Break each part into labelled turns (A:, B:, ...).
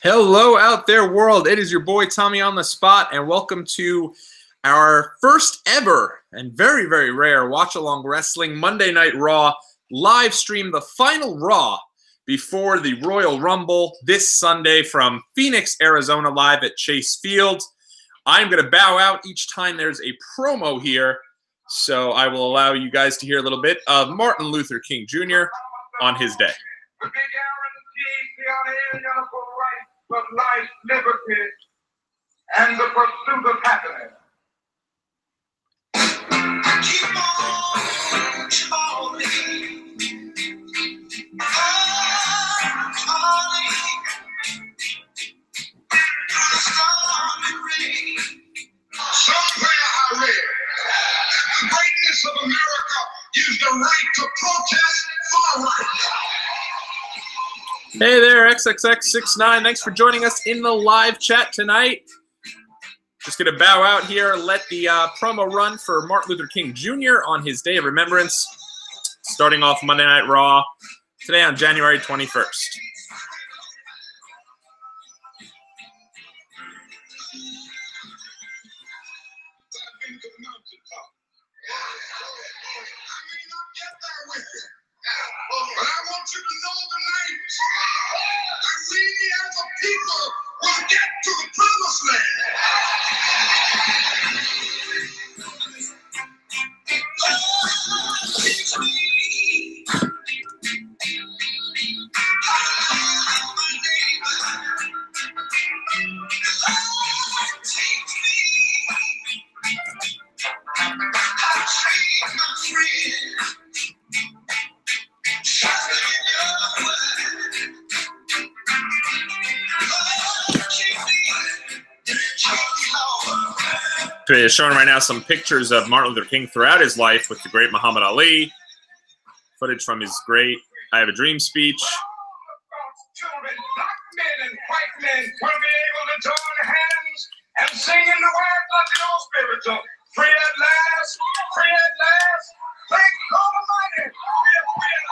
A: Hello out there, world. It is your boy Tommy on the spot, and welcome to our first ever and very, very rare Watchalong Wrestling Monday Night Raw live stream, the final Raw before the Royal Rumble this Sunday from Phoenix, Arizona, live at Chase Field. I'm going to bow out each time there's a promo here, so I will allow you guys to hear a little bit of Martin Luther King Jr. on his day.
B: Of life, liberty, and the pursuit of happiness. Keep on calling, calling through the storm and rain. Somewhere I read that the greatness of America is the right to protest far right.
A: Hey there, XXX69. Thanks for joining us in the live chat tonight. Just going to bow out here, let the promo run for Martin Luther King Jr. on his day of remembrance, starting off Monday Night Raw today on January 21st.
B: But I want you to know tonight that we as a people will get to the promised land. Lord, teach me how my neighbor. Lord, teach me how to treat my friend.
A: Is showing right now some pictures of Martin Luther King throughout his life with the great Muhammad Ali. Footage from his great I Have a Dream speech.
B: Children, black men and white men will be able to join hands and sing in the word like the old spiritual. Free at last, free at last. Thank God Almighty, we are free at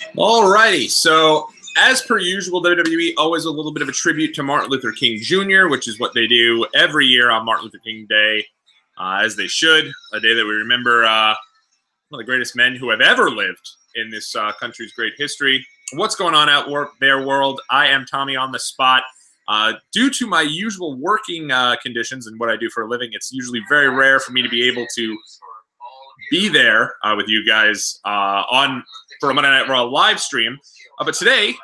B: last.
A: Alrighty, so as per usual, WWE always a little bit of a tribute to Martin Luther King Jr., which is what they do every year on Martin Luther King Day, as they should. A day that we remember one of the greatest men who have ever lived in this country's great history. What's going on out there, world? I am Tommy on the spot. Due to my usual working conditions and what I do for a living, it's usually very rare for me to be able to be there with you guys for a Monday Night Raw live stream. But today,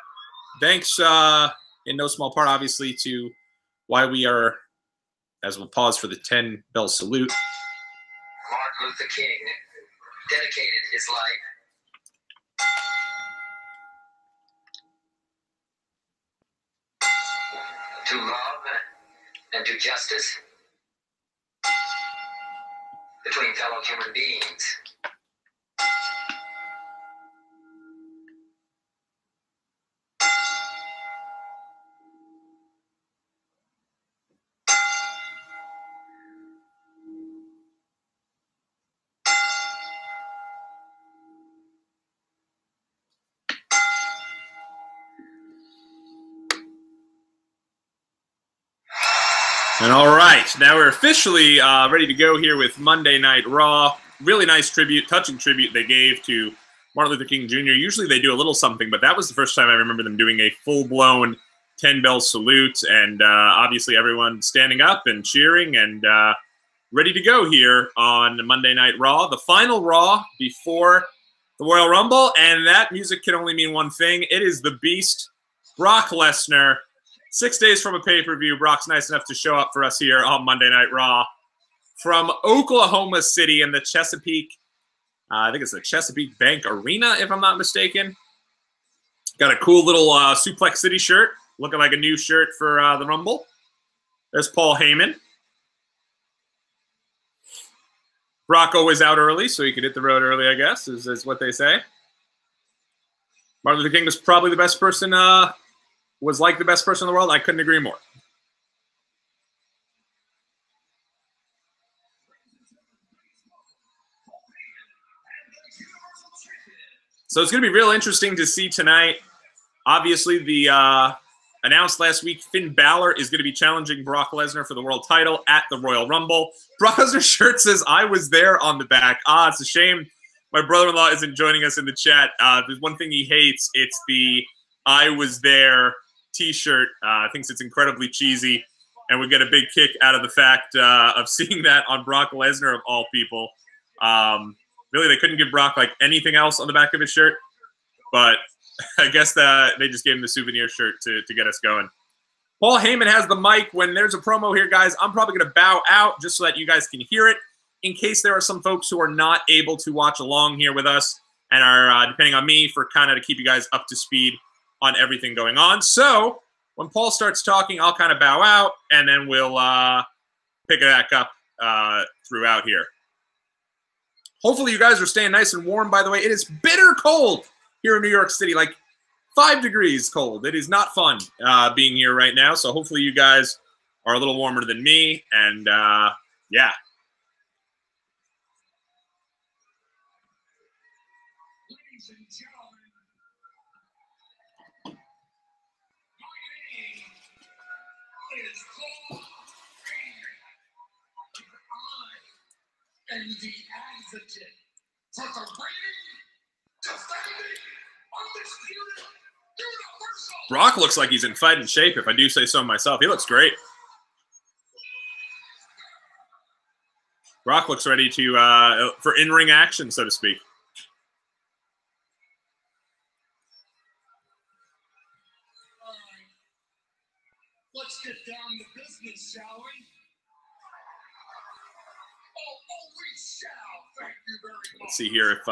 A: thanks in no small part, obviously, to why we are, as we'll pause for the 10-bell salute.
C: Martin Luther King dedicated his life to love and to justice between fellow human beings.
A: And all right, now we're officially ready to go here with Monday Night Raw. Really nice tribute, touching tribute they gave to Martin Luther King Jr. Usually they do a little something, but that was the first time I remember them doing a full-blown 10-bell salute, and obviously everyone standing up and cheering and ready to go here on Monday Night Raw, the final Raw before the Royal Rumble, and that music can only mean one thing. It is the Beast, Brock Lesnar. 6 days from a pay-per-view, Brock's nice enough to show up for us here on Monday Night Raw from Oklahoma City in the Chesapeake, I think it's the Chesapeake Bank Arena, if I'm not mistaken. Got a cool little Suplex City shirt, looking like a new shirt for the Rumble. There's Paul Heyman. Brock always out early, so he could hit the road early, I guess, is what they say. Martin Luther King was probably the best person, was like the best person in the world. I couldn't agree more. So it's going to be real interesting to see tonight. Obviously, the announced last week, Finn Balor is going to be challenging Brock Lesnar for the world title at the Royal Rumble. Brock Lesnar's shirt says, "I was there" on the back. It's a shame my brother-in-law isn't joining us in the chat. There's one thing he hates. It's the "I was there" t-shirt. Thinks it's incredibly cheesy, and would get a big kick out of the fact of seeing that on Brock Lesnar, of all people. Really, they couldn't give Brock like anything else on the back of his shirt, but I guess that they just gave him the souvenir shirt to get us going. Paul Heyman has the mic. When there's a promo here, guys, I'm probably going to bow out just so that you guys can hear it, in case there are some folks who are not able to watch along here with us and are depending on me for kind of to keep you guys up to speed on everything going on. So when Paul starts talking, I'll kind of bow out, and then we'll pick it back up throughout here. Hopefully you guys are staying nice and warm, by the way. It is bitter cold here in New York City, like 5 degrees cold. It is not fun being here right now, so hopefully you guys are a little warmer than me, and yeah.
B: Ladies and gentlemen, my name is Paul Heyman. I am the advocate for the reigning, defending, undisputed, universal.
A: Brock looks like he's in fighting shape, if I do say so myself. He looks great. Brock looks ready to for in-ring action, so to speak.
B: All right, let's get down to business, shall we? Oh, we shall. Thank you very much.
A: Let's see here if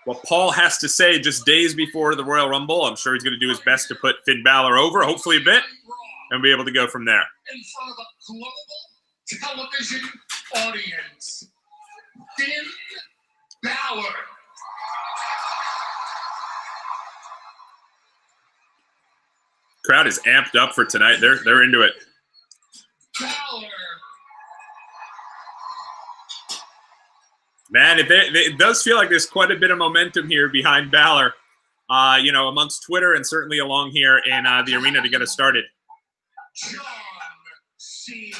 A: what Paul has to say just days before the Royal Rumble. I'm sure he's going to do his best to put Finn Balor over, hopefully a bit, and be able to go from there.
B: In front of a global television audience, Finn Balor.
A: Crowd is amped up for tonight. They're into it.
B: Balor.
A: Man, it does feel like there's quite a bit of momentum here behind Balor, you know, amongst Twitter and certainly along here in the arena to get us started.
B: John Cena.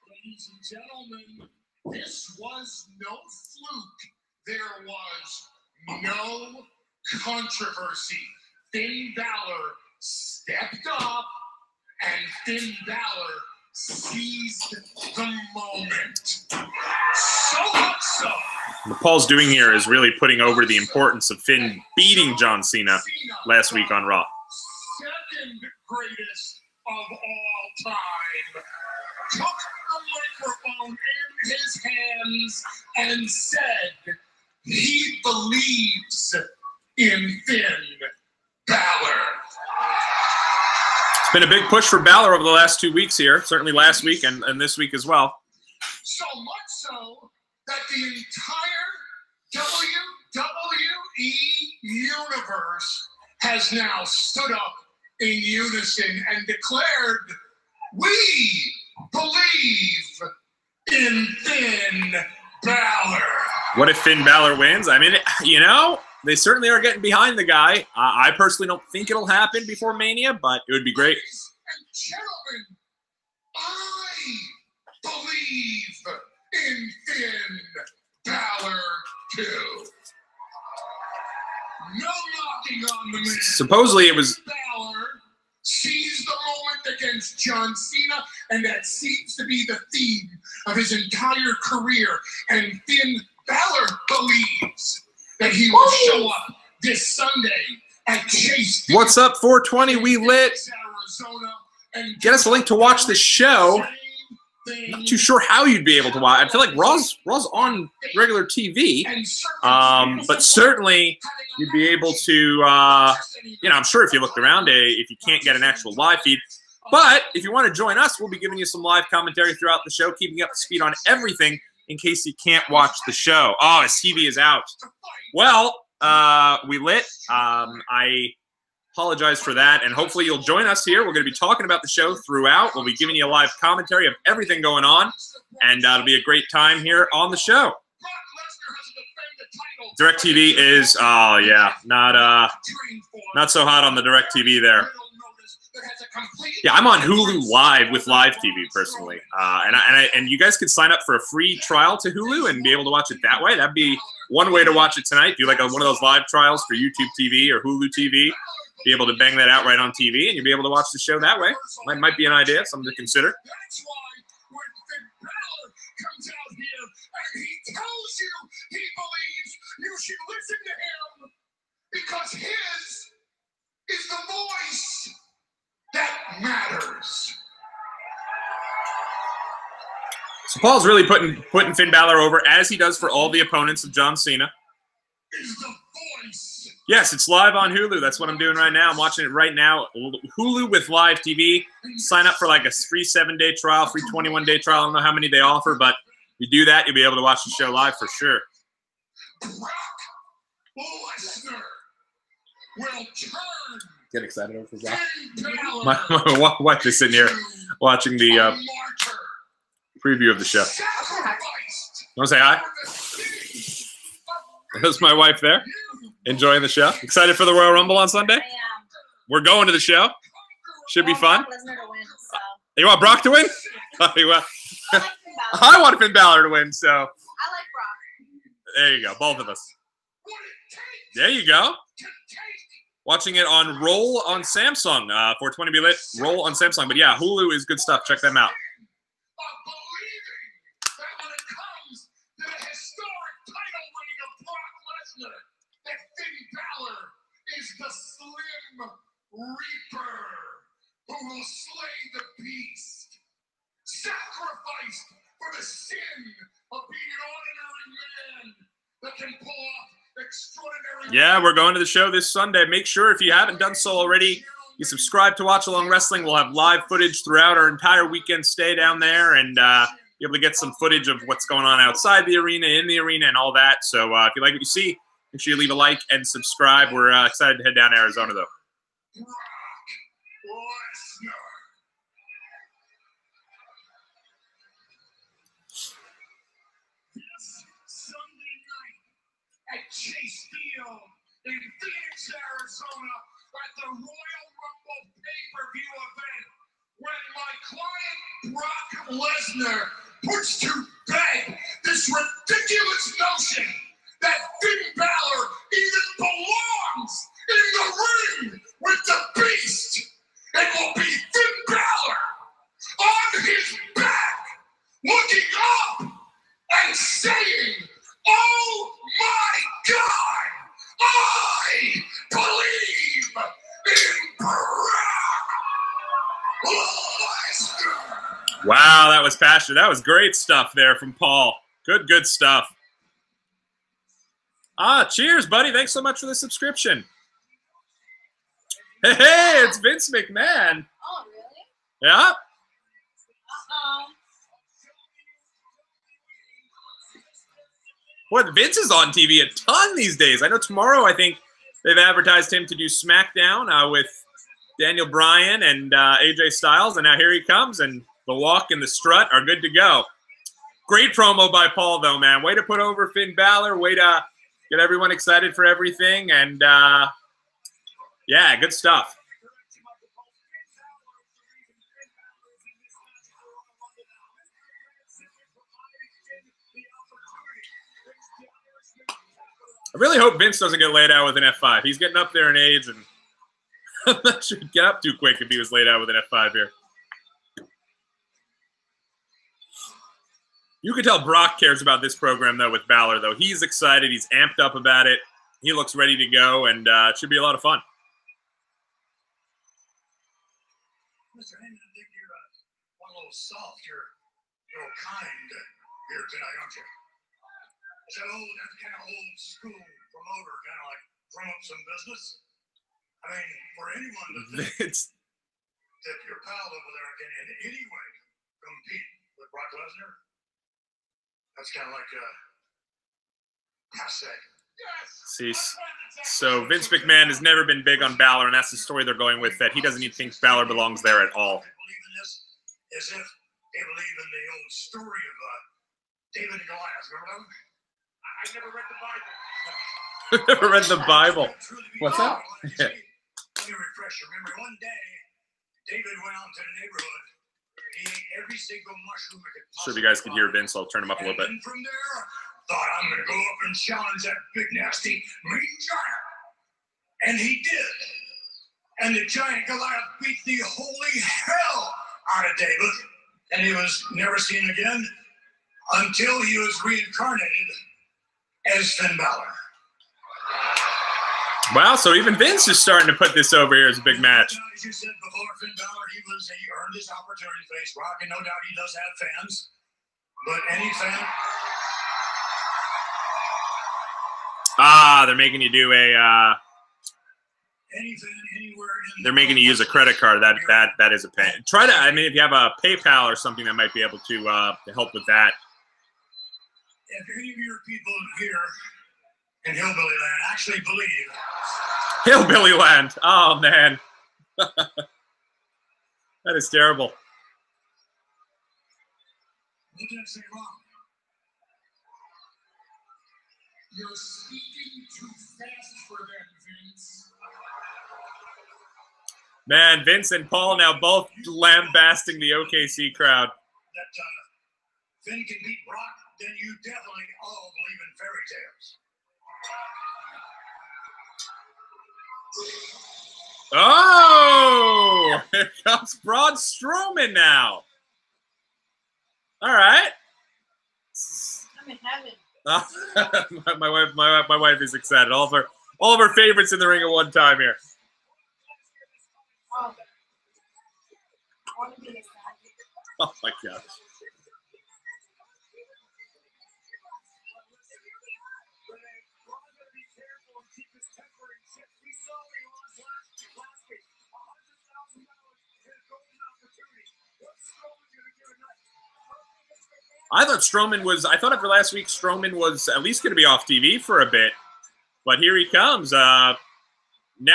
B: Ladies and gentlemen, this was no fluke. There was no controversy. Finn Balor stepped up, and Finn Balor seized the moment. So much so.
A: What Paul's doing here is really putting over the importance of Finn beating John Cena last week on Raw.
B: Second greatest of all time. Took the microphone in his hands and said he believes in Finn Balor.
A: It's been a big push for Balor over the last 2 weeks here, certainly last week and this week as well.
B: So much so that the entire WWE universe has now stood up in unison and declared, we believe in Finn Balor. What
A: if Finn Balor wins? I mean, you know, they certainly are getting behind the guy. I personally don't think it'll happen before Mania, but it would be great.
B: Ladies and gentlemen, I believe in Finn Balor too. No knocking on the man.
A: Supposedly it was...
B: Balor seized the moment against John Cena, and that seems to be the theme of his entire career. And Finn Balor believes that he will show up this Sunday at Chesapeake.
A: What's up, 420? We lit.
B: Arizona, and
A: get us a link to watch the show. Not too sure how you'd be able to watch. I feel like Raw's on regular TV, but certainly you'd be able to, you know, I'm sure if you looked around, if you can't get an actual live feed. But if you want to join us, we'll be giving you some live commentary throughout the show, keeping you up to speed on everything in case you can't watch the show. Oh, his TV is out. Well, we lit. I apologize for that, and hopefully you'll join us here. We're going to be talking about the show throughout. We'll be giving you a live commentary of everything going on, and it'll be a great time here on the show. DirecTV is, oh yeah, not so hot on the DirecTV there. Yeah, I'm on Hulu Live with Live TV personally, and you guys could sign up for a free trial to Hulu and be able to watch it that way. That'd be one way to watch it tonight. Do like one of those live trials for YouTube TV or Hulu TV. Be able to bang that out right on TV, and you'll be able to watch the show that way. Might be an idea, something to consider.
B: That's why when Finn Balor comes out here and he tells you he believes you should listen to him because his is the voice that matters.
A: So Paul's really putting Finn Balor over, as he does for all the opponents of John Cena.
B: Is the voice.
A: Yes, it's live on Hulu. That's what I'm doing right now. I'm watching it right now. Hulu with Live TV. Sign up for like a free 7-day trial, free 21-day trial. I don't know how many they offer, but if you do that, you'll be able to watch the show live for sure.
B: Brock Lesnar will turn.
A: Get excited over that. My wife is sitting here watching the preview of the show. You want to say hi? There's my wife there, enjoying the show. Excited for the Royal Rumble on Sunday? I am. We're going to the show. Should be fun. You want Brock to win? I want Finn Balor to win, so. I like Brock. There you go, both of us. There you go. Watching it on Roll on Samsung, 420 be lit. Roll on Samsung, but yeah, Hulu is good stuff. Check them out.
B: That Finn Balor is the Slim Reaper who will slay the beast, sacrificed for the sin of being an ordinary man that can pull off extraordinary.
A: Yeah, we're going to the show this Sunday. Make sure, if you haven't done so already, you subscribe to Watchalong Wrestling. We'll have live footage throughout our entire weekend stay down there, and be able to get some footage of what's going on outside the arena, in the arena, and all that. So if you like what you see, make sure you leave a like and subscribe. We're excited to head down to Arizona, though.
B: Brock Lesnar. This Sunday night at Chase Field in Phoenix, Arizona, at the Royal Rumble pay-per-view event, when my client Brock Lesnar puts to bed this ridiculous notion that Finn Balor even belongs in the ring with the Beast. It will be Finn Balor on his back, looking up and saying, "Oh my God, I believe in Brock Lesnar."
A: Wow, that was passionate. That was great stuff there from Paul. Good stuff. Cheers, buddy. Thanks so much for the subscription. Hey, it's Vince McMahon.
D: Oh, really?
A: Yeah. Boy, Vince is on TV a ton these days. I know tomorrow, I think they've advertised him to do SmackDown with Daniel Bryan and AJ Styles, and now here he comes, and the walk and the strut are good to go. Great promo by Paul, though, man. Way to put over Finn Balor. Way to get everyone excited for everything. And, yeah, good stuff. I really hope Vince doesn't get laid out with an F5. He's getting up there in age, and I'm not sure he'd get up too quick if he was laid out with an F5 here. You can tell Brock cares about this program, though, with Balor, though. He's excited. He's amped up about it. He looks ready to go, and it should be a lot of fun.
B: Mr. Heyman, I think you're a little soft. You're a little kind here tonight, aren't you? Is that kind of old school promoter, kind of like drum up some business? I mean, for anyone to think that your pal over there can in any way compete with Brock Lesnar, that's kind of like passe.
A: See, so Vince McMahon has never been big on Balor, and that's the story they're going with, that he doesn't even think Balor belongs there at all.
B: They believe in this as if they believe in the old story of David and Elias. Remember them? I
A: Never read the Bible. What's that?
B: Let me refresh your memory. One day, David went out to the neighborhood. He ate every single mushroom he could
A: Sure, if you guys can hear Vince, I'll turn him up a little bit.
B: And from there, thought I'm going to go up and challenge that big, nasty, mean giant. And he did. And the giant Goliath beat the holy hell out of David. And he was never seen again until he was reincarnated as Finn Balor.
A: Wow, so even Vince is starting to put this over here as a big match.
B: As you said before, Finn Balor, he earned his opportunity to face Rock, and no doubt he does have fans. But any fan...
A: Ah, they're making you do a...
B: Any fan anywhere in
A: they're making you use a credit card. That is a pain. Try to, I mean, if you have a PayPal or something that might be able to help with that.
B: If any of your people here in Hillbilly Land actually believe...
A: Hillbilly Land. Oh, man. That is terrible.
B: What did I say wrong? You're speaking too fast for them, Vince.
A: Man, Vince and Paul now both lambasting the OKC crowd.
B: That Finn can beat Brock, then you definitely all believe in fairy tales.
A: Oh, here comes Braun Strowman now. All right.
D: I'm in heaven.
A: my wife is excited. All of her favorites in the ring at one time here.
D: Oh. I want to be excited.
A: Oh my gosh. I thought after last week, Strowman was at least going to be off TV for a bit, but here he comes. Now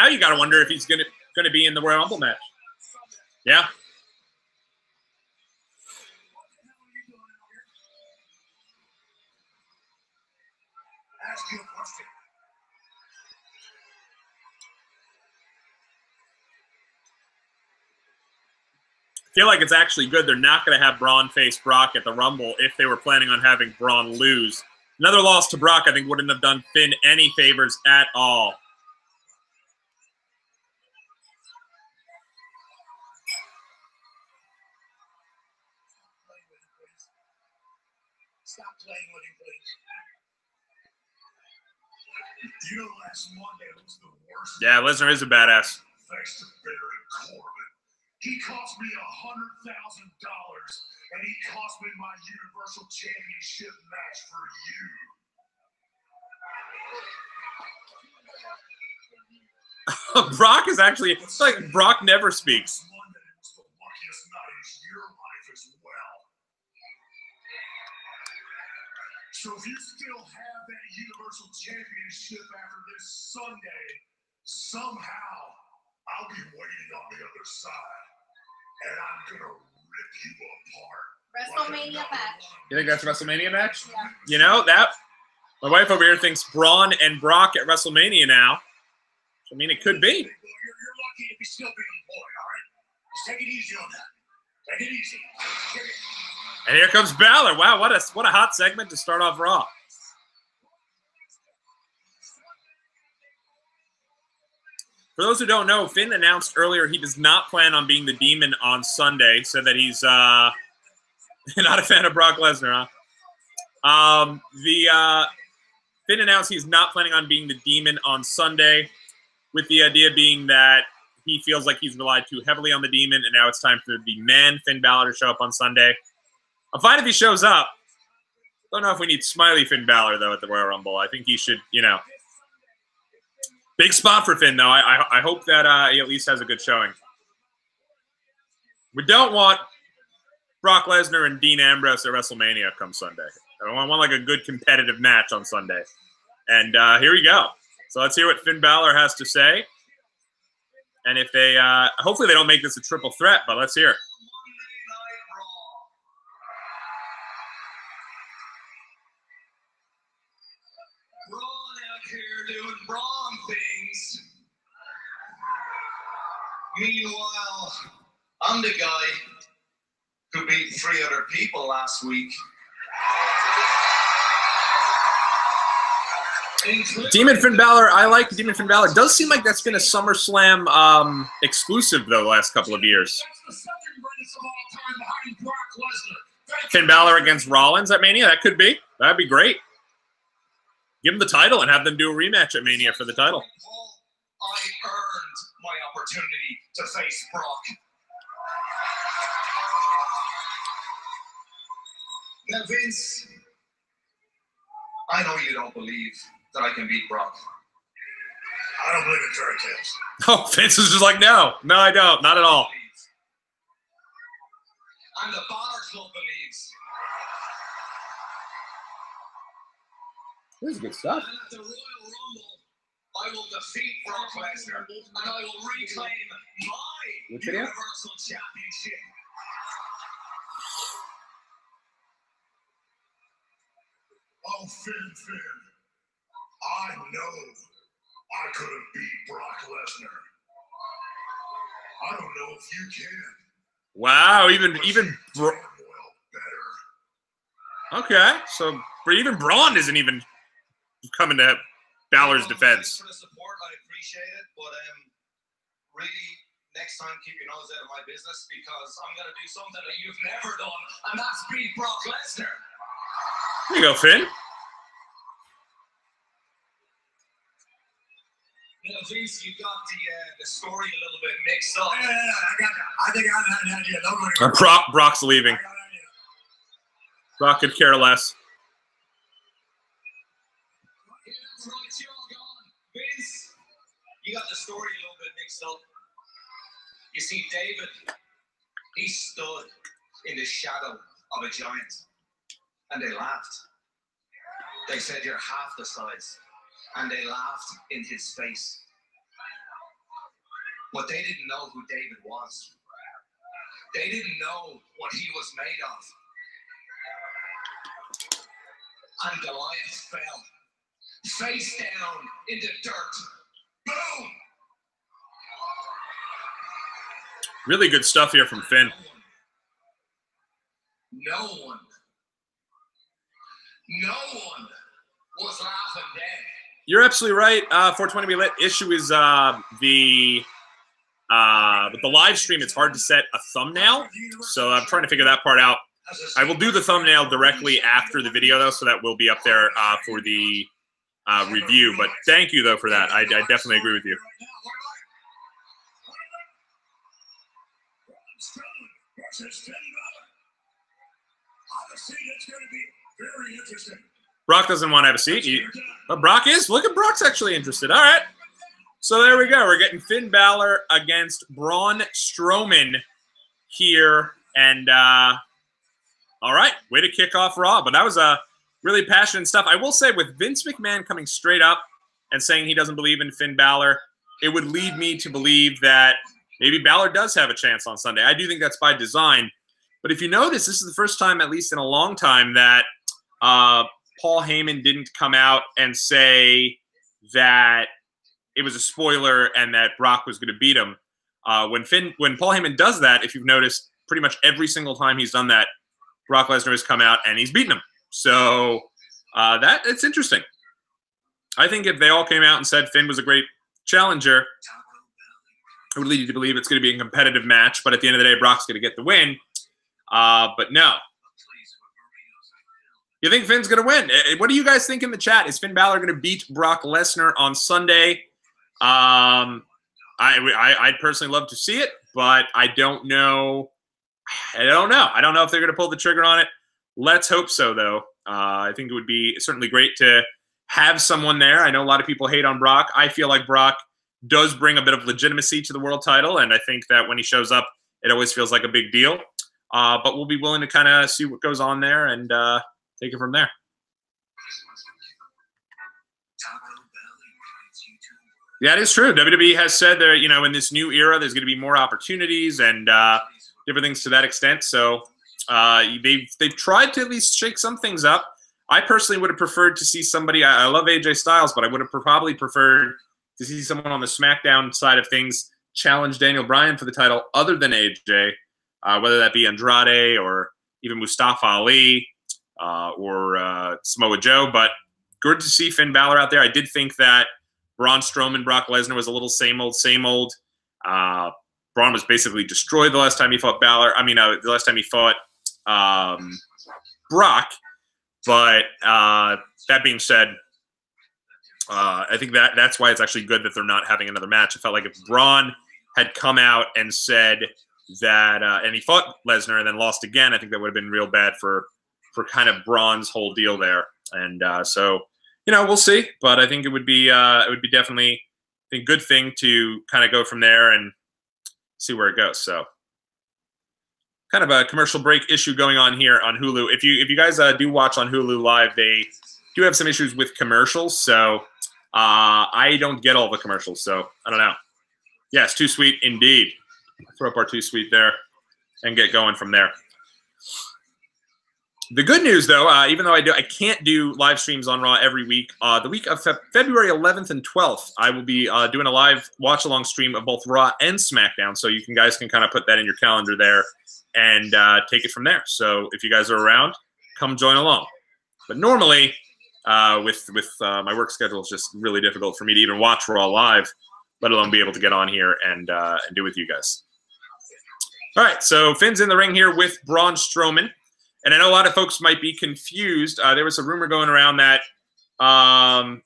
A: you got to wonder if he's going to be in the Royal Rumble match. Yeah.
B: Ask you a question.
A: I feel like it's actually good they're not going to have Braun face Brock at the Rumble if they were planning on having Braun lose. Another loss to Brock, I think, wouldn't have done Finn any favors at all.
B: Stop playing with him, please. You know, last Monday was the worst.
A: Yeah, Lesnar is a badass.
B: Thanks to Baron Corbin. He cost me $100,000, and he cost me my Universal Championship match for you.
A: Brock is actually, it's like Brock never speaks.
B: Monday was the luckiest night of your life as well. So if you still have that Universal Championship after this Sunday, somehow I'll be waiting on the other side, and I'm gonna rip you apart.
D: WrestleMania match.
A: You think that's a WrestleMania match?
D: Yeah.
A: You know, that, my wife over here thinks Braun and Brock at WrestleMania now. I mean, it could be.
B: You're lucky to be still being employed, all right? Just take it easy on that. Take it easy.
A: And here comes Balor. Wow, what a hot segment to start off Raw. For those who don't know, Finn announced earlier he does not plan on being the Demon on Sunday, so that he's not a fan of Brock Lesnar, huh? Finn announced he's not planning on being the Demon on Sunday, with the idea being that he feels like he's relied too heavily on the Demon, and now it's time for the man, Finn Balor, to show up on Sunday. I'm fine if he shows up. Don't know if we need Smiley Finn Balor, though, at the Royal Rumble. I think he should, you know. Big spot for Finn, though. I hope that he at least has a good showing. We don't want Brock Lesnar and Dean Ambrose at WrestleMania come Sunday. I want like a good competitive match on Sunday. And here we go. So let's hear what Finn Balor has to say. And if they, hopefully they don't make this a triple threat, but let's hear.
B: Meanwhile, I'm the guy who beat 3 other people last week.
A: Demon Finn Balor, I like Demon Finn Balor. Does seem like that's been a SummerSlam exclusive, though, the last couple of years. Finn Balor against Rollins at Mania, that could be. That'd be great. Give them the title and have them do a rematch at Mania for the title.
B: I earned my opportunity to face Brock. Now, Vince, I know you don't believe that I can beat Brock. I don't believe in fairy tales.
A: Oh, Vince is just like, no, I don't, not at all.
B: And the Balor Club believes.
A: This is good stuff.
B: And at the Royal Rumble, I will defeat Brock Lesnar, and I will reclaim my Universal Championship. Oh, Finn. I know I could have beat Brock Lesnar. I don't know if you can.
A: Wow, even okay, so but even Braun isn't even coming to Balor's defense.
B: Thanks for the support, I appreciate it, but really, next time keep your nose out of my business because I'm gonna do something that you've never done, and that's beat Brock Lesnar.
A: There you go, Finn.
B: You know, Vince, you got the story a little bit mixed up. Yeah, I think I had an idea.
A: Brock's leaving. Brock could care less.
B: Yeah, that's right, you're all gone. Vince, you got the story a little bit mixed up. You see, David, he stood in the shadow of a giant, and they laughed. They said, you're half the size. And they laughed in his face. But they didn't know who David was. They didn't know what he was made of. And Elias fell, face down in the dirt. Boom!
A: Really good stuff here from Finn.
B: No one was laughing then.
A: You're absolutely right. 420 be lit. Issue is with the live stream, it's hard to set a thumbnail, so I'm trying to figure that part out. I will do the thumbnail directly after the video, though, so that will be up there for the review. But thank you, though, for that. I definitely agree with you.
B: Very interesting.
A: Brock doesn't want to have a seat. But Brock is. Look at Brock's actually interested. All right. So there we go. We're getting Finn Balor against Braun Strowman here. And all right, way to kick off Raw. But that was really passionate stuff. I will say with Vince McMahon coming straight up and saying he doesn't believe in Finn Balor, it would lead me to believe that maybe Balor does have a chance on Sunday. I do think that's by design. But if you notice, this is the first time, at least in a long time, that Paul Heyman didn't come out and say that it was a spoiler and that Brock was going to beat him. When Paul Heyman does that, if you've noticed, pretty much every single time he's done that, Brock Lesnar has come out and he's beaten him. So it's interesting. I think if they all came out and said Finn was a great challenger, it would lead you to believe it's going to be a competitive match. But at the end of the day, Brock's going to get the win. But no. You think Finn's going to win? What do you guys think in the chat? Is Finn Balor going to beat Brock Lesnar on Sunday? I'd personally love to see it, but I don't know. I don't know if they're going to pull the trigger on it. Let's hope so, though. I think it would be certainly great to have someone there. I know a lot of people hate on Brock. I feel like Brock does bring a bit of legitimacy to the world title, and I think that when he shows up, it always feels like a big deal. But we'll be willing to kind of see what goes on there and take it from there. Yeah, it is true. WWE has said that, in this new era, there's going to be more opportunities and different things to that extent. So they've tried to at least shake some things up. I personally would have preferred to see somebody. I love AJ Styles, but I would have probably preferred to see someone on the SmackDown side of things challenge Daniel Bryan for the title other than AJ, whether that be Andrade or even Mustafa Ali or Samoa Joe. But good to see Finn Balor out there. I did think that Braun Strowman, Brock Lesnar was a little same old, same old. Braun was basically destroyed the last time he fought Balor. I mean, the last time he fought Brock. But that being said, I think that's why it's actually good that they're not having another match. I felt like if Braun had come out and said that, and he fought Lesnar and then lost again, I think that would have been real bad for kind of Braun's whole deal there. And so, you know, we'll see. But I think it would be definitely a good thing to kind of go from there and see where it goes. So, kind of a commercial break issue going on here on Hulu. If you guys do watch on Hulu Live, they do have some issues with commercials. So I don't get all the commercials. So I don't know. Yes, Too Sweet indeed. Throw up our Too Sweet there and get going from there. The good news, though, even though I can't do live streams on Raw every week, the week of February 11th and 12th, I will be doing a live watch-along stream of both Raw and SmackDown, so you guys can kind of put that in your calendar there and take it from there. So if you guys are around, come join along. But normally, with my work schedule, it's just really difficult for me to even watch Raw live, let alone be able to get on here and do with you guys. All right, so Finn's in the ring here with Braun Strowman. And I know a lot of folks might be confused. There was a rumor going around that Braun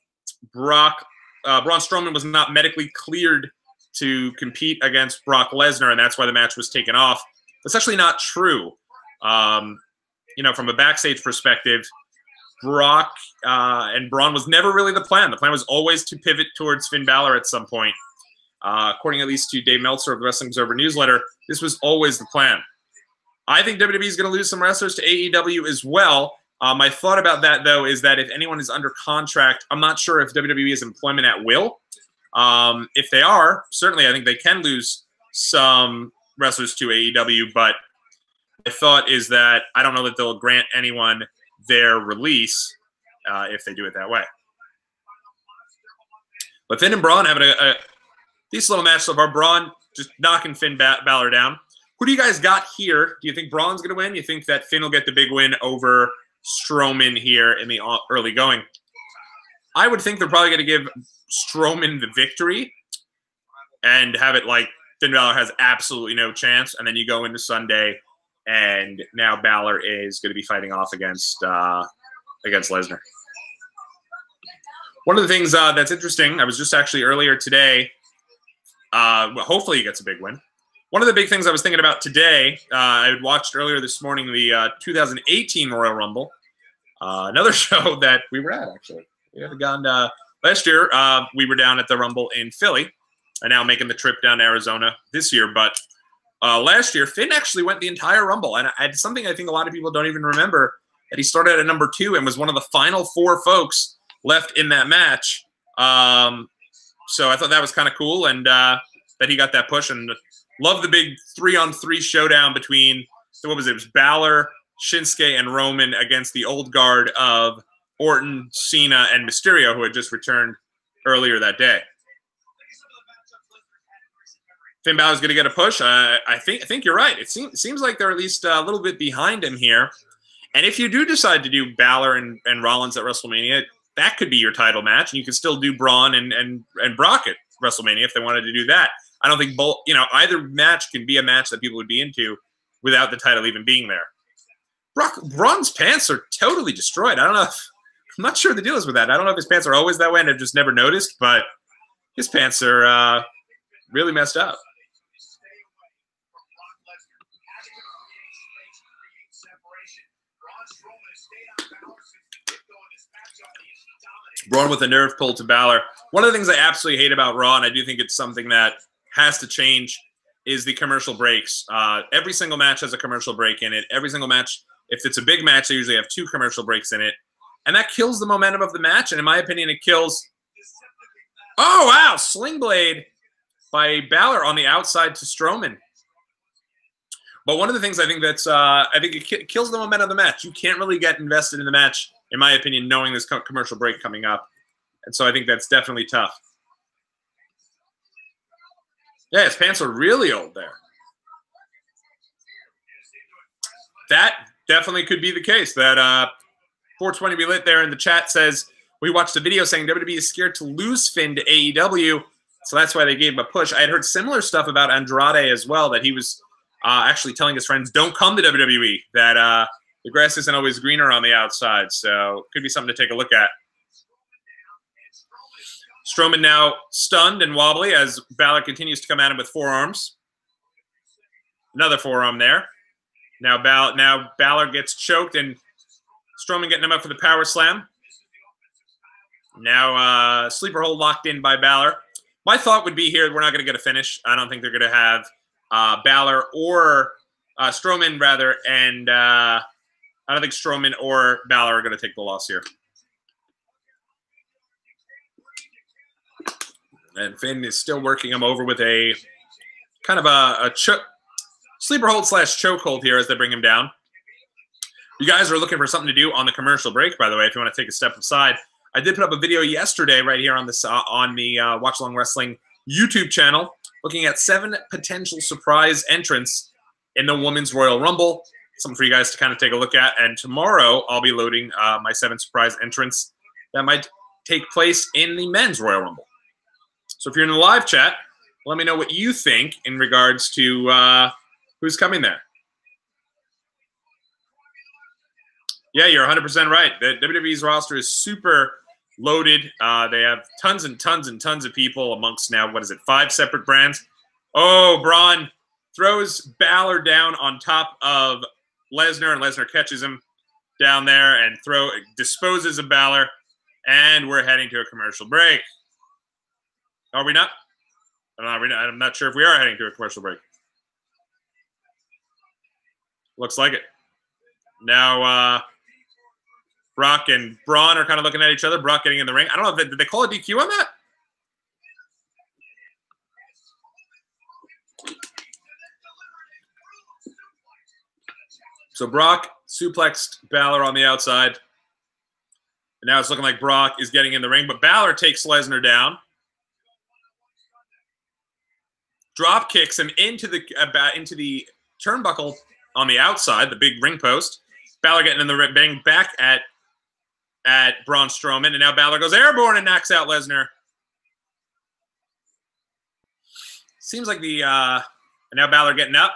A: Strowman was not medically cleared to compete against Brock Lesnar, and that's why the match was taken off. That's actually not true. You know, from a backstage perspective, Brock and Braun was never really the plan. The plan was always to pivot towards Finn Balor at some point. According at least to Dave Meltzer of the Wrestling Observer newsletter, this was always the plan. I think WWE is going to lose some wrestlers to AEW as well. My thought about that, though, is that if anyone is under contract, I'm not sure if WWE is employment at will. If they are, certainly I think they can lose some wrestlers to AEW, but my thought is that I don't know that they'll grant anyone their release if they do it that way. But Finn and Braun having a decent little match so far. Braun just knocking Finn Balor down. Who do you guys got here? Do you think Braun's going to win? You think that Finn will get the big win over Strowman here in the early going? I would think they're probably going to give Strowman the victory and have it like Finn Balor has absolutely no chance. And then you go into Sunday, and now Balor is going to be fighting off against Lesnar. One of the things that's interesting, I was just actually earlier today, hopefully he gets a big win. One of the big things I was thinking about today, I had watched earlier this morning the 2018 Royal Rumble, another show that we were at, actually. We had gone last year. We were down at the Rumble in Philly, and now making the trip down to Arizona this year. But last year, Finn actually went the entire Rumble, and it's something I think a lot of people don't even remember, that he started at number 2 and was one of the final 4 folks left in that match. So I thought that was kind of cool, and that he got that push, and love the big 3-on-3 showdown between, what was it? It was Balor, Shinsuke, and Roman against the old guard of Orton, Cena, and Mysterio, who had just returned earlier that day. Finn Balor's going to get a push. I think you're right. It seems like they're at least a little bit behind him here. And if you do decide to do Balor and Rollins at WrestleMania, that could be your title match, and you could still do Braun and Brock at WrestleMania if they wanted to do that. I don't think both, either match can be a match that people would be into without the title even being there. Braun's pants are totally destroyed. I don't know. I'm not sure the deal is with that. I don't know if his pants are always that way and I've just never noticed, but his pants are really messed up. Braun with a nerve pull to Balor. One of the things I absolutely hate about Raw, and I do think it's something that has to change, is the commercial breaks. Every single match has a commercial break in it. Every single match, if it's a big match, they usually have 2 commercial breaks in it. And that kills the momentum of the match. And in my opinion, it kills... Oh, wow! Sling Blade by Balor on the outside to Strowman. But one of the things I think that's... I think it kills the momentum of the match. You can't really get invested in the match, in my opinion, knowing this commercial break coming up. And so I think that's definitely tough. Yeah, his pants are really old there. That definitely could be the case. That 420 be lit there in the chat says, we watched a video saying WWE is scared to lose Finn to AEW, so that's why they gave him a push. I had heard similar stuff about Andrade as well, that he was actually telling his friends, don't come to WWE, that the grass isn't always greener on the outside, so could be something to take a look at. Strowman now stunned and wobbly as Balor continues to come at him with forearms. Another forearm there. Now Balor gets choked and Strowman getting him up for the power slam. Now sleeper hold locked in by Balor. My thought would be here, we're not going to get a finish. I don't think they're going to have Balor or Strowman, rather, and I don't think Strowman or Balor are going to take the loss here. And Finn is still working him over with a kind of a sleeper hold / choke hold here as they bring him down. You guys are looking for something to do on the commercial break, by the way, if you want to take a step aside. I did put up a video yesterday right here on this on the Watchalong Wrestling YouTube channel looking at 7 potential surprise entrants in the Women's Royal Rumble. Something for you guys to kind of take a look at. And tomorrow I'll be loading my 7 surprise entrants that might take place in the Men's Royal Rumble. So if you're in the live chat, let me know what you think in regards to who's coming there. Yeah, you're 100% right. The WWE's roster is super loaded. They have tons and tons and tons of people amongst now, 5 separate brands. Oh, Braun throws Balor down on top of Lesnar, and Lesnar catches him down there and disposes of Balor. And we're heading to a commercial break. Are we not? I'm not sure if we are heading to a commercial break. Looks like it. Now, Brock and Braun are kind of looking at each other. Brock getting in the ring. I don't know if did they call a DQ on that? So Brock suplexed Balor on the outside. And now it's looking like Brock is getting in the ring, but Balor takes Lesnar down. Drop kicks him into the turnbuckle on the outside, the big ring post. Balor getting in the ring back at Braun Strowman, and now Balor goes airborne and knocks out Lesnar. Seems like and now Balor getting up,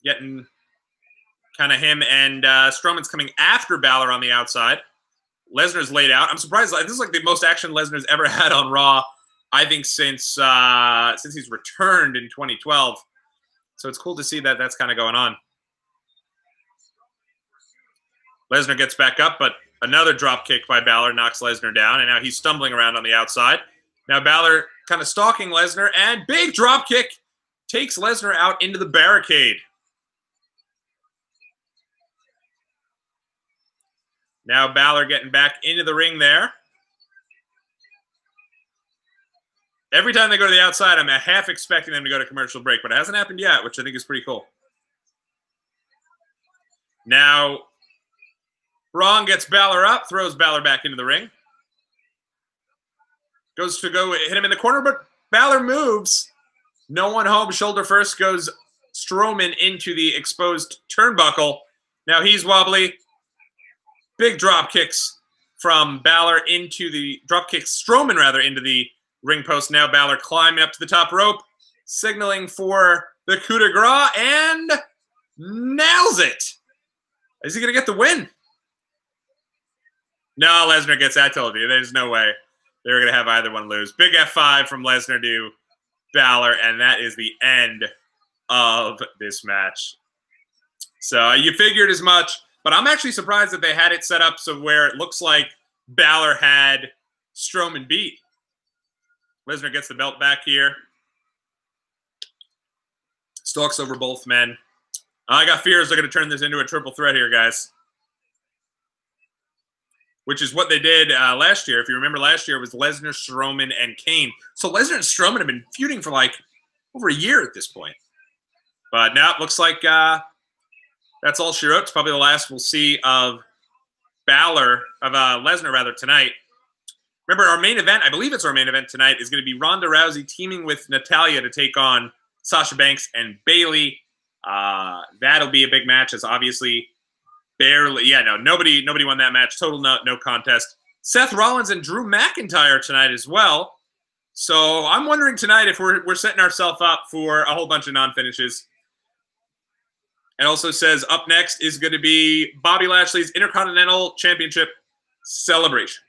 A: getting kind of him, and Strowman's coming after Balor on the outside. Lesnar's laid out. I'm surprised. This is like the most action Lesnar's ever had on Raw, I think, since he's returned in 2012. So it's cool to see that that's kind of going on. Lesnar gets back up, but another drop kick by Balor knocks Lesnar down, and now he's stumbling around on the outside. Now Balor kind of stalking Lesnar, and big drop kick takes Lesnar out into the barricade. Now Balor getting back into the ring there. Every time they go to the outside, I'm half expecting them to go to commercial break, but it hasn't happened yet, which I think is pretty cool. Now, Braun gets Balor up, throws Balor back into the ring. Goes to go hit him in the corner, but Balor moves. No one home. Shoulder first goes Strowman into the exposed turnbuckle. Now he's wobbly. Big drop kicks from Balor into the drop kicks Strowman rather into the ring post. Now Balor climbing up to the top rope, signaling for the coup de grace, and nails it. Is he going to get the win? No, Lesnar gets that. I told you. There's no way they were going to have either one lose. Big F5 from Lesnar to Balor, and that is the end of this match. So you figured as much, but I'm actually surprised that they had it set up so where it looks like Balor had Strowman beat. Lesnar gets the belt back here. Stalks over both men. I got fears they're going to turn this into a triple threat here, guys. Which is what they did last year. If you remember, last year it was Lesnar, Strowman, and Kane. So Lesnar and Strowman have been feuding for like over a year at this point. But now it looks like that's all she wrote. It's probably the last we'll see of Lesnar rather tonight. Remember, our main event, I believe it's our main event tonight, is going to be Ronda Rousey teaming with Natalya to take on Sasha Banks and Bayley. That'll be a big match, as obviously nobody won that match. Total no contest. Seth Rollins and Drew McIntyre tonight as well. So I'm wondering tonight if we're setting ourselves up for a whole bunch of non-finishes. It also says up next is going to be Bobby Lashley's Intercontinental Championship celebration.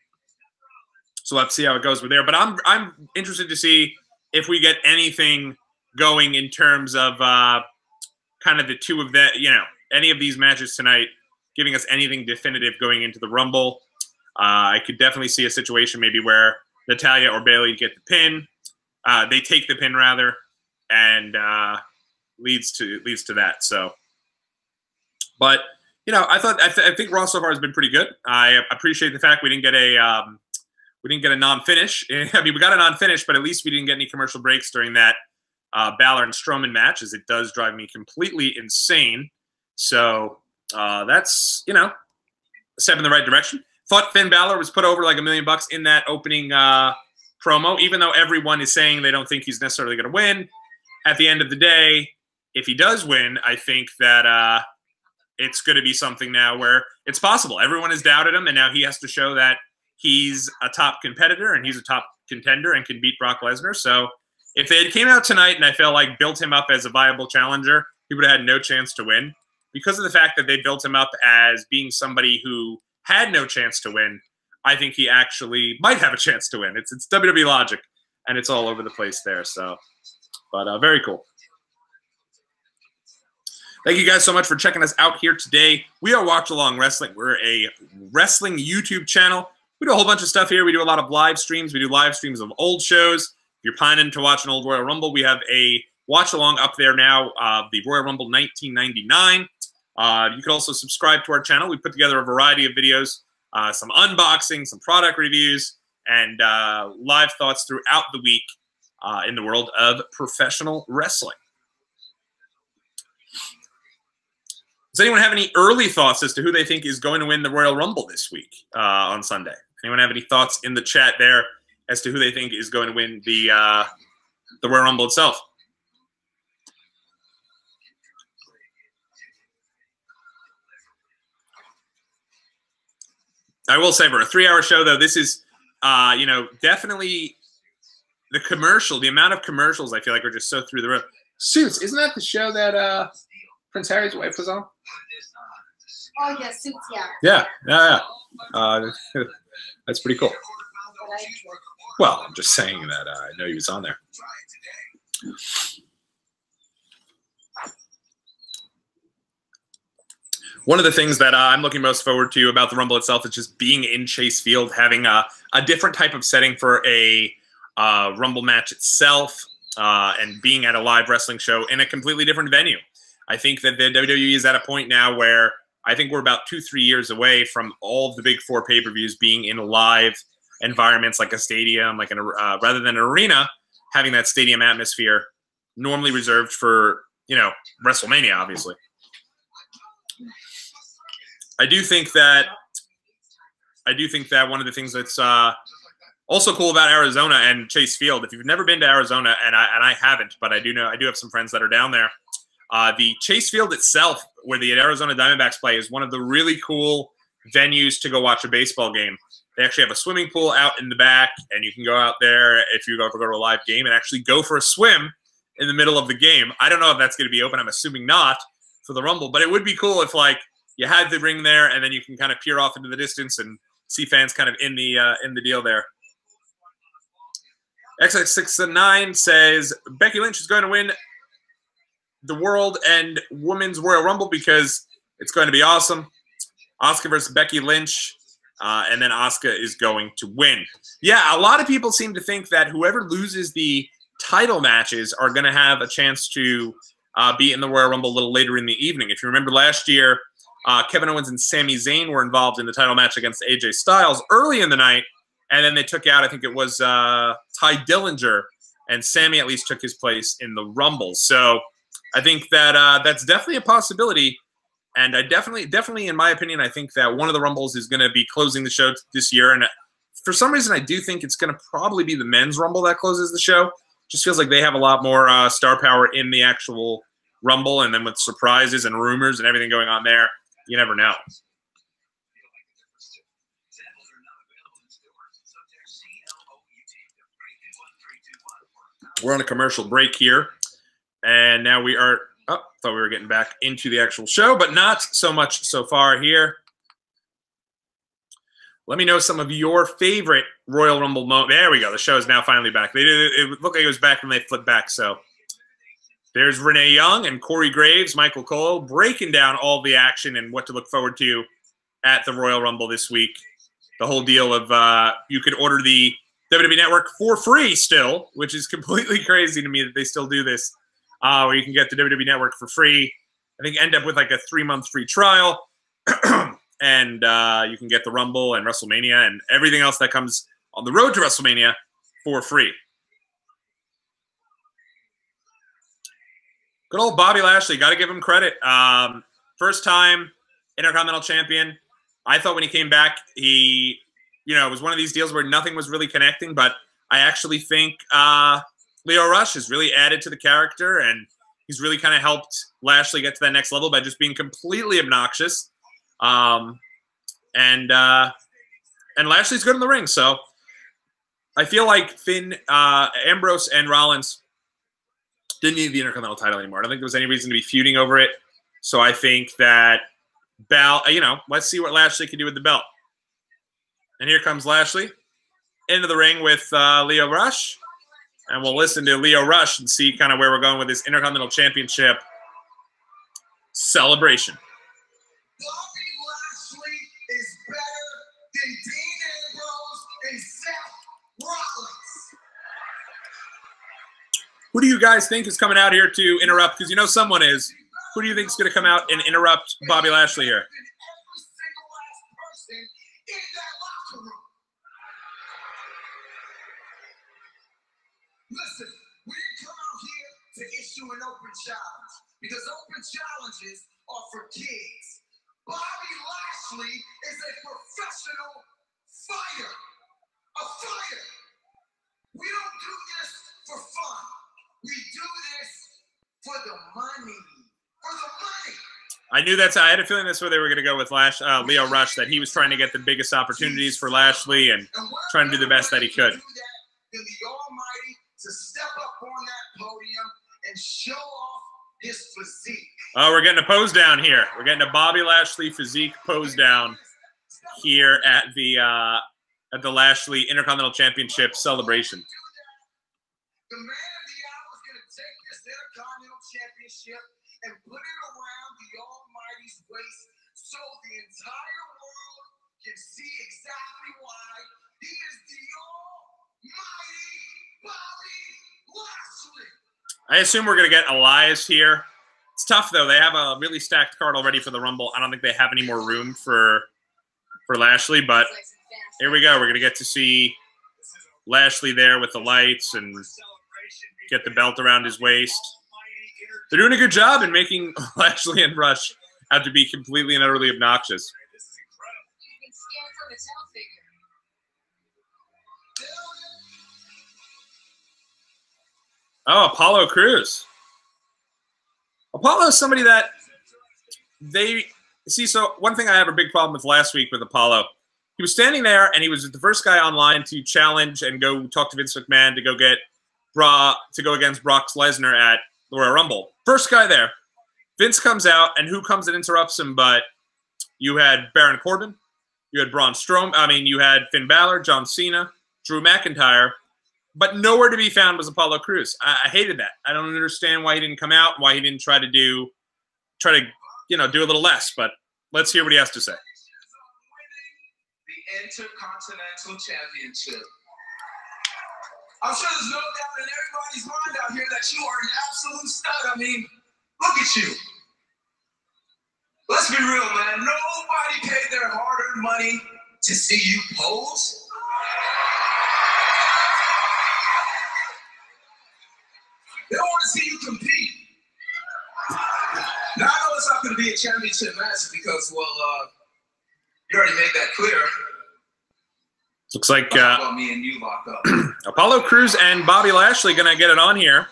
A: So let's see how it goes with there. But I'm interested to see if we get anything going in terms of kind of the two of that, any of these matches tonight, giving us anything definitive going into the Rumble. I could definitely see a situation maybe where Natalya or Bayley get the pin. They take the pin rather, and leads to that. So, but I think Raw so far has been pretty good. I appreciate the fact we didn't get a non-finish. I mean, we got a non-finish, but at least we didn't get any commercial breaks during that Balor and Strowman match, as it does drive me completely insane. So that's a step in the right direction. Thought Finn Balor was put over like $1 million in that opening promo, even though everyone is saying they don't think he's necessarily going to win. At the end of the day, if he does win, I think that it's going to be something now where it's possible. Everyone has doubted him, and now he has to show that he's a top competitor and he's a top contender and can beat Brock Lesnar. So if they had came out tonight and I felt like built him up as a viable challenger, he would have had no chance to win. Because of the fact that they built him up as being somebody who had no chance to win, I think he actually might have a chance to win. It's WWE logic, and it's all over the place there. So, but very cool. Thank you guys so much for checking us out here today. We are Watchalong Wrestling. We're a wrestling YouTube channel. We do a whole bunch of stuff here. We do a lot of live streams. We do live streams of old shows. If you're planning to watch an old Royal Rumble, we have a watch-along up there now, the Royal Rumble 1999. You can also subscribe to our channel. We put together a variety of videos, some unboxing, some product reviews, and live thoughts throughout the week in the world of professional wrestling. Does anyone have any early thoughts as to who they think is going to win the Royal Rumble this week on Sunday? Anyone have any thoughts in the chat there as to who they think is going to win the Royal Rumble itself? I will say for a 3-hour show, though, this is, definitely the amount of commercials I feel like are just so through the roof. Suits, isn't that the show that Prince Harry's wife was on?
D: Oh, yeah, Suits, yeah.
A: Yeah. That's pretty cool. Well, I'm just saying that I know he was on there. One of the things that I'm looking most forward to about the Rumble itself is just being in Chase Field, having a different type of setting for a Rumble match itself, and being at a live wrestling show in a completely different venue. I think that the WWE is at a point now where I think we're about 2-3 years away from all of the big 4 pay-per-views being in live environments like a stadium, like rather than an arena, having that stadium atmosphere normally reserved for, WrestleMania, obviously. I do think that one of the things that's also cool about Arizona and Chase Field, if you've never been to Arizona, and I haven't, but I do have some friends that are down there. The Chase Field itself, where the Arizona Diamondbacks play, is one of the really cool venues to go watch a baseball game. They actually have a swimming pool out in the back, and you can go out there if you go to a live game and actually go for a swim in the middle of the game. I don't know if that's going to be open. I'm assuming not for the Rumble, but it would be cool if you had the ring there, and then you can kind of peer off into the distance and see fans kind of in the deal there. XX69 says Becky Lynch is going to win the World and Women's Royal Rumble because it's going to be awesome. Asuka versus Becky Lynch, and then Asuka is going to win. Yeah, a lot of people seem to think that whoever loses the title matches are going to have a chance to be in the Royal Rumble a little later in the evening. If you remember last year, Kevin Owens and Sami Zayn were involved in the title match against AJ Styles early in the night, and then they took out, I think it was Ty Dillinger, and Sami at least took his place in the Rumble. So I think that that's definitely a possibility, and I definitely, in my opinion, I think that one of the Rumbles is going to be closing the show this year, and for some reason I do think it's going to probably be the Men's Rumble that closes the show, Just feels like they have a lot more star power in the actual Rumble, and then with surprises and rumors and everything going on there, you never know. We're on a commercial break here, and now we are – oh, thought we were getting back into the actual show, but not so much so far here. Let me know some of your favorite Royal Rumble moments. There we go. The show is now finally back. It looked like it was back when they flipped back. So there's Renee Young and Corey Graves, Michael Cole, breaking down all the action and what to look forward to at the Royal Rumble this week. The whole deal of you could order the WWE Network for free still, which is completely crazy to me that they still do this, where you can get the WWE Network for free. I think end up with like a 3-month free trial. And you can get the Rumble and WrestleMania and everything else that comes on the road to WrestleMania for free. Good old Bobby Lashley. Got to give him credit. First time Intercontinental Champion. I thought when he came back, he, it was one of these deals where nothing was really connecting, but I actually think Lio Rush has really added to the character, and he's really kind of helped Lashley get to that next level by just being completely obnoxious. And Lashley's good in the ring, so I feel like Ambrose and Rollins didn't need the Intercontinental title anymore. I don't think there was any reason to be feuding over it. So I think that let's see what Lashley can do with the belt. And here comes Lashley into the ring with Lio Rush, and we'll listen to Lio Rush and see kind of where we're going with this Intercontinental Championship celebration.
B: Bobby Lashley is better than Dean Ambrose and Seth Rollins.
A: Who do you guys think is coming out here to interrupt? Because someone is. Who do you think is going to come out and interrupt Bobby Lashley here?
B: Every single last person in that locker room. Listen, we didn't come out here to issue an open challenge because open challenges are for kids. Bobby Lashley is a professional fighter. A fighter. We don't do this for fun. We do this for the money. For the money.
A: I knew I had a feeling that's where they were going to go with Lio Rush, that he was trying to get the biggest opportunities for Lashley and trying to do the best that he could.
B: Than the Almighty to step up on that podium and show off his physique.
A: Oh, we're getting a pose down here. We're getting a Bobby Lashley physique pose down here at the Lashley Intercontinental Championship celebration.
B: The man of the hour is going to take this Intercontinental Championship and put it around the Almighty's waist so the entire world can see exactly why he is the Almighty Bobby Lashley.
A: I assume we're going to get Elias here. It's tough, though. They have a really stacked card already for the Rumble. I don't think they have any more room for Lashley, but here we go. We're going to get to see Lashley there with the lights and get the belt around his waist. They're doing a good job in making Lashley and Rush out to be completely and utterly obnoxious. Oh, Apollo Crews. Apollo is somebody that they see. So one thing I have a big problem with last week with Apollo, he was standing there and he was the first guy online to challenge and go talk to Vince McMahon to go against Brock Lesnar at the Royal Rumble. First guy there. Vince comes out, and who comes and interrupts him? But you had Baron Corbin, you had Braun Strowman. I mean, you had Finn Balor, John Cena, Drew McIntyre. But nowhere to be found was Apollo Crews. I hated that. I don't understand why he didn't come out, why he didn't try to do a little less. But let's hear what he has to say.
B: The Intercontinental Championship. I'm sure there's no doubt in everybody's mind out here that you are an absolute stud. I mean, look at you. Let's be real, man. Nobody paid their hard-earned money to see you pose. They don't want to see you compete. Now, I know it's not going to be a championship match because, well, you already made that clear.
A: Looks like Apollo Crews and Bobby Lashley gonna get it on here.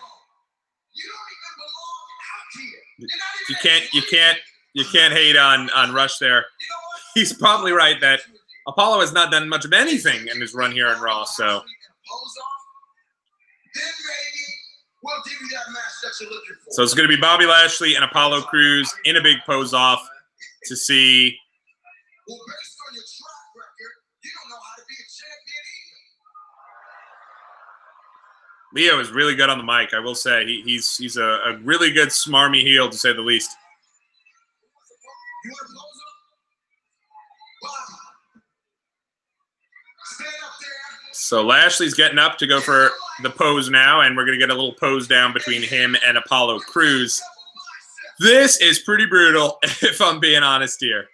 A: You can't hate on Rush there. He's probably right that Apollo has not done much of anything in his run here in Raw. So it's going to be Bobby Lashley and Apollo Crews in a big pose off to see. Leo is really good on the mic, I will say. He's a really good smarmy heel, to say the least. So Lashley's getting up to go for the pose now, and we're going to get a little pose down between him and Apollo Crews. This is pretty brutal, if I'm being honest here.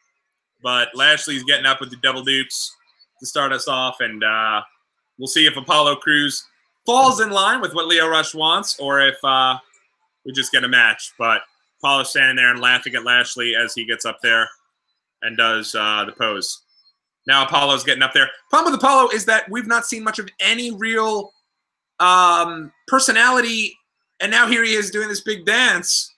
A: But Lashley's getting up with the double dupes to start us off, and we'll see if Apollo Crews falls in line with what Leo Rush wants, or if we just get a match. But Apollo's standing there and laughing at Lashley as he gets up there and does the pose. Now Apollo's getting up there. Problem with Apollo is that we've not seen much of any real personality, and now here he is doing this big dance.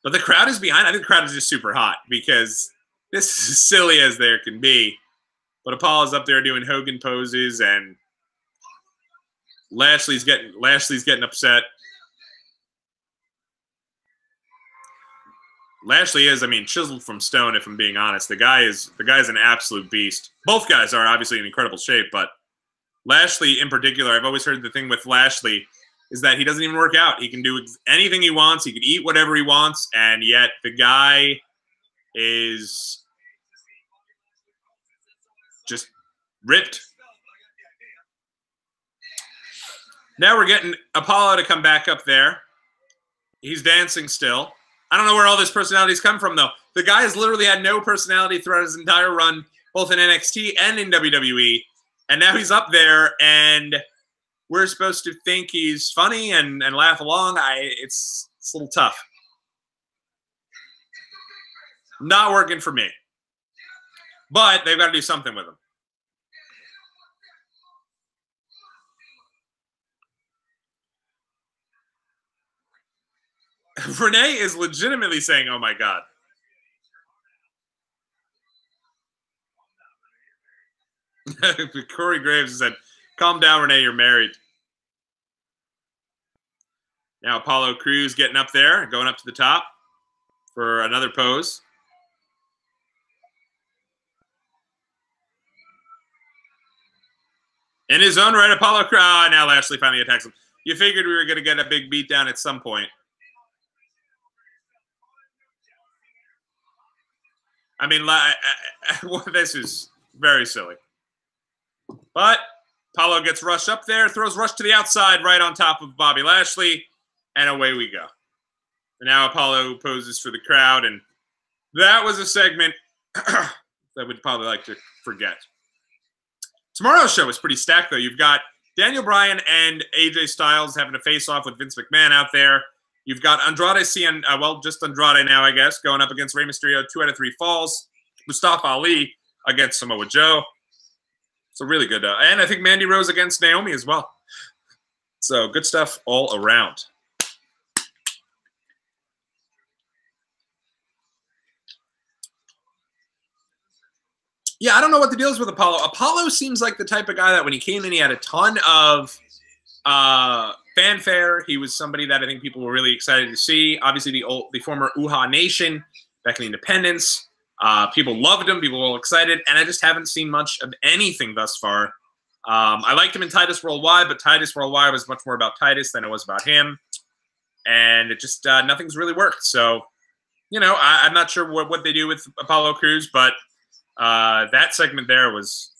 A: But the crowd is behind. I think the crowd is just super hot because this is as silly as there can be. But Apollo's up there doing Hogan poses, and Lashley's getting upset. Lashley is, I mean, chiseled from stone, if I'm being honest. The guy is an absolute beast. Both guys are obviously in incredible shape, but Lashley in particular, I've always heard the thing with Lashley is that he doesn't even work out. He can do anything he wants. He can eat whatever he wants, and yet the guy is just ripped. Now we're getting Apollo to come back up there. He's dancing still. I don't know where all this personality's come from, though. The guy has literally had no personality throughout his entire run, both in NXT and in WWE. And now he's up there, and we're supposed to think he's funny and laugh along. It's a little tough. Not working for me. But they've got to do something with him. Renee is legitimately saying, oh, my God. Corey Graves said, calm down, Renee, you're married. Now Apollo Crews getting up there, going up to the top for another pose. In his own right, Apollo Crews. Oh, now Lashley finally attacks him. You figured we were going to get a big beatdown at some point. I mean, this is very silly. But Apollo gets Rush up there, throws Rush to the outside right on top of Bobby Lashley, and away we go. And now Apollo poses for the crowd, and that was a segment that we'd probably like to forget. Tomorrow's show is pretty stacked, though. You've got Daniel Bryan and AJ Styles having a face-off with Vince McMahon out there. You've got Andrade seeing, just Andrade now, I guess, going up against Rey Mysterio, 2 out of 3 falls. Mustafa Ali against Samoa Joe. So really good. And I think Mandy Rose against Naomi as well. So good stuff all around. Yeah, I don't know what the deal is with Apollo. Apollo seems like the type of guy that when he came in, he had a ton of fanfare. He was somebody that I think people were really excited to see. Obviously, the former Uhaa Nation back in the independence. People loved him. People were all excited. And I just haven't seen much of anything thus far. I liked him in Titus Worldwide, but Titus Worldwide was much more about Titus than it was about him. And it just, nothing's really worked. So, you know, I'm not sure what they do with Apollo Crews, but that segment there was,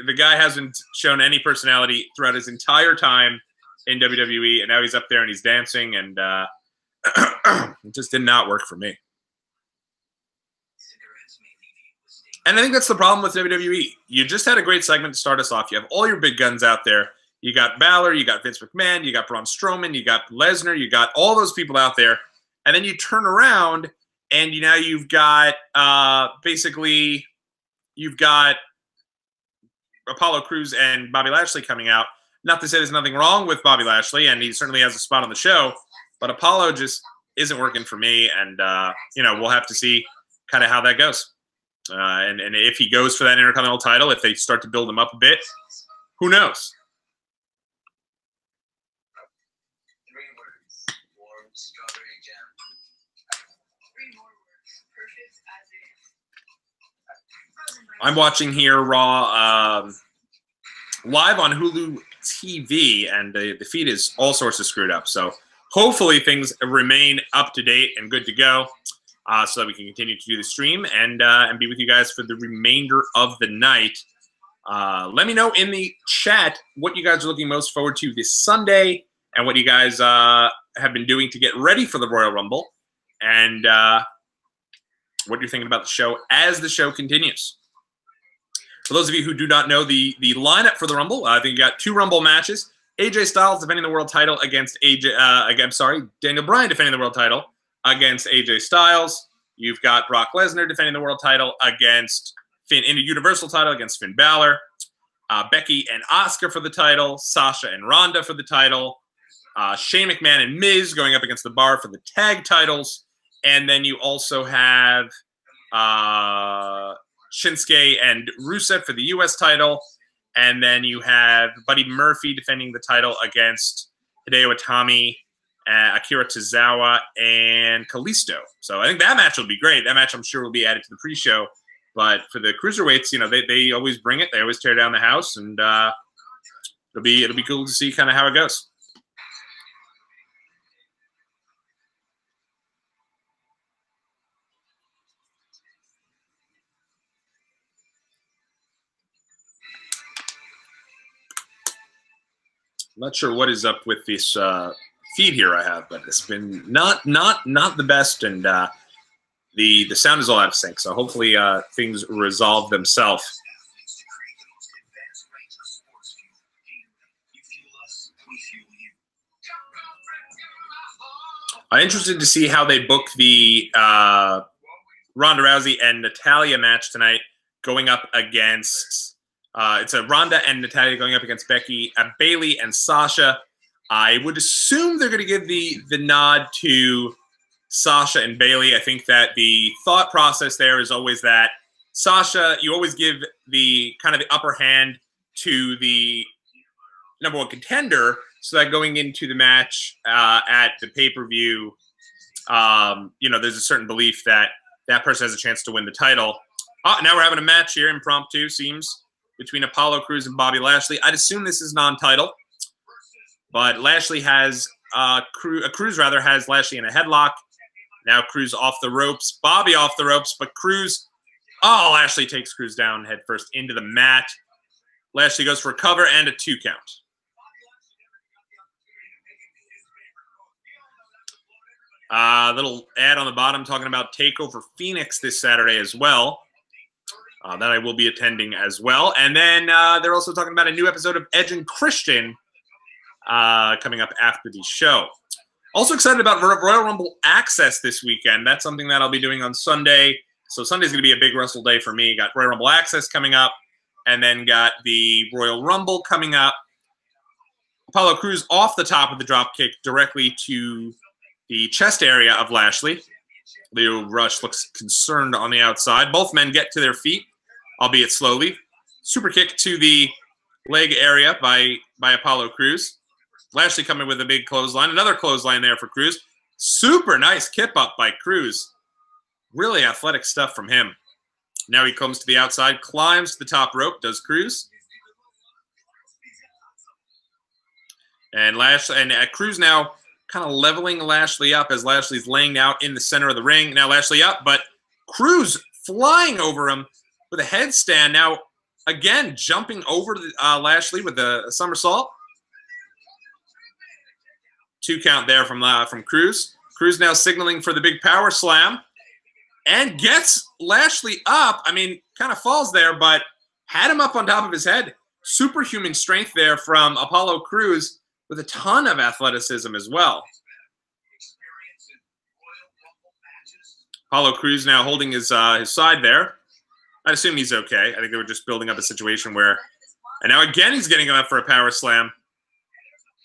A: the guy hasn't shown any personality throughout his entire time in WWE, and now he's up there and he's dancing, and it just did not work for me. And I think that's the problem with WWE. You just had a great segment to start us off. You have all your big guns out there. You got Balor, you got Vince McMahon, you got Braun Strowman, you got Lesnar, you got all those people out there, and then you turn around and now you've got basically you've got Apollo Crews and Bobby Lashley coming out. Not to say there's nothing wrong with Bobby Lashley, and he certainly has a spot on the show, but Apollo just isn't working for me, and we'll have to see kind of how that goes. And if he goes for that Intercontinental title, if they start to build him up a bit, who knows?
C: 3 words. Warm strawberry jam.
D: 3 more words. Perfect as is.
A: I'm watching here Raw live on Hulu TV, and the feed is all sorts of screwed up. So hopefully things remain up to date and good to go, so that we can continue to do the stream and be with you guys for the remainder of the night. Let me know in the chat what you guys are looking most forward to this Sunday, and what you guys have been doing to get ready for the Royal Rumble, and what you're thinking about the show as the show continues. For those of you who do not know the lineup for the Rumble, I think you got 2 Rumble matches. AJ Styles defending the world title against Daniel Bryan defending the world title against AJ Styles. You've got Brock Lesnar defending the world title against Finn, in a Universal title against Finn Balor. Becky and Asuka for the title. Sasha and Ronda for the title. Shane McMahon and Miz going up against the Bar for the tag titles. And then you also have Shinsuke and Rusev for the U.S. title. And then you have Buddy Murphy defending the title against Hideo Itami, Akira Tozawa, and Kalisto. So I think that match will be great. That match I'm sure will be added to the pre-show. But for the cruiserweights, they always bring it. They always tear down the house, and it'll be cool to see kind of how it goes. I'm not sure what is up with this feed here I have, but it's been not the best, and the sound is all out of sync. So hopefully things resolve themselves. I'm interested to see how they book the Ronda Rousey and Natalya match tonight, going up against. It's a Ronda and Natalya going up against Becky, Bayley, and Sasha. I would assume they're going to give the nod to Sasha and Bayley. I think that the thought process there is always that Sasha, you always give the kind of the upper hand to the #1 contender, so that going into the match at the pay-per-view, there's a certain belief that that person has a chance to win the title. Now we're having a match here, impromptu, seems, between Apollo Crews and Bobby Lashley. I'd assume this is non-title, but Lashley has Crews has Lashley in a headlock. Now Crews off the ropes, Bobby off the ropes, but Lashley takes Crews down head first into the mat. Lashley goes for a cover and a 2 count. Little ad on the bottom talking about TakeOver Phoenix this Saturday as well. That I will be attending as well. And then they're also talking about a new episode of Edge and Christian coming up after the show. Also excited about Royal Rumble Access this weekend. That's something that I'll be doing on Sunday. So Sunday's going to be a big wrestle day for me. Got Royal Rumble Access coming up, and then got the Royal Rumble coming up. Apollo Crews off the top of the dropkick directly to the chest area of Lashley. Leo Rush looks concerned on the outside. Both men get to their feet, albeit slowly. Super kick to the leg area by Apollo Crews. Lashley coming with a big clothesline. Another clothesline there for Crews. Super nice kip up by Crews. Really athletic stuff from him. Now he comes to the outside, climbs to the top rope, does Crews. And Crews now kind of leveling Lashley up as Lashley's laying out in the center of the ring. Now Lashley up, but Crews flying over him with a headstand. Now, again, jumping over Lashley with a somersault. 2 count there from Crews. Crews now signaling for the big power slam. And gets Lashley up. I mean, kind of falls there, but had him up on top of his head. Superhuman strength there from Apollo Crews, with a ton of athleticism as well. Apollo Crews now holding his side there. I'd assume he's okay. I think they were just building up a situation where And now again he's getting him up for a power slam.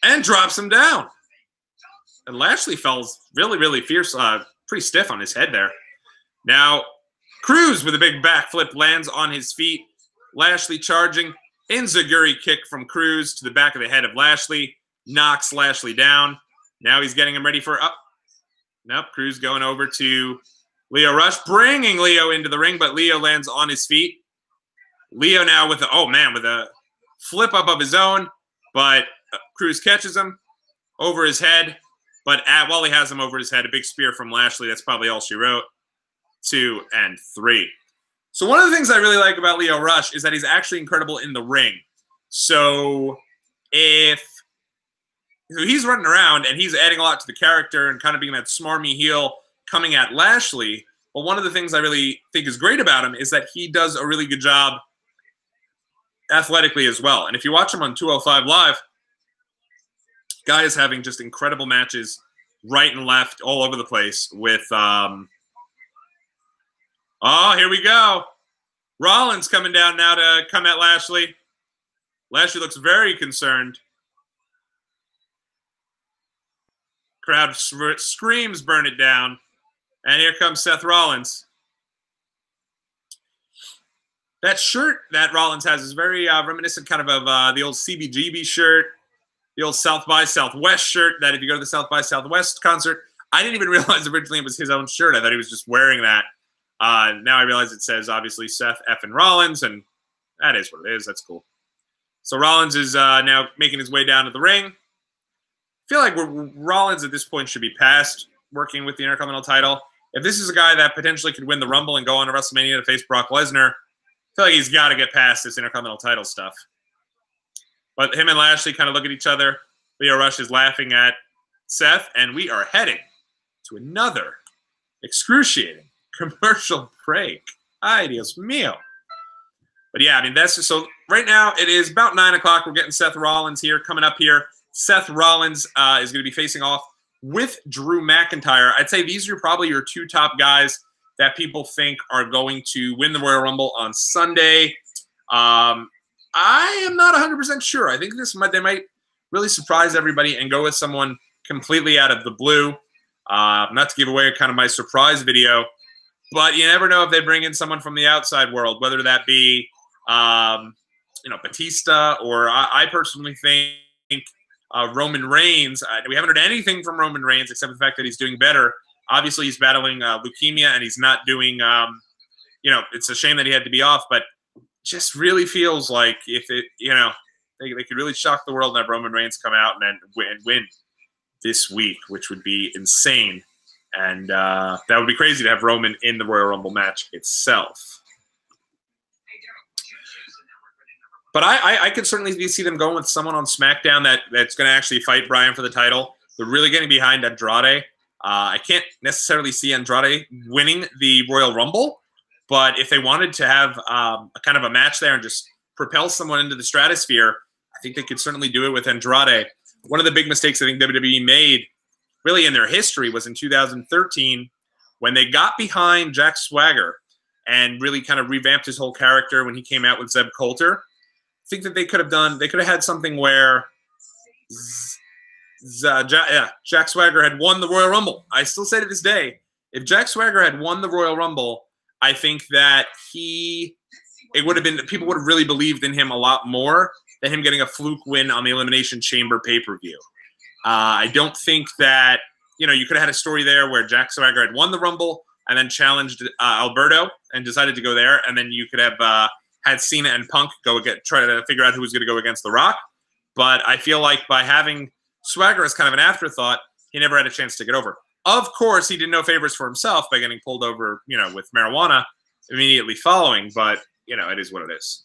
A: And drops him down. And Lashley fell really, really fierce, pretty stiff on his head there. Now, Cruz with a big backflip lands on his feet. Lashley charging. Enziguri kick from Cruz to the back of the head of Lashley. Knocks Lashley down. Now he's getting him ready for up. Nope, Cruz going over to Lio Rush, bringing Lio into the ring, but Lio lands on his feet. Lio now with a flip up of his own, but Cruz catches him over his head. But while he has him over his head, a big spear from Lashley. That's probably all she wrote. 2 and 3. So one of the things I really like about Lio Rush is that he's actually incredible in the ring. So he's running around and he's adding a lot to the character and kind of being that smarmy heel coming at Lashley. But one of the things I really think is great about him is that he does a really good job athletically as well. And if you watch him on 205 Live, guy is having just incredible matches right and left all over the place with oh, here we go. Rollins coming down now to come at Lashley. Lashley looks very concerned. Crowd screams, burn it down. And here comes Seth Rollins. That shirt that Rollins has is very reminiscent kind of the old CBGB shirt, the old South by Southwest shirt that if you go to the South by Southwest concert, I didn't even realize originally it was his own shirt. I thought he was just wearing that. Now I realize it says, obviously, Seth F. Rollins, and that is what it is. That's cool. So Rollins is now making his way down to the ring. I feel like Rollins at this point should be past working with the Intercontinental title. If this is a guy that potentially could win the Rumble and go on to WrestleMania to face Brock Lesnar, I feel like he's got to get past this Intercontinental title stuff. But him and Lashley kind of look at each other. Lio Rush is laughing at Seth, and we are heading to another excruciating commercial break. Ay, Dios mío. But yeah, I mean, that's just so right now it is about 9 o'clock. We're getting Seth Rollins here coming up here. Seth Rollins is going to be facing off with Drew McIntyre. I'd say these are probably your 2 top guys that people think are going to win the Royal Rumble on Sunday. I am not 100% sure. I think they might really surprise everybody and go with someone completely out of the blue. Not to give away kind of my surprise video, but you never know if they bring in someone from the outside world, whether that be, Batista, or I personally think Roman Reigns. We haven't heard anything from Roman Reigns except the fact that he's doing better. Obviously, he's battling leukemia, and he's not doing, it's a shame that he had to be off, but just really feels like if it, they could really shock the world and have Roman Reigns come out and win this week, which would be insane. And that would be crazy to have Roman in the Royal Rumble match itself. But I could certainly see them going with someone on SmackDown that's going to actually fight Bryan for the title. They're really getting behind Andrade. I can't necessarily see Andrade winning the Royal Rumble, but if they wanted to have a kind of a match there and just propel someone into the stratosphere, I think they could certainly do it with Andrade. One of the big mistakes I think WWE made really in their history was in 2013 when they got behind Jack Swagger and really kind of revamped his whole character when he came out with Zeb Coulter. I think that they could have had something where Jack Swagger had won the Royal Rumble. I still say to this day, if Jack Swagger had won the Royal Rumble, I think that people would have really believed in him a lot more than him getting a fluke win on the Elimination Chamber pay-per-view. I don't think that, you could have had a story there where Jack Swagger had won the Rumble and then challenged Alberto and decided to go there, and then you could have had Cena and Punk try to figure out who was going to go against The Rock. But I feel like by having Swagger as kind of an afterthought, he never had a chance to get over. Of course, he did no favors for himself by getting pulled over, with marijuana immediately following, but, it is what it is.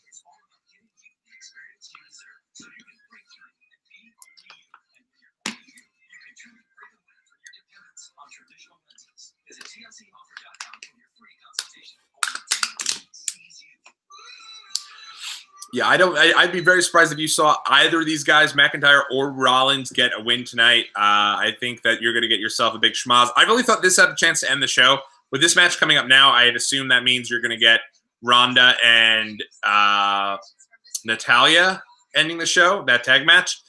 A: Yeah, I'd be very surprised if you saw either of these guys, McIntyre or Rollins, get a win tonight. I think that you're going to get yourself a big schmoz. I really thought this had a chance to end the show. With this match coming up now, I'd assume that means you're going to get Ronda and Natalya ending the show, that tag match.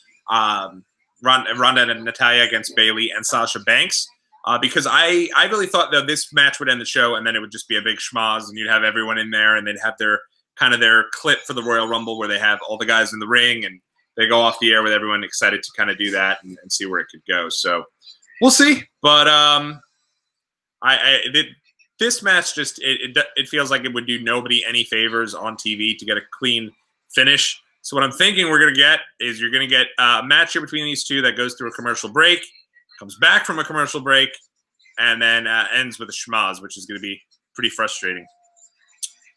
A: Ronda and Natalya against Bayley and Sasha Banks. Because I really thought that this match would end the show and then it would just be a big schmoz and you'd have everyone in there and they'd have their clip for the Royal Rumble where they have all the guys in the ring and they go off the air with everyone excited to kind of do that and see where it could go. So we'll see. But this match just it feels like it would do nobody any favors on TV to get a clean finish. So what I'm thinking we're going to get is you're going to get a match here between these two that goes through a commercial break, comes back from a commercial break, and then ends with a schmoz, which is going to be pretty frustrating.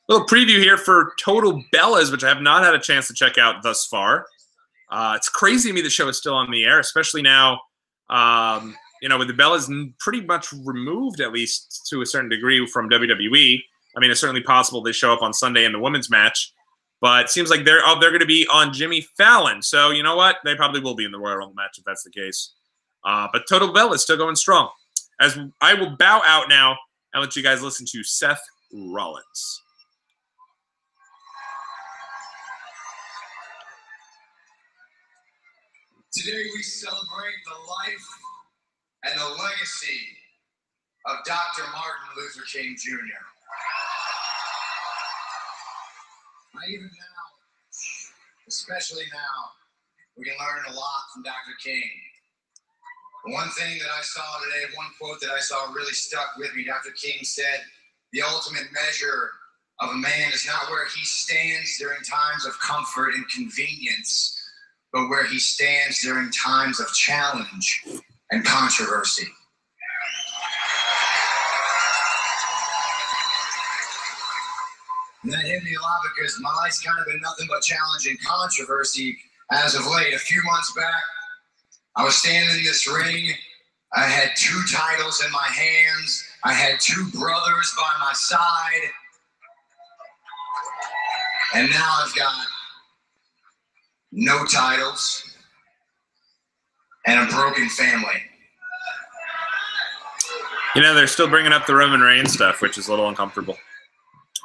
A: Little preview here for Total Bellas, which I have not had a chance to check out thus far. It's crazy to me the show is still on the air, especially now, with the Bellas pretty much removed, at least to a certain degree, from WWE. I mean, it's certainly possible they show up on Sunday in the women's match, but it seems like they're going to be on Jimmy Fallon. So you know what? They probably will be in the Royal Rumble match if that's the case. But Total Bellas is still going strong. As I will bow out now and let you guys listen to Seth Rollins.
B: Today we celebrate the life and the legacy of Dr. Martin Luther King Jr. Even now, especially now, we can learn a lot from Dr. King. One thing that I saw today, one quote that I saw really stuck with me. Dr. King said, "The ultimate measure of a man is not where he stands during times of comfort and convenience, but where he stands during times of challenge and controversy." And that hit me a lot because my life's kind of been nothing but challenge and controversy as of late. A few months back, I was standing in this ring. I had 2 titles in my hands. I had 2 brothers by my side. And now I've got no titles and a broken family.
A: You know, they're still bringing up the Roman Reigns stuff, which is a little uncomfortable.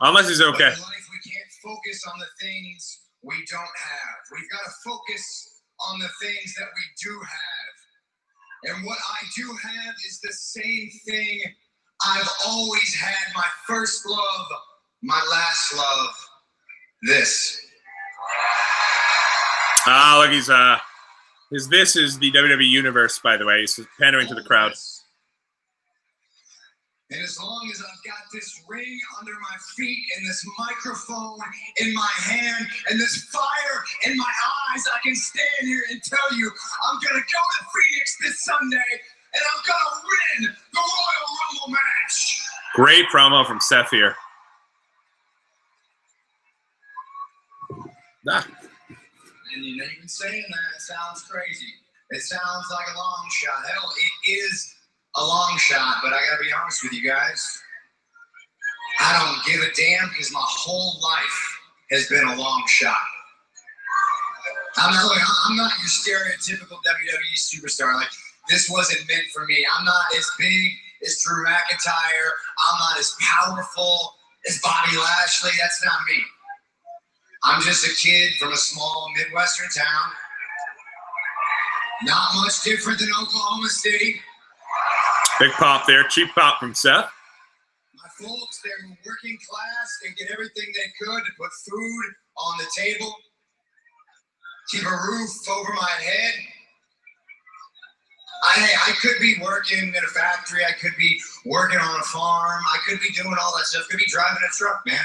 A: Unless he's okay.
B: But in life, we can't focus on the things we don't have. We've got to focus on the things that we do have. And what I do have is the same thing I've always had. My first love, my last love, this.
A: Look, this is the WWE Universe, by the way. He's pandering to the crowd.
B: And as long as I've got this ring under my feet and this microphone in my hand and this fire in my eyes, I can stand here and tell you I'm going to go to Phoenix this Sunday and I'm going to win the Royal Rumble match.
A: Great promo from Seth here.
B: And you know, even saying that sounds crazy. It sounds like a long shot. Hell, it is a long shot, but I gotta be honest with you guys. I don't give a damn because my whole life has been a long shot. I'm not your stereotypical WWE superstar. Like, this wasn't meant for me. I'm not as big as Drew McIntyre. I'm not as powerful as Bobby Lashley. That's not me. I'm just a kid from a small Midwestern town. Not much different than Oklahoma City.
A: Big pop there. Cheap pop from Seth.
B: My folks, they were working class. They did everything they could to put food on the table, keep a roof over my head. I could be working in a factory. I could be working on a farm. I could be doing all that stuff. I could be driving a truck, man.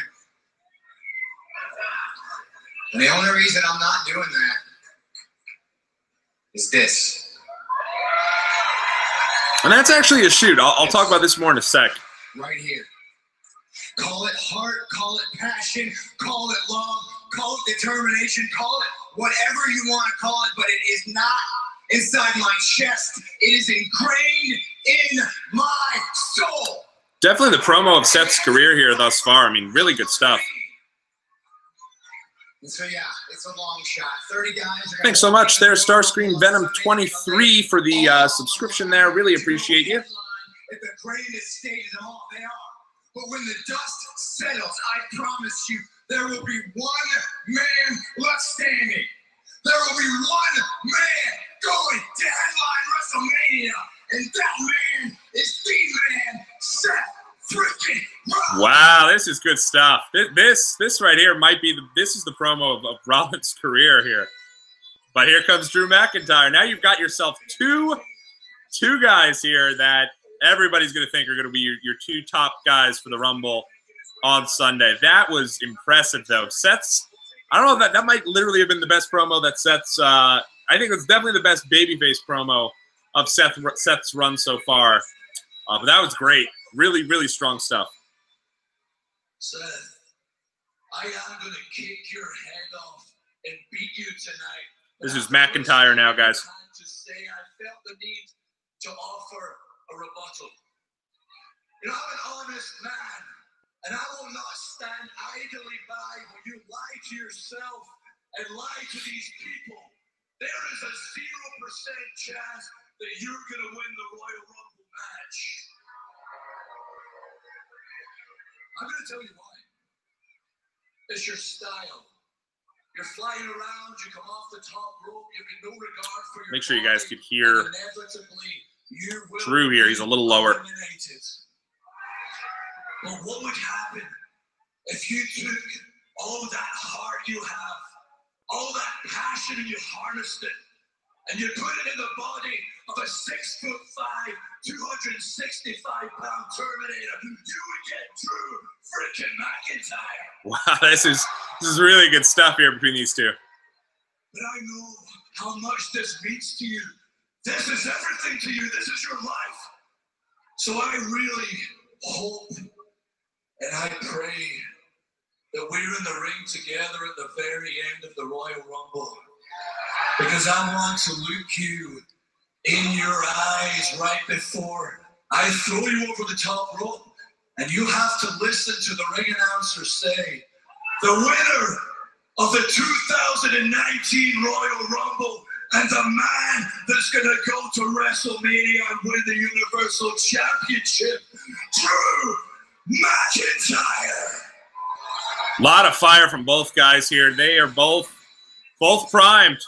B: And the only reason I'm not doing that is this.
A: And that's actually a shoot. I'll talk about this more in a sec.
B: Right here. Call it heart, call it passion, call it love, call it determination, call it whatever you want to call it, but it is not inside my chest. It is ingrained in my soul.
A: Definitely the promo of Seth's career here thus far. I mean, really good stuff.
B: And so, yeah, it's a long shot. 30 guys.
A: Thanks so much there, Starscream Venom 23 for the subscription there. Really appreciate you.
B: If the greatest stage of all, they are. But when the dust settles, I promise you, there will be one man left standing. There will be one man going to headline WrestleMania, and that man is the man, Seth freaking Rollins.
A: Wow, this is good stuff. This right here might be this is the promo of Rollins' career here. But here comes Drew McIntyre. Now you've got yourself two guys here that everybody's going to think are going to be your two top guys for the Rumble on Sunday. That was impressive, though. Seth's, I don't know, that might literally have been the best promo that Seth's, I think it's definitely the best babyface promo of Seth's run so far. But that was great. Really, really strong stuff.
B: Seth, I am going to kick your head off and beat you tonight.
A: This is McIntyre now, guys.
B: To say I felt the need to offer a rebuttal. You know, I'm an honest man, and I will not stand idly by when you lie to yourself and lie to these people. There is a 0% chance that you're going to win the Royal Rumble match. I'm going to tell you why. It's your style. You're flying around, you come off the top rope, you have no regard for your
A: Make sure you guys could hear
B: inevitably
A: Drew here. He's a little lower.
B: Eliminated. But what would happen if you took all that heart you have, all that passion, and you harnessed it, and you put it in the body of a 6'5", 265-pound Terminator? You would get Drew freaking McIntyre.
A: Wow, this is really good stuff here between these two.
B: But I know how much this means to you. This is everything to you. This is your life. So I really hope and I pray that we're in the ring together at the very end of the Royal Rumble. Because I want to look you in your eyes right before I throw you over the top rope. And you have to listen to the ring announcer say, the winner of the 2019 Royal Rumble and the man that's going to go to WrestleMania and win the Universal Championship, Drew McIntyre.
A: A lot of fire from both guys here. They are both primed.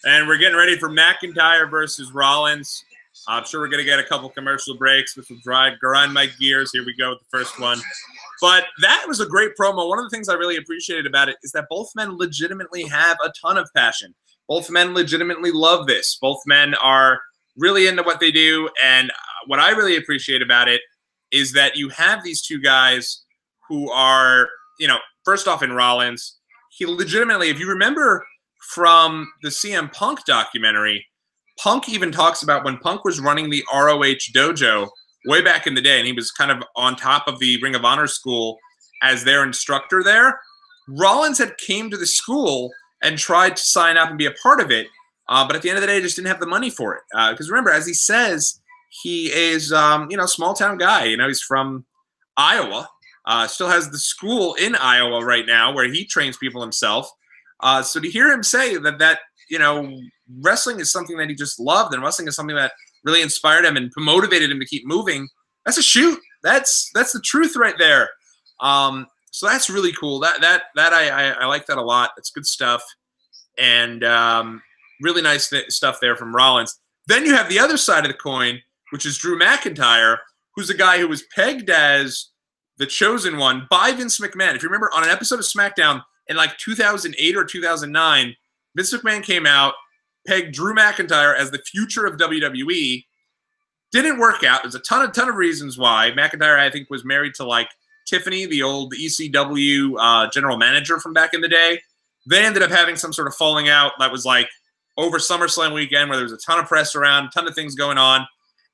A: And we're getting ready for McIntyre versus Rollins. I'm sure we're going to get a couple commercial breaks, which will grind my gears. Here we go with the first one. But that was a great promo. One of the things I really appreciated about it is that both men legitimately have a ton of passion. Both men legitimately love this. Both men are really into what they do. And what I really appreciate about it is that you have these two guys who are, you know, first off in Rollins, he legitimately, if you remember from the CM Punk documentary, Punk even talks about when Punk was running the ROH dojo way back in the day, and he was kind of on top of the Ring of Honor school as their instructor there. Rollins had came to the school and tried to sign up and be a part of it, but at the end of the day, just didn't have the money for it. Because remember, as he says, he is, you know, small town guy. You know, he's from Iowa. Still has the school in Iowa right now where he trains people himself. So to hear him say that you know, wrestling is something that he just loved, and wrestling is something that really inspired him and motivated him to keep moving, that's a shoot. That's the truth right there. So that's really cool. I like that a lot. It's good stuff, and really nice stuff there from Rollins. Then you have the other side of the coin, which is Drew McIntyre, who's a guy who was pegged as the chosen one by Vince McMahon. If you remember, on an episode of SmackDown in like 2008 or 2009, Vince McMahon came out, pegged Drew McIntyre as the future of WWE. Didn't work out. There's a ton of reasons why. McIntyre, I think, was married to like Tiffany, the old ECW general manager from back in the day. They ended up having some sort of falling out that was like over SummerSlam weekend, where there was a ton of press around, a ton of things going on.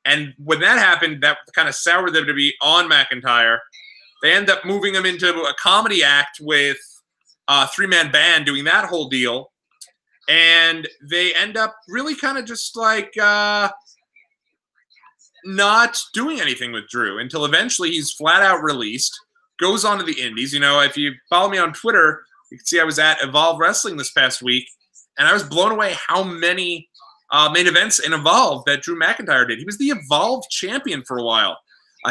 A: And when that happened, that kind of soured the WWE on McIntyre. They end up moving him into a comedy act with a three-man band, doing that whole deal. And they end up really kind of just like not doing anything with Drew until eventually he's flat out released, goes on to the Indies. You know, if you follow me on Twitter, you can see I was at Evolve Wrestling this past week, and I was blown away how many main events in Evolve that Drew McIntyre did. He was the Evolve champion for a while.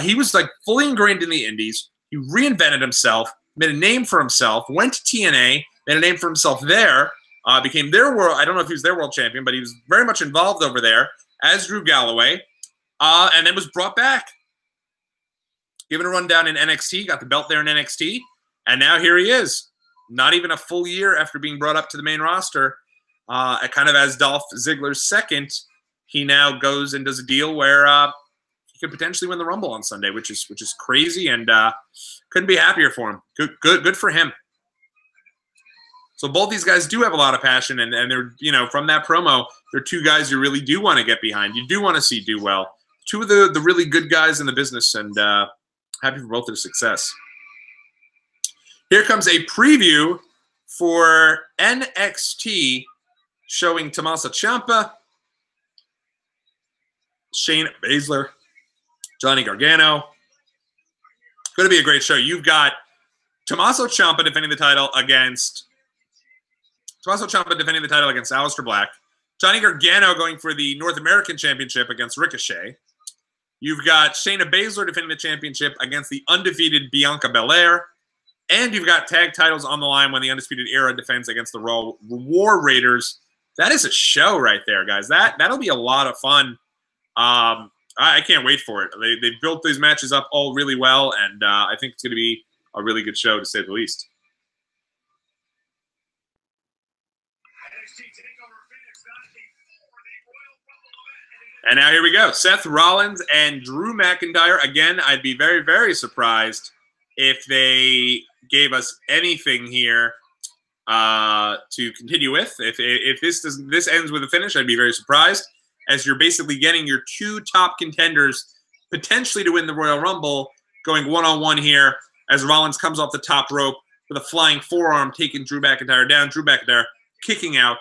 A: He was like fully ingrained in the Indies. He reinvented himself. made a name for himself, went to TNA, made a name for himself there, became their world. I don't know if he was their world champion, but he was very much involved over there as Drew Galloway, and then was brought back. Given a run down in NXT, got the belt there in NXT, and now here he is. Not even a full year after being brought up to the main roster, kind of as Dolph Ziggler's second, he now goes and does a deal where he could potentially win the Rumble on Sunday, which is crazy, and couldn't be happier for him. Good for him. So both these guys do have a lot of passion, and they're, you know, from that promo, they're two guys you really do want to get behind. You do want to see do well. Two of the really good guys in the business, and happy for both their success. Here comes a preview for NXT showing Tommaso Ciampa, Shayna Baszler, Johnny Gargano. Going to be a great show. You've got Tommaso Ciampa defending the title against Aleister Black. Johnny Gargano going for the North American Championship against Ricochet. You've got Shayna Baszler defending the championship against the undefeated Bianca Belair. And you've got tag titles on the line when the Undisputed Era defends against the Raw War Raiders. That is a show right there, guys. That'll be a lot of fun. I can't wait for it. They've built these matches up all really well, and I think it's going to be a really good show, to say the least. And now here we go. Seth Rollins and Drew McIntyre. Again, I'd be very, very surprised if they gave us anything here to continue with. If this ends with a finish, I'd be very surprised, as you're basically getting your two top contenders potentially to win the Royal Rumble going one-on-one here as Rollins comes off the top rope with a flying forearm, taking Drew McIntyre down. Drew McIntyre kicking out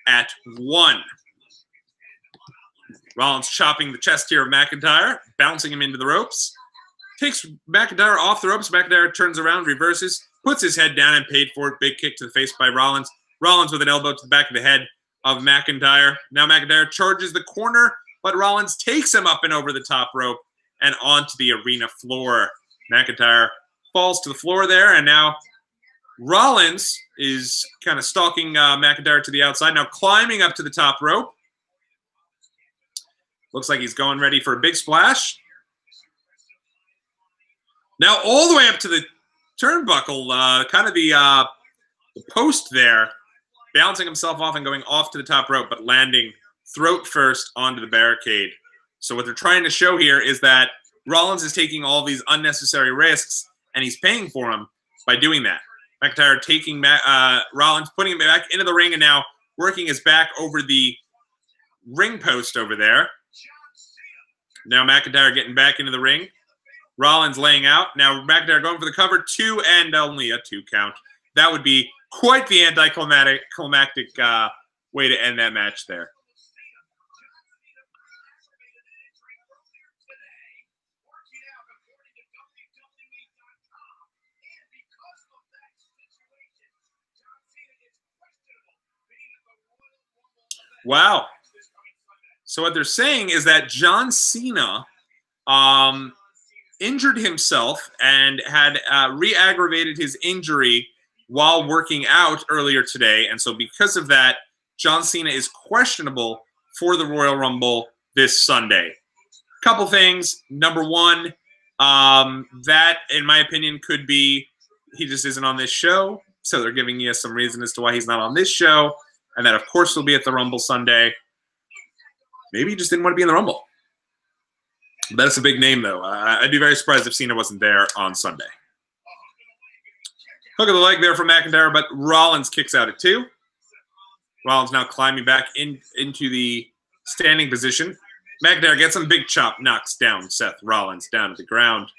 A: at 1. Rollins chopping the chest here of McIntyre, bouncing him into the ropes. Takes McIntyre off the ropes. McIntyre turns around, reverses, puts his head down and paid for it. Big kick to the face by Rollins. Rollins with an elbow to the back of the head of McIntyre. Now McIntyre charges the corner, but Rollins takes him up and over the top rope and onto the arena floor. McIntyre falls to the floor there, and now Rollins is kind of stalking McIntyre to the outside, now climbing up to the top rope. Looks like he's going ready for a big splash. Now all the way up to the turnbuckle, kind of the post there, bouncing himself off and going off to the top rope, but landing throat first onto the barricade. So what they're trying to show here is that Rollins is taking all these unnecessary risks, and he's paying for them by doing that. McIntyre taking Rollins, putting him back into the ring, and now working his back over the ring post over there. Now McIntyre getting back into the ring. Rollins laying out. Now McIntyre going for the cover. 2 and only a 2 count. That would be quite the anticlimactic way to end that match there. Wow. So what they're saying is that John Cena injured himself and had re-aggravated his injury while working out earlier today. And so because of that, John Cena is questionable for the Royal Rumble this Sunday. Couple things. Number one, that, in my opinion, could be he just isn't on this show. So they're giving you some reason as to why he's not on this show. And that, of course, will be at the Rumble Sunday. Maybe he just didn't want to be in the Rumble. That's a big name, though. I'd be very surprised if Cena wasn't there on Sunday. Hook of the leg there from McIntyre, but Rollins kicks out at 2. Rollins now climbing back into the standing position. McIntyre gets him. Big chop, knocks down Seth Rollins down to the ground.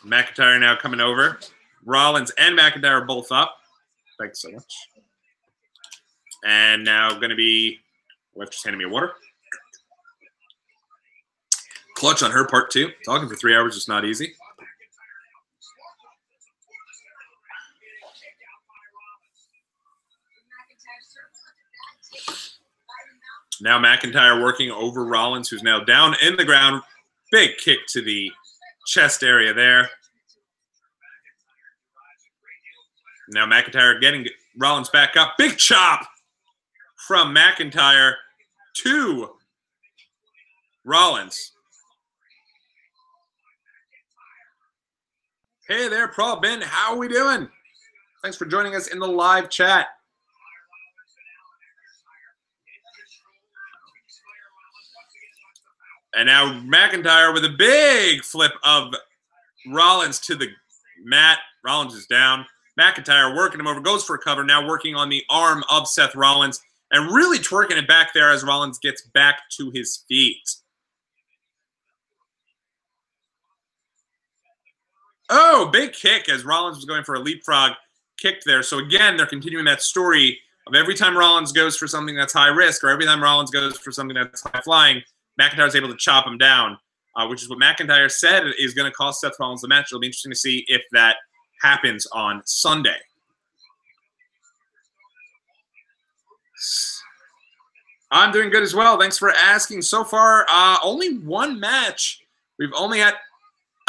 A: McIntyre now coming over. Rollins and McIntyre are both up. Thanks so much. And now going to be, wife just handed me a water. Clutch on her part too. Talking for 3 hours is not easy. Now McIntyre working over Rollins, who's now down in the ground. Big kick to the chest area there. Now McIntyre getting Rollins back up. Big chop from McIntyre to Rollins. Hey there, Pro Ben. How are we doing? Thanks for joining us in the live chat. And now McIntyre with a big flip of Rollins to the mat. Rollins is down. McIntyre working him over, goes for a cover, now working on the arm of Seth Rollins and really twerking it back there as Rollins gets back to his feet. Oh, big kick as Rollins was going for a leapfrog kick there. So again, they're continuing that story of every time Rollins goes for something that's high risk or every time Rollins goes for something that's high flying, McIntyre's able to chop him down, which is what McIntyre said is going to cost Seth Rollins the match. It'll be interesting to see if that happens on Sunday. I'm doing good as well. Thanks for asking. So far, only one match. We've only had...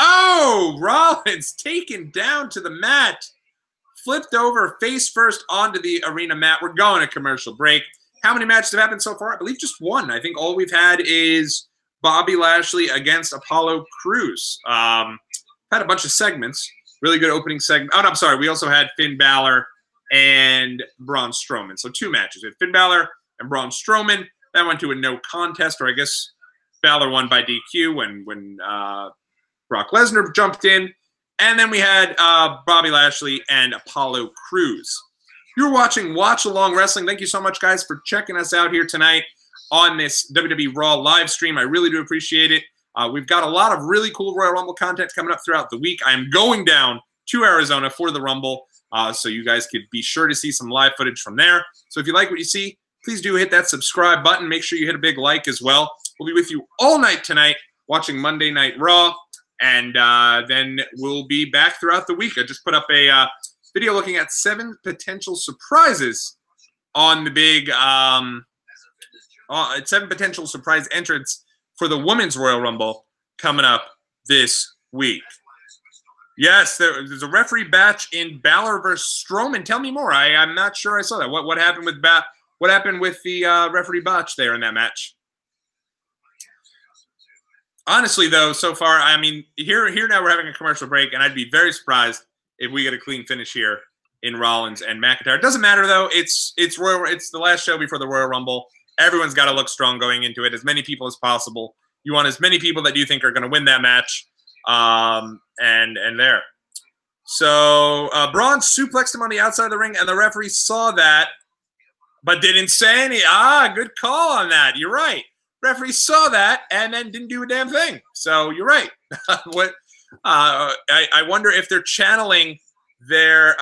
A: Oh, Rollins taken down to the mat. Flipped over face first onto the arena mat. We're going to commercial break. How many matches have happened so far? I believe just one. I think all we've had is Bobby Lashley against Apollo Crews. Had a bunch of segments. Really good opening segment. Oh, no, I'm sorry. We also had Finn Balor and Braun Strowman. So two matches. We had Finn Balor and Braun Strowman. That went to a no contest, or I guess Balor won by DQ when Brock Lesnar jumped in. And then we had Bobby Lashley and Apollo Crews. You're watching Watchalong Wrestling. Thank you so much, guys, for checking us out here tonight on this WWE Raw live stream. I really do appreciate it. We've got a lot of really cool Royal Rumble content coming up throughout the week. I am going down to Arizona for the Rumble, so you guys could be sure to see some live footage from there. So if you like what you see, please do hit that subscribe button. Make sure you hit a big like as well. We'll be with you all night tonight watching Monday Night Raw, and then we'll be back throughout the week. I just put up a video looking at 7 potential surprises on the big 7 potential surprise entrants for the Women's Royal Rumble coming up this week. Yes, there's a referee batch in Balor versus Strowman. Tell me more. I'm not sure I saw that. What happened with what happened with the referee batch there in that match? Honestly, though, so far, I mean, here now we're having a commercial break, and I'd be very surprised if we get a clean finish here in Rollins and McIntyre. It doesn't matter, though. It's the last show before the Royal Rumble. Everyone's got to look strong going into it. As many people as possible. You want as many people that you think are going to win that match. And there. So Braun suplexed him on the outside of the ring, and the referee saw that, but didn't say any. Good call on that. You're right. Referee saw that and then didn't do a damn thing. So you're right. I wonder if they're channeling their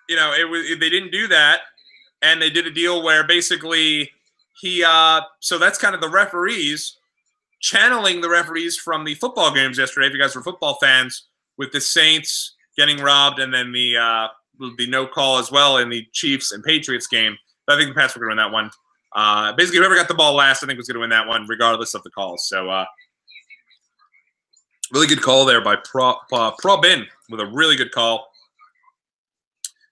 A: they didn't do that, and they did a deal where basically so that's kind of the referees channeling the referees from the football games yesterday. If you guys were football fans, with the Saints getting robbed, and then the no call as well in the Chiefs and Patriots game. I think the Pats were going to win that one. Basically, whoever got the ball last, I think, was going to win that one, regardless of the calls. So, really good call there by Pro Ben with a really good call.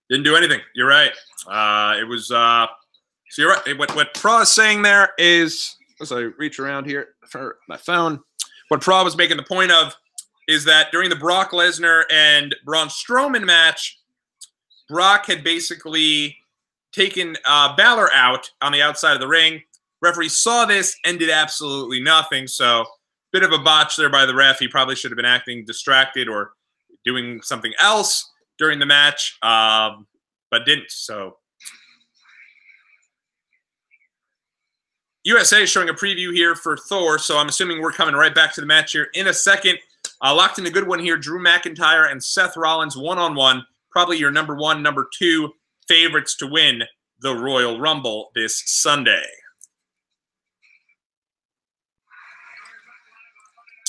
A: Didn't do anything. You're right. It was. So you're right. What Pro is saying there is, as I reach around here for my phone, what Pro was making the point of is that during the Brock Lesnar and Braun Strowman match, Brock had basically taken Balor out on the outside of the ring. Referee saw this and did absolutely nothing. So bit of a botch there by the ref. He probably should have been acting distracted or doing something else during the match, but didn't. So USA is showing a preview here for Thor, so I'm assuming we're coming right back to the match here in a second. Locked in a good one here, Drew McIntyre and Seth Rollins one-on-one. Probably your number 1, number 2 favorites to win the Royal Rumble this Sunday.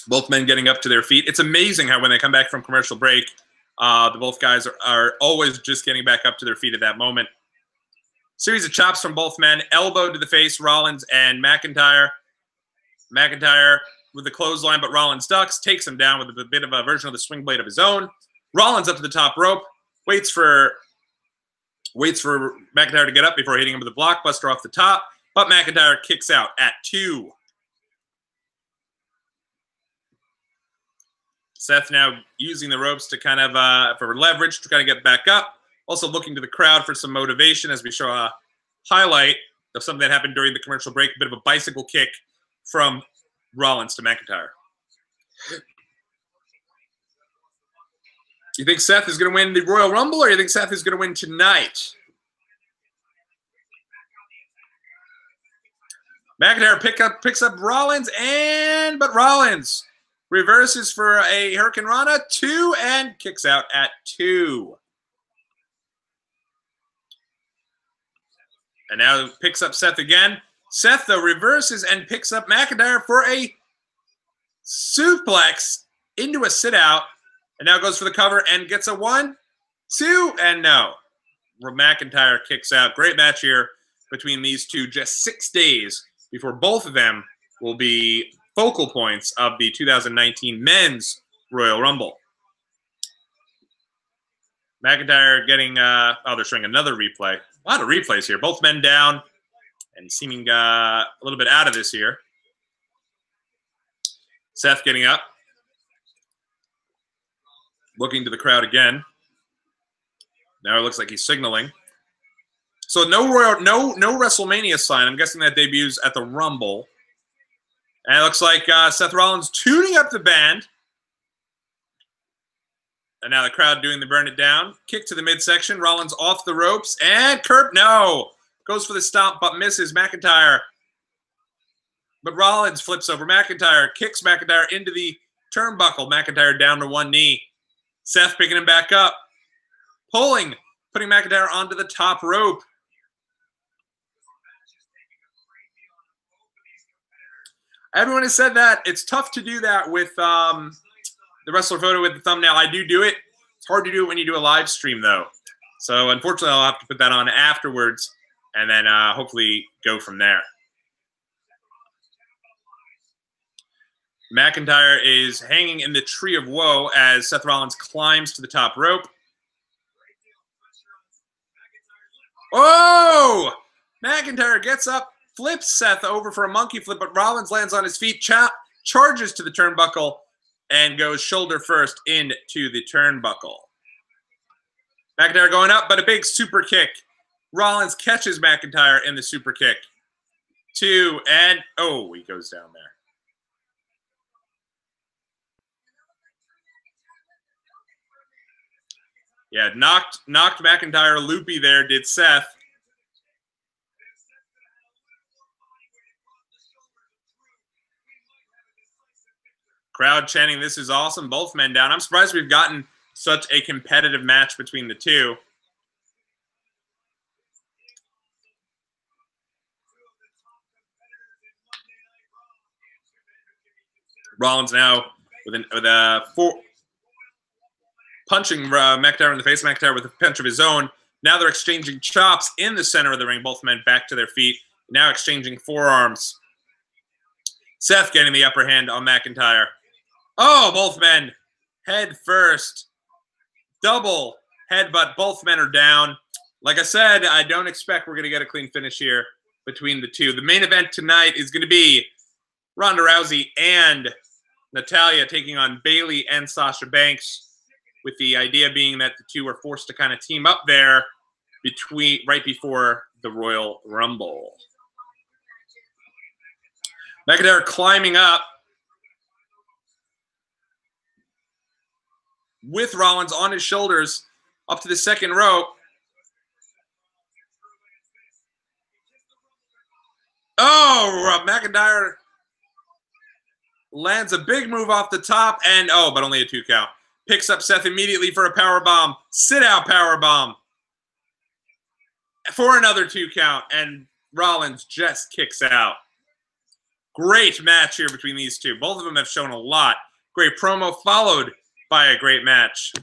A: Both men getting up to their feet. It's amazing how when they come back from commercial break, the both guys are always just getting back up to their feet at that moment. Series of chops from both men. Elbow to the face, Rollins and McIntyre. McIntyre with the clothesline, but Rollins ducks, takes him down with a bit of a version of the swing blade of his own. Rollins up to the top rope, waits for McIntyre to get up before hitting him with a blockbuster off the top, but McIntyre kicks out at 2. Seth now using the ropes to kind of for leverage to kind of get back up. Also looking to the crowd for some motivation as we show a highlight of something that happened during the commercial break, a bit of a bicycle kick from Rollins to McIntyre. You think Seth is going to win the Royal Rumble, or you think Seth is going to win tonight? McIntyre picks up Rollins, but Rollins reverses for a Hurricane Rana, 2, and kicks out at 2. And now picks up Seth again. Seth, though, reverses and picks up McIntyre for a suplex into a sit-out. And now goes for the cover and gets a 1, 2, and no. McIntyre kicks out. Great match here between these two. Just 6 days before both of them will be focal points of the 2019 Men's Royal Rumble. McIntyre getting, they're showing another replay. A lot of replays here. Both men down and seeming a little bit out of this here. Seth getting up. Looking to the crowd again. Now it looks like he's signaling. So no WrestleMania sign. I'm guessing that debuts at the Rumble. And it looks like Seth Rollins tuning up the band. And now the crowd doing the burn it down. Kick to the midsection. Rollins off the ropes. And no. Goes for the stomp, but misses McIntyre. But Rollins flips over McIntyre. Kicks McIntyre into the turnbuckle. McIntyre down to one knee. Seth picking him back up. Pulling. Putting McIntyre onto the top rope. Everyone has said that it's tough to do that with the wrestler photo with the thumbnail. I do it. It's hard to do it when you do a live stream, though. So, unfortunately, I'll have to put that on afterwards and then hopefully go from there. McIntyre is hanging in the tree of woe as Seth Rollins climbs to the top rope. Oh! McIntyre gets up, flips Seth over for a monkey flip, but Rollins lands on his feet, charges to the turnbuckle, and goes shoulder first into the turnbuckle. McIntyre going up, but a big super kick. Rollins catches McIntyre in the super kick. 2, and he goes down there. Yeah, knocked McIntyre loopy there, did Seth. Crowd chanting, "This is awesome." Both men down. I'm surprised we've gotten such a competitive match between the two. Rollins now with a punching McIntyre in the face. McIntyre with a punch of his own. Now they're exchanging chops in the center of the ring. Both men back to their feet. Now exchanging forearms. Seth getting the upper hand on McIntyre. Oh, both men head first. Double headbutt. Both men are down. Like I said, I don't expect we're going to get a clean finish here between the two. The main event tonight is going to be Ronda Rousey and Natalya taking on Bayley and Sasha Banks, with the idea being that the two are forced to kind of team up there right before the Royal Rumble. McIntyre climbing up with Rollins on his shoulders up to the second rope. Oh, McIntyre lands a big move off the top, and but only a 2 count. Picks up Seth immediately for a powerbomb. Sit-out powerbomb for another 2 count, and Rollins just kicks out. Great match here between these two. Both of them have shown a lot. Great promo followed by a great match.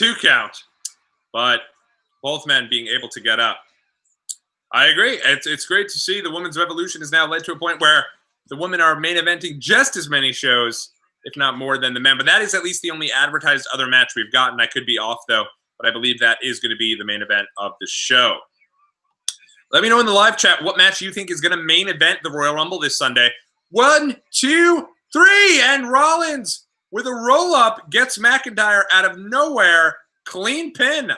A: 2 count. But both men being able to get up. I agree. It's great to see the women's revolution has now led to a point where the women are main eventing just as many shows, if not more, than the men. But that is at least the only advertised other match we've gotten. I could be off, though, but I believe that is going to be the main event of the show. Let me know in the live chat what match you think is going to main event the Royal Rumble this Sunday. 1, 2, 3, and Rollins with a roll-up gets McIntyre out of nowhere. Clean pin.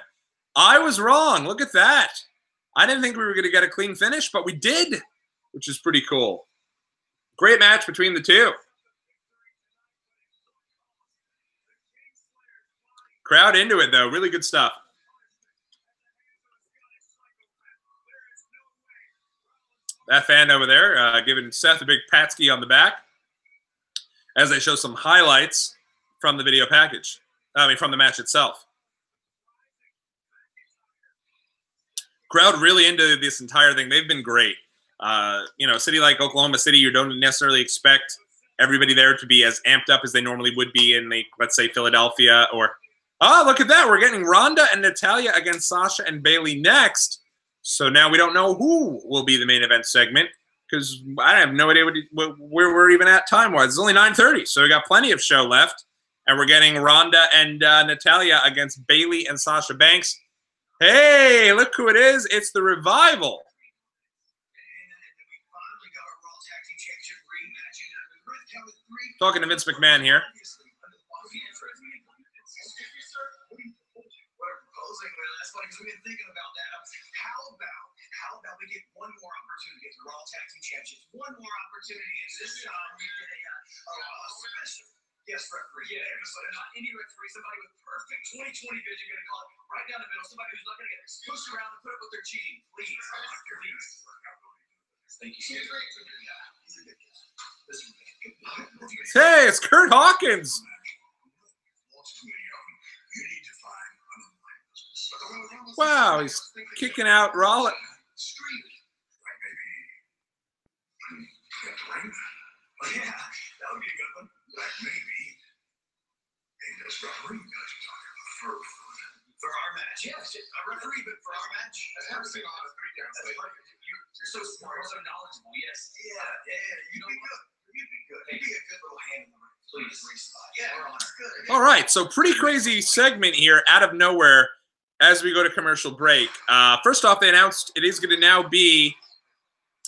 A: I was wrong. Look at that. I didn't think we were going to get a clean finish, but we did, which is pretty cool. Great match between the two. Crowd into it, though. Really good stuff. That fan over there giving Seth a big pat-ski on the back as they show some highlights from the video package. I mean, from the match itself. Crowd really into this entire thing. They've been great. You know, a city like Oklahoma City, you don't necessarily expect everybody there to be as amped up as they normally would be in, let's say, Philadelphia. Or, oh, look at that. We're getting Ronda and Natalya against Sasha and Bayley next. So now we don't know who will be the main event segment because I have no idea where we're even at time-wise. It's only 9:30, so we got plenty of show left. And we're getting Ronda and Natalya against Bayley and Sasha Banks. Hey, look who it is. It's the Revival. Talking to Vince McMahon here.
B: How about we get one more opportunity at the Raw Tag Team Championships? One more opportunity, and this time we get a special guest referee. Yeah, but not any referee, somebody with perfect 20/20 vision, going to call it right down the middle. Somebody who's not going to get pushed around and put up with their cheating. Please. Thank you. He's a good guy.
A: Hey, it's Kurt Hawkins. Wow, he's kicking out Rollins.
B: Yeah, that would be a good one. Maybe. And this referee guys are talking about for our match. Yes, a referee, but for our match. I've never seen all the 3 counts. You're so smart, so knowledgeable. Yes. Yeah. You'd be good. You'd be good. You'd be a good little hand in the ring. Please respond. Yeah, good.
A: All right, so pretty crazy segment here out of nowhere as we go to commercial break. First off, they announced it is going to now be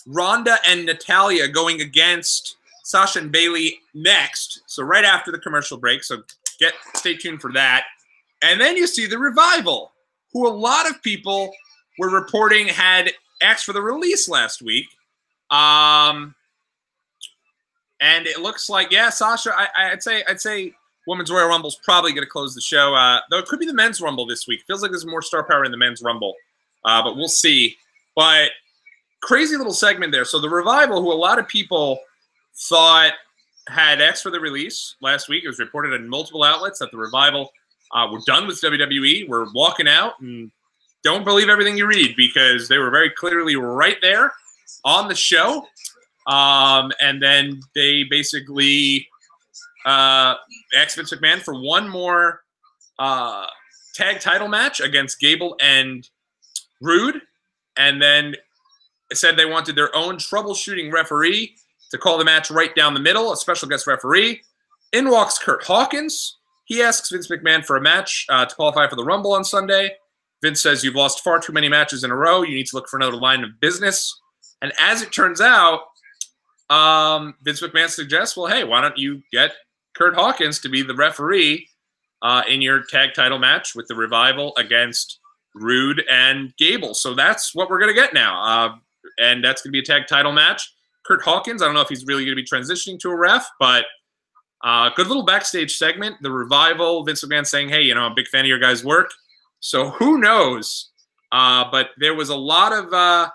A: Ronda and Natalya going against Sasha and Bayley next. So right after the commercial break. So stay tuned for that. And then you see the Revival, who a lot of people were reporting had asked for the release last week. And it looks like, yeah, Sasha, I'd say Women's Royal Rumble's probably going to close the show. Though it could be the Men's Rumble this week. Feels like there's more star power in the Men's Rumble. But we'll see. But crazy little segment there. So the Revival, who a lot of people thought had asked for the release last week. It was reported in multiple outlets that the Revival were done with WWE. We're walking out, and don't believe everything you read because they were very clearly right there on the show. And then they basically asked Vince McMahon for one more tag title match against Gable and Roode, and then said they wanted their own troubleshooting referee to call the match right down the middle, a special guest referee. In walks Kurt Hawkins. He asks Vince McMahon for a match to qualify for the Rumble on Sunday. Vince says, you've lost far too many matches in a row. You need to look for another line of business. And as it turns out, Vince McMahon suggests, well, hey, why don't you get Kurt Hawkins to be the referee in your tag title match with the Revival against Roode and Gable. So that's what we're going to get now. And that's going to be a tag title match. Kurt Hawkins, I don't know if he's really going to be transitioning to a ref, but good little backstage segment. The Revival, Vince McMahon saying, hey, I'm a big fan of your guys' work. So who knows? But there was a lot of,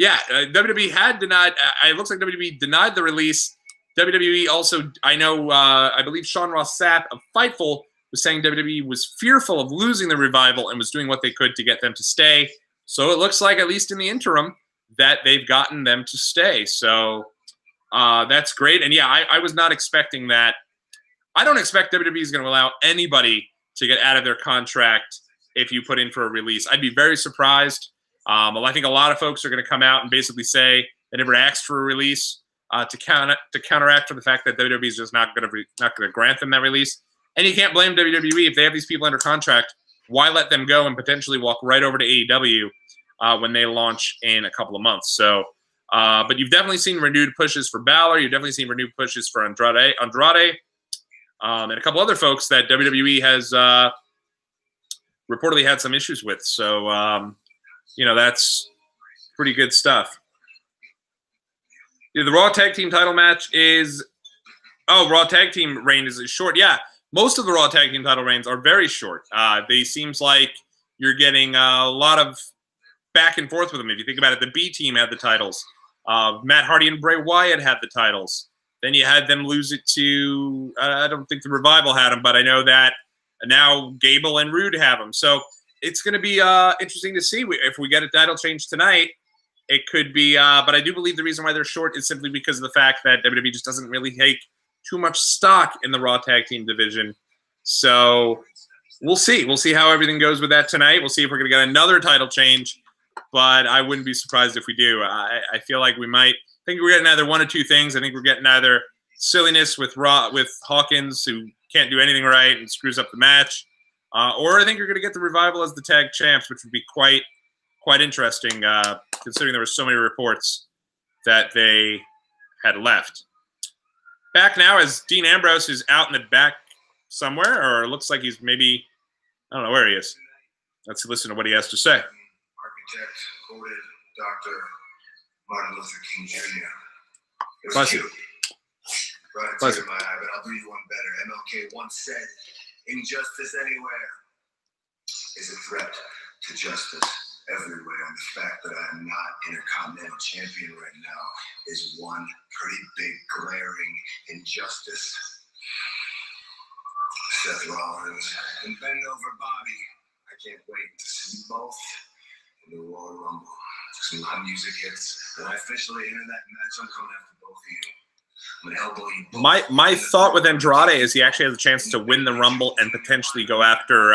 A: WWE had denied, it looks like WWE denied the release. WWE also, I believe Sean Ross Sapp of Fightful was saying WWE was fearful of losing the Revival and was doing what they could to get them to stay. So it looks like, at least in the interim, that they've gotten them to stay. So that's great. And yeah, I was not expecting that. I don't expect WWE is going to allow anybody to get out of their contract if you put in for a release. I'd be very surprised. I think a lot of folks are going to come out and basically say they never asked for a release to counteract for the fact that WWE is just not going to grant them that release. And you can't blame WWE if they have these people under contract. Why let them go and potentially walk right over to AEW when they launch in a couple of months? So, but you've definitely seen renewed pushes for Balor. You've definitely seen renewed pushes for Andrade, and a couple other folks that WWE has reportedly had some issues with. So, that's pretty good stuff. The Raw Tag Team title match is Raw Tag Team reign is short. Yeah, most of the Raw Tag Team title reigns are very short. They seems like you're getting a lot of back and forth with them. If you think about it, the B Team had the titles. Matt Hardy and Bray Wyatt had the titles. Then you had them lose it to, I don't think the Revival had them, but I know that now Gable and Roode have them. So it's going to be interesting to see if we get a title change tonight. It could be, but I do believe the reason why they're short is simply because of the fact that WWE just doesn't really take too much stock in the Raw Tag Team division. So we'll see. We'll see how everything goes with that tonight. We'll see if we're going to get another title change, but I wouldn't be surprised if we do. I feel like we might. I think we're getting either one or two things. I think we're getting either silliness with Hawkins, who can't do anything right and screws up the match, or I think you're going to get the Revival as the tag champs, which would be quite interesting, considering there were so many reports that they had left. Back now is Dean Ambrose, who's out in the back somewhere, or it looks like he's maybe, I don't know where he is. Let's listen to what he has to say.
B: Architect, quoted Dr. Martin Luther King Jr. It was
A: Bless
B: cute.
A: you.
B: Brought a
A: Bless
B: tear to my eye, but I'll do you one better. MLK once said, "Injustice anywhere is a threat to justice everywhere." And the fact that I am not Intercontinental Champion right now is one pretty big glaring injustice. Seth Rollins and Bend Over Bobby. I can't wait to see both in the Royal Rumble. So my music hits, and I officially enter that match. I'm coming after both of you. I'm gonna elbow you both.
A: My thought with Andrade is he actually has a chance to win the Rumble and potentially go after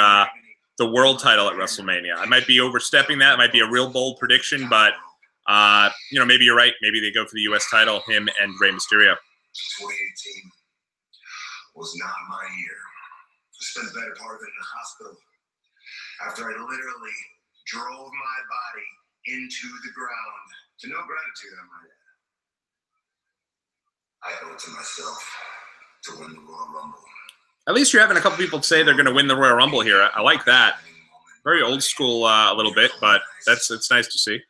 A: the world title at WrestleMania. I might be overstepping that. It might be a real bold prediction, but maybe you're right. Maybe they go for the U.S. title, him and Rey Mysterio.
B: 2018 was not my year. I spent the better part of it in the hospital after I literally drove my body into the ground. To no gratitude, I might add. I owe it to myself to win the Royal Rumble.
A: At least you're having a couple people say they're going to win the Royal Rumble here. I like that. Very old school a little bit, but it's nice to see.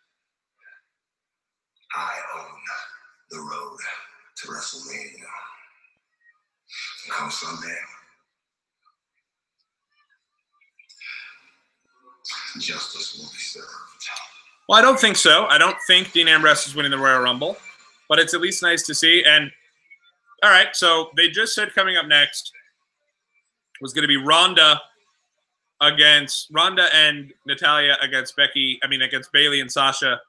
B: I own the road to WrestleMania. Come Sunday, justice will be served.
A: Well, I don't think so. I don't think Dean Ambrose is winning the Royal Rumble, but it's at least nice to see. And all right, so they just said coming up next was going to be Ronda and Natalya against Bayley and Sasha.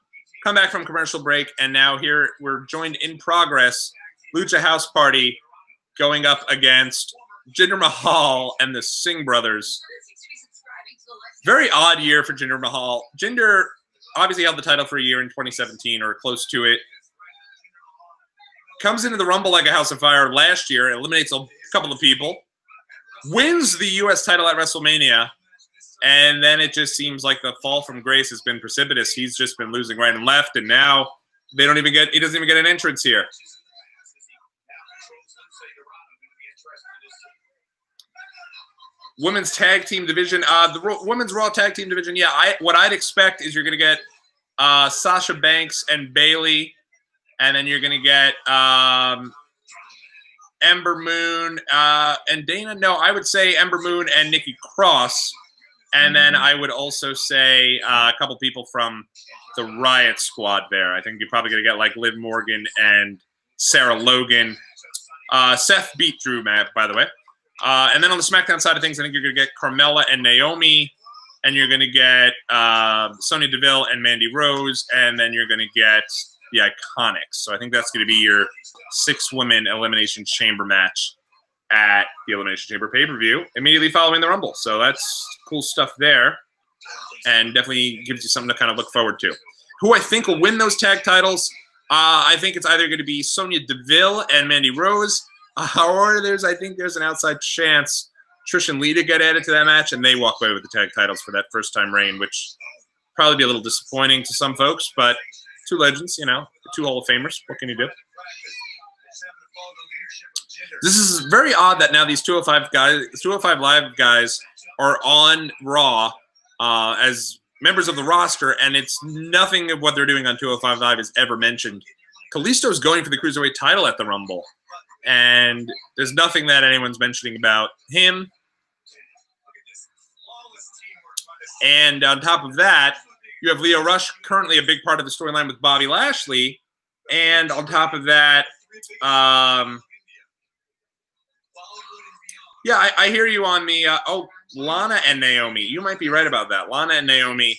A: Come back from commercial break, and now here we're joined in progress. Lucha House Party going up against Jinder Mahal and the Singh brothers. Very odd year for Jinder Mahal. Jinder obviously held the title for a year in 2017 or close to it. Comes into the Rumble like a house of fire last year, eliminates a couple of people, wins the U.S. title at WrestleMania, and then it just seems like the fall from grace has been precipitous. He's just been losing right and left, and now he doesn't even get an entrance here. Women's tag team division, the women's Raw tag team division. Yeah, what I'd expect is you're going to get Sasha Banks and Bayley, and then you're going to get Ember Moon and Dana. No, I would say Ember Moon and Nikki Cross, and then I would also say a couple people from the Riot Squad there. I think you're probably going to get like Liv Morgan and Sarah Logan. Seth beat Drew, by the way. And then on the SmackDown side of things, I think you're going to get Carmella and Naomi, and you're going to get Sonya Deville and Mandy Rose, and then you're going to get the Iconics. So I think that's going to be your 6-woman Elimination Chamber match at the Elimination Chamber pay-per-view immediately following the Rumble. So that's cool stuff there, and definitely gives you something to kind of look forward to. Who I think will win those tag titles, I think it's either going to be Sonya Deville and Mandy Rose, or I think there's an outside chance Trish and Lita get added to that match, and they walk away with the tag titles for that first-time reign, which probably be a little disappointing to some folks, but two legends, you know, two Hall of Famers. What can you do? This is very odd that now these 205 Live guys are on Raw as members of the roster, and it's nothing of what they're doing on 205 Live is ever mentioned. Kalisto's going for the Cruiserweight title at the Rumble, and there's nothing that anyone's mentioning about him. And on top of that, you have Lio Rush, currently a big part of the storyline with Bobby Lashley. And on top of that, yeah, I hear you on the, Lana and Naomi. You might be right about that. Lana and Naomi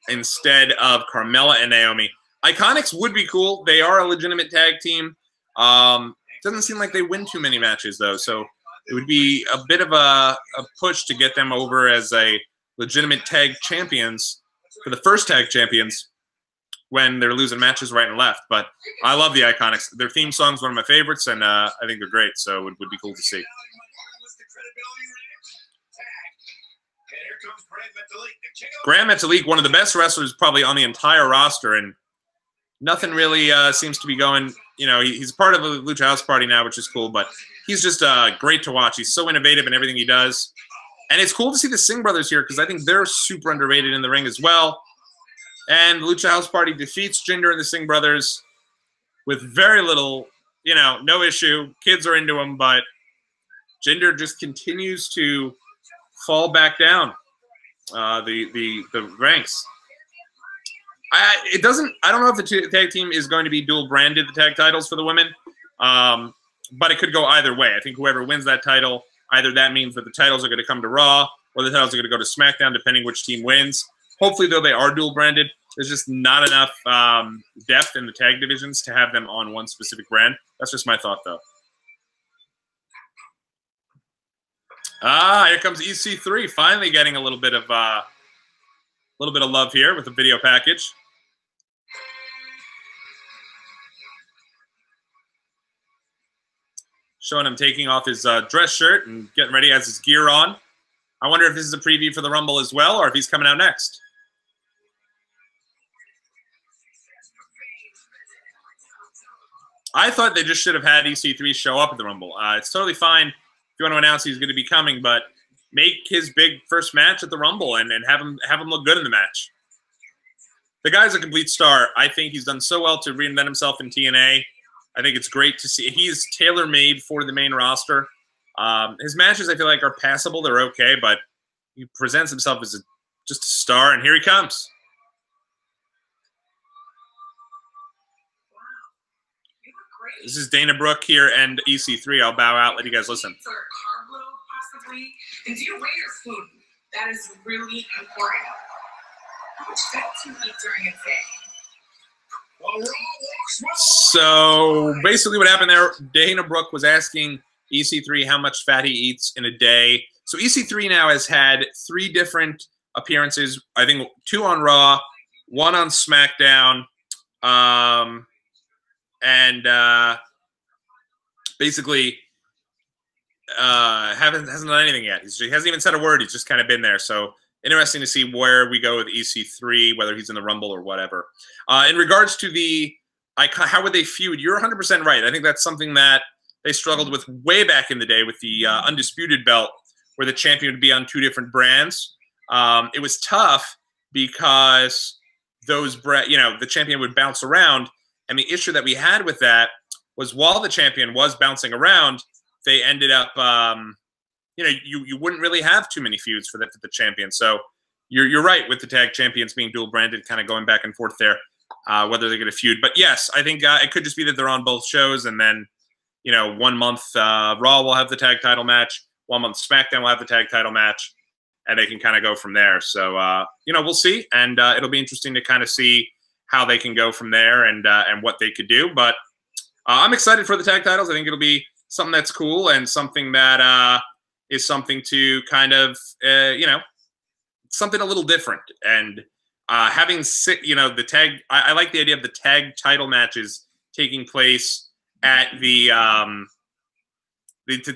A: instead of Carmella and Naomi. Iconics would be cool. They are a legitimate tag team. Doesn't seem like they win too many matches, though. So it would be a bit of a push to get them over as a legitimate tag champions for the first tag champions when they're losing matches right and left. But I love the Iconics. Their theme song is one of my favorites, and I think they're great. So it would be cool to see. Grand Metalik, one of the best wrestlers probably on the entire roster, and nothing really seems to be going. You know, he's part of the Lucha House Party now, which is cool, but he's just great to watch. He's so innovative in everything he does. And it's cool to see the Singh brothers here because I think they're super underrated in the ring as well. And the Lucha House Party defeats Jinder and the Singh brothers with very little, you know, no issue. Kids are into him, but Jinder just continues to fall back down the ranks. I don't know if the tag team is going to be dual branded, the tag titles for the women, but it could go either way. I think whoever wins that title, either that means that the titles are going to come to Raw or the titles are going to go to SmackDown, depending which team wins. Hopefully, though, they are dual branded. There's just not enough depth in the tag divisions to have them on one specific brand. That's just my thought, though. Here comes EC3, finally getting a little bit of love here with the video package. Showing him taking off his dress shirt and getting ready, has his gear on. I wonder if this is a preview for the Rumble as well, or if he's coming out next. I thought they just should have had EC3 show up at the Rumble. It's totally fine if you want to announce he's going to be coming, but make his big first match at the Rumble and have him look good in the match. The guy's a complete star. I think he's done so well to reinvent himself in TNA. I think it's great to see. He's tailor-made for the main roster. His matches, I feel like, are passable. They're okay, but he presents himself as just a star, and here he comes. This is Dana Brooke here and EC3. I'll bow out. Let you guys listen.
D: Possibly. And do you weigh your food? That is really important. How much fat do you eat during a day?
A: So basically what happened there, Dana Brooke was asking EC3 how much fat he eats in a day. So EC3 now has had 3 different appearances. I think 2 on Raw, 1 on SmackDown, and basically hasn't done anything yet. He hasn't even said a word. He's just kind of been there. So interesting to see where we go with EC3, whether he's in the Rumble or whatever. In regards to the how would they feud, you're 100% right. I think that's something that they struggled with way back in the day with the Undisputed belt, where the champion would be on 2 different brands. It was tough because the champion would bounce around. And the issue that we had with that was while the champion was bouncing around, they ended up, you wouldn't really have too many feuds for the champion. So you're right with the tag champions being dual branded, kind of going back and forth there, whether they're going to feud. But yes, I think it could just be that they're on both shows, and then 1 month Raw will have the tag title match, 1 month SmackDown will have the tag title match, and they can kind of go from there. So we'll see, and it'll be interesting to kind of see how they can go from there and what they could do. But I'm excited for the tag titles. I think it'll be something that's cool and something that is something to kind of something a little different. And having the tag, I like the idea of the tag title matches taking place at the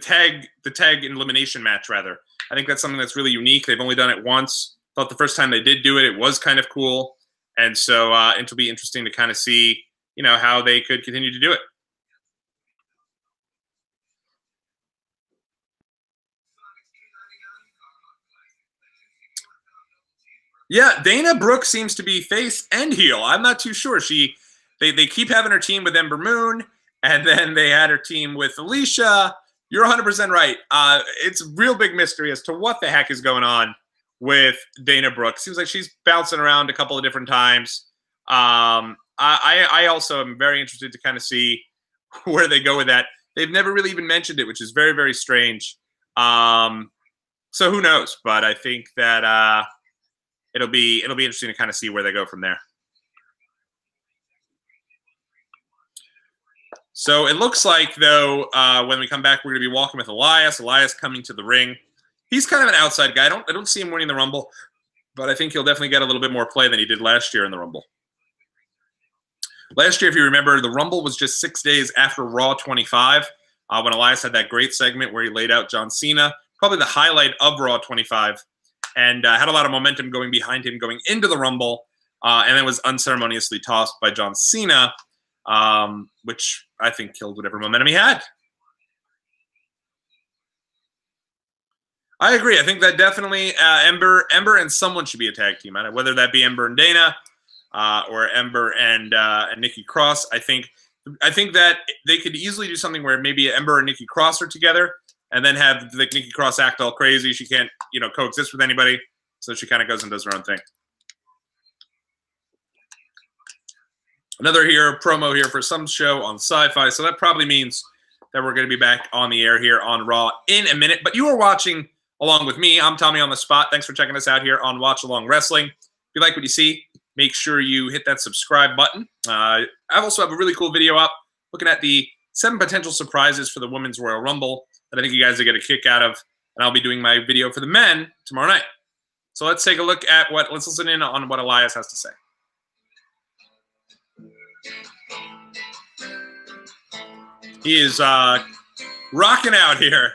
A: tag elimination match rather. I think that's something that's really unique. They've only done it once. Thought the first time they did do it, it was kind of cool. And so it'll be interesting to kind of see, how they could continue to do it. Yeah, Dana Brooke seems to be face and heel. I'm not too sure. They keep having her team with Ember Moon, and then they had her team with Alicia. You're 100% right. It's a real big mystery as to what the heck is going on with Dana Brooke. Seems like she's bouncing around a couple of different times. I also am very interested to kind of see where they go with that. They've never really even mentioned it, which is very, very strange. So who knows? But I think that it'll be interesting to kind of see where they go from there. So it looks like, though, when we come back, we're going to be walking with Elias. Elias coming to the ring. He's kind of an outside guy. I don't see him winning the Rumble, but I think he'll definitely get a little bit more play than he did last year in the Rumble. Last year, if you remember, the Rumble was just 6 days after Raw 25, when Elias had that great segment where he laid out John Cena, probably the highlight of Raw 25, and had a lot of momentum going behind him going into the Rumble, and then was unceremoniously tossed by John Cena, which I think killed whatever momentum he had. I agree. I think that definitely Ember and someone should be a tag team, whether that be Ember and Dana or Ember and Nikki Cross. I think that they could easily do something where maybe Ember and Nikki Cross are together, and then have Nikki Cross act all crazy. She can't, coexist with anybody, so she kind of goes and does her own thing. Another promo here for some show on Sci-Fi, so that probably means that we're going to be back on the air here on Raw in a minute. But you are watching along with me. I'm Tommy on the Spot. Thanks for checking us out here on Watchalong Wrestling. If you like what you see, make sure you hit that subscribe button. I also have a really cool video up looking at the 7 potential surprises for the Women's Royal Rumble that I think you guys will get a kick out of, and I'll be doing my video for the men tomorrow night. So let's take a look at let's listen in on what Elias has to say. He is rocking out here.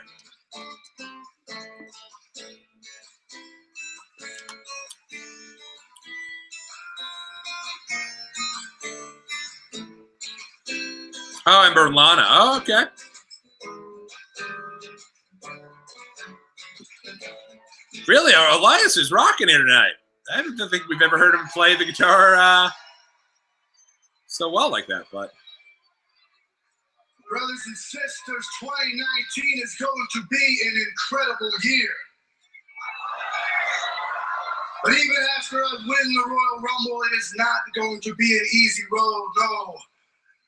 A: Oh, Ember and Lana. Oh, okay. Really, Elias is rocking here tonight. I don't think we've ever heard him play the guitar so well like that, but.
B: Brothers and sisters, 2019 is going to be an incredible year. But even after I win the Royal Rumble, it is not going to be an easy road, no.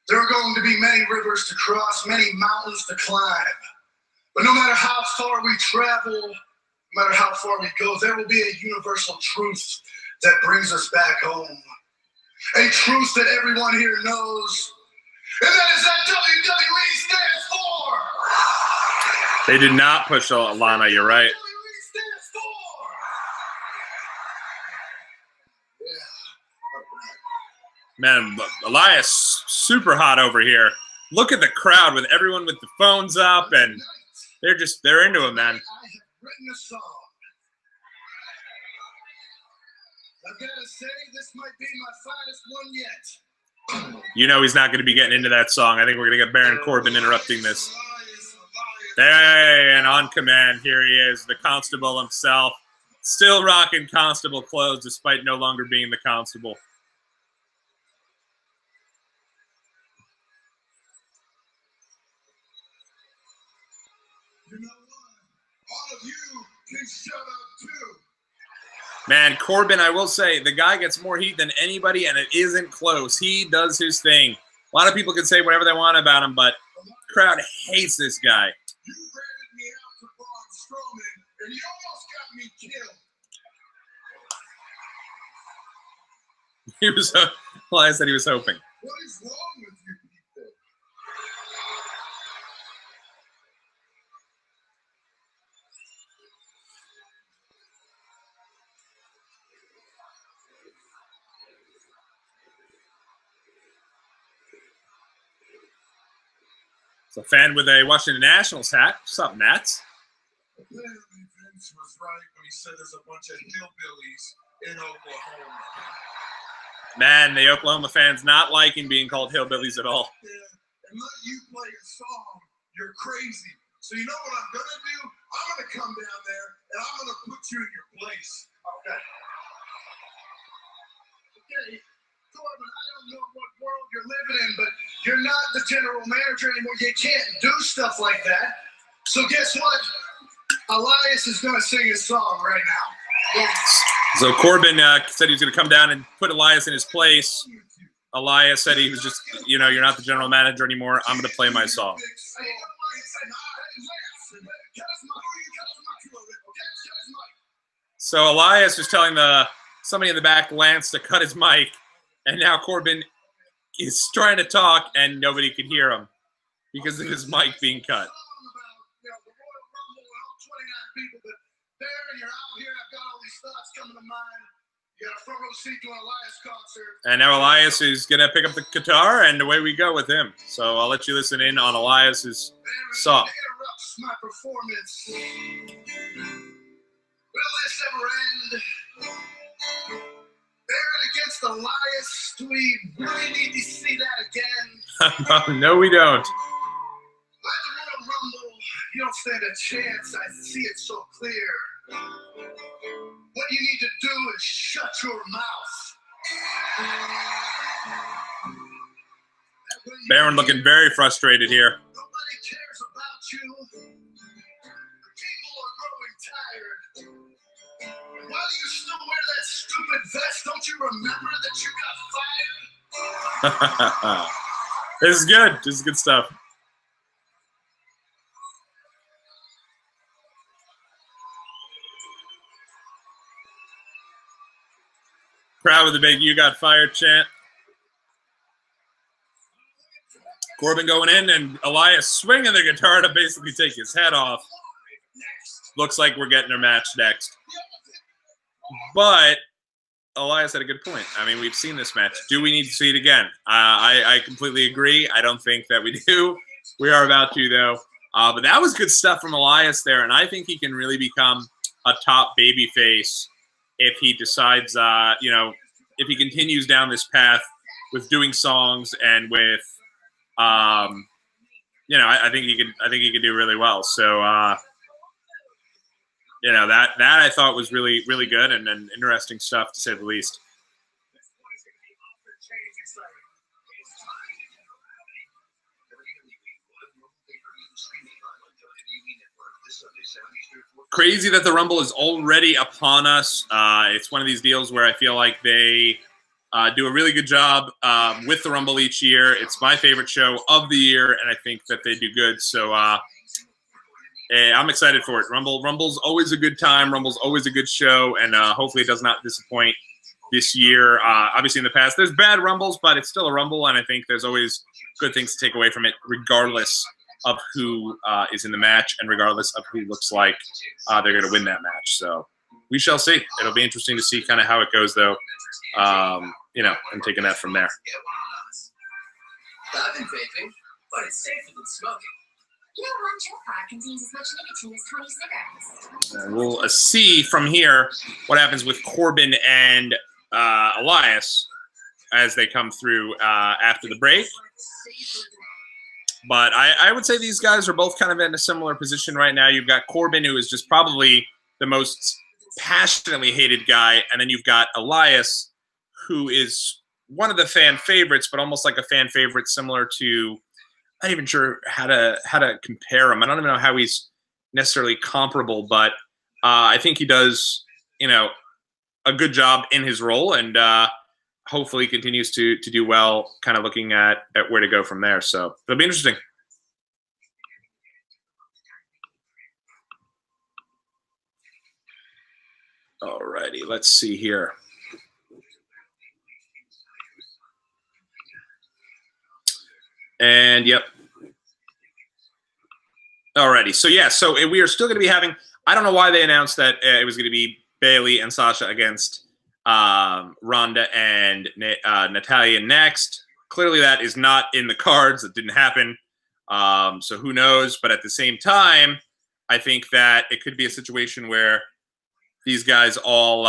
B: There are going to be many rivers to cross, many mountains to climb. But no matter how far we travel, no matter how far we go, there will be a universal truth that brings us back home. A truth that everyone here knows. And that is that WWE stands for.
A: They did not push Lana, you're right.
B: WWE stands for. Yeah.
A: Man, Elias, super hot over here. Look at the crowd with everyone with the phones up, and they're into it, man.
B: I have written a song. I've got to say, this might be my finest one yet.
A: You know he's not going to be getting into that song. I think we're going to get Baron Corbin interrupting this. Hey, and on command, here he is, the Constable himself. Still rocking Constable clothes despite no longer being the Constable.
B: You know what? All of you can shut up too.
A: Man, Corbin, I will say, the guy gets more heat than anybody, and it isn't close. He does his thing. A lot of people can say whatever they want about him, but the crowd hates this guy.
B: You ratted me out to Braun Strowman, and you almost got me killed.
A: He was, Elias said he was hoping.
B: What is wrong with you people?
A: It's a fan with a Washington Nationals hat. What's up, Nats?
B: Apparently, Vince was right when he said there's a bunch of hillbillies in Oklahoma.
A: Man, the Oklahoma fans not liking being called hillbillies at all.
B: Yeah, and let you play a song, you're crazy. So you know what I'm going to do? I'm going to come down there, and I'm going to put you in your place. Okay. Okay, Corbin, I don't know what world you're living in, but you're not the general manager anymore. You can't do stuff like that. So guess what? Elias is going to sing his song right now. Yes.
A: So Corbin said he was going to come down and put Elias in his place. Elias said he was just, you know, you're not the general manager anymore. I'm going to play my song. So Elias was telling somebody in the back, Lance, to cut his mic, and now Corbin is trying to talk, and nobody could hear him because of his mic being cut. And now Elias is going to pick up the guitar, and away we go with him. So I'll let you listen in on Elias's song.
B: Interrupts my performance. Will this ever end? Baron against Elias. Do we really need to see that again?
A: No, we don't.
B: Like the Royal Rumble, you don't stand a chance. I see it so clear. What you need to do is shut your mouth.
A: Baron looking very frustrated here.
B: Nobody cares about you. The people are growing tired. And while you still wear that stupid vest, don't you remember that you got fired?
A: This is good. This is good stuff. Proud with the big "You got fired" chant. Corbin going in, and Elias swinging the guitar to basically take his head off. Looks like we're getting our match next. But Elias had a good point. I mean, we've seen this match. Do we need to see it again? I completely agree. I don't think that we do. We are about to, though. But that was good stuff from Elias there, and I think he can really become a top babyface if he decides, you know, if he continues down this path with doing songs and with, you know, I think he could do really well. So, you know, that I thought was really, really good and interesting stuff, to say the least. Crazy that the Rumble is already upon us. It's one of these deals where I feel like they do a really good job with the Rumble each year. It's my favorite show of the year, and I think that they do good. So I'm excited for it. Rumble's always a good time. Rumble's always a good show, and hopefully it does not disappoint this year. Obviously, in the past, there's bad Rumbles, but it's still a Rumble, and I think there's always good things to take away from it, regardless of who is in the match and regardless of who looks like they're going to win that match. So we shall see. It'll be interesting to see kind of how it goes, though, you know, and taking that from there.
C: I've been vaping, but it's safer than smoking.
E: You know, one chill pod contains as much nicotine as 20 cigarettes.
A: And we'll see from here what happens with Corbin and Elias as they come through after the break. But I would say these guys are both kind of in a similar position right now. You've got Corbin, who is just probably the most passionately hated guy, and then you've got Elias, who is one of the fan favorites, but almost like a fan favorite similar to, I'm not even sure how to compare him. I don't even know how he's necessarily comparable, but I think he does, you know, a good job in his role, and hopefully continues to do well, kind of looking at where to go from there. So it'll be interesting. Alrighty, let's see here. And yep. Alrighty, so yeah, so we are still going to be having, I don't know why they announced that it was going to be Bayley and Sasha against Ronda and Natalya next. Clearly that is not in the cards. It didn't happen. So who knows? But at the same time, I think that it could be a situation where these guys all,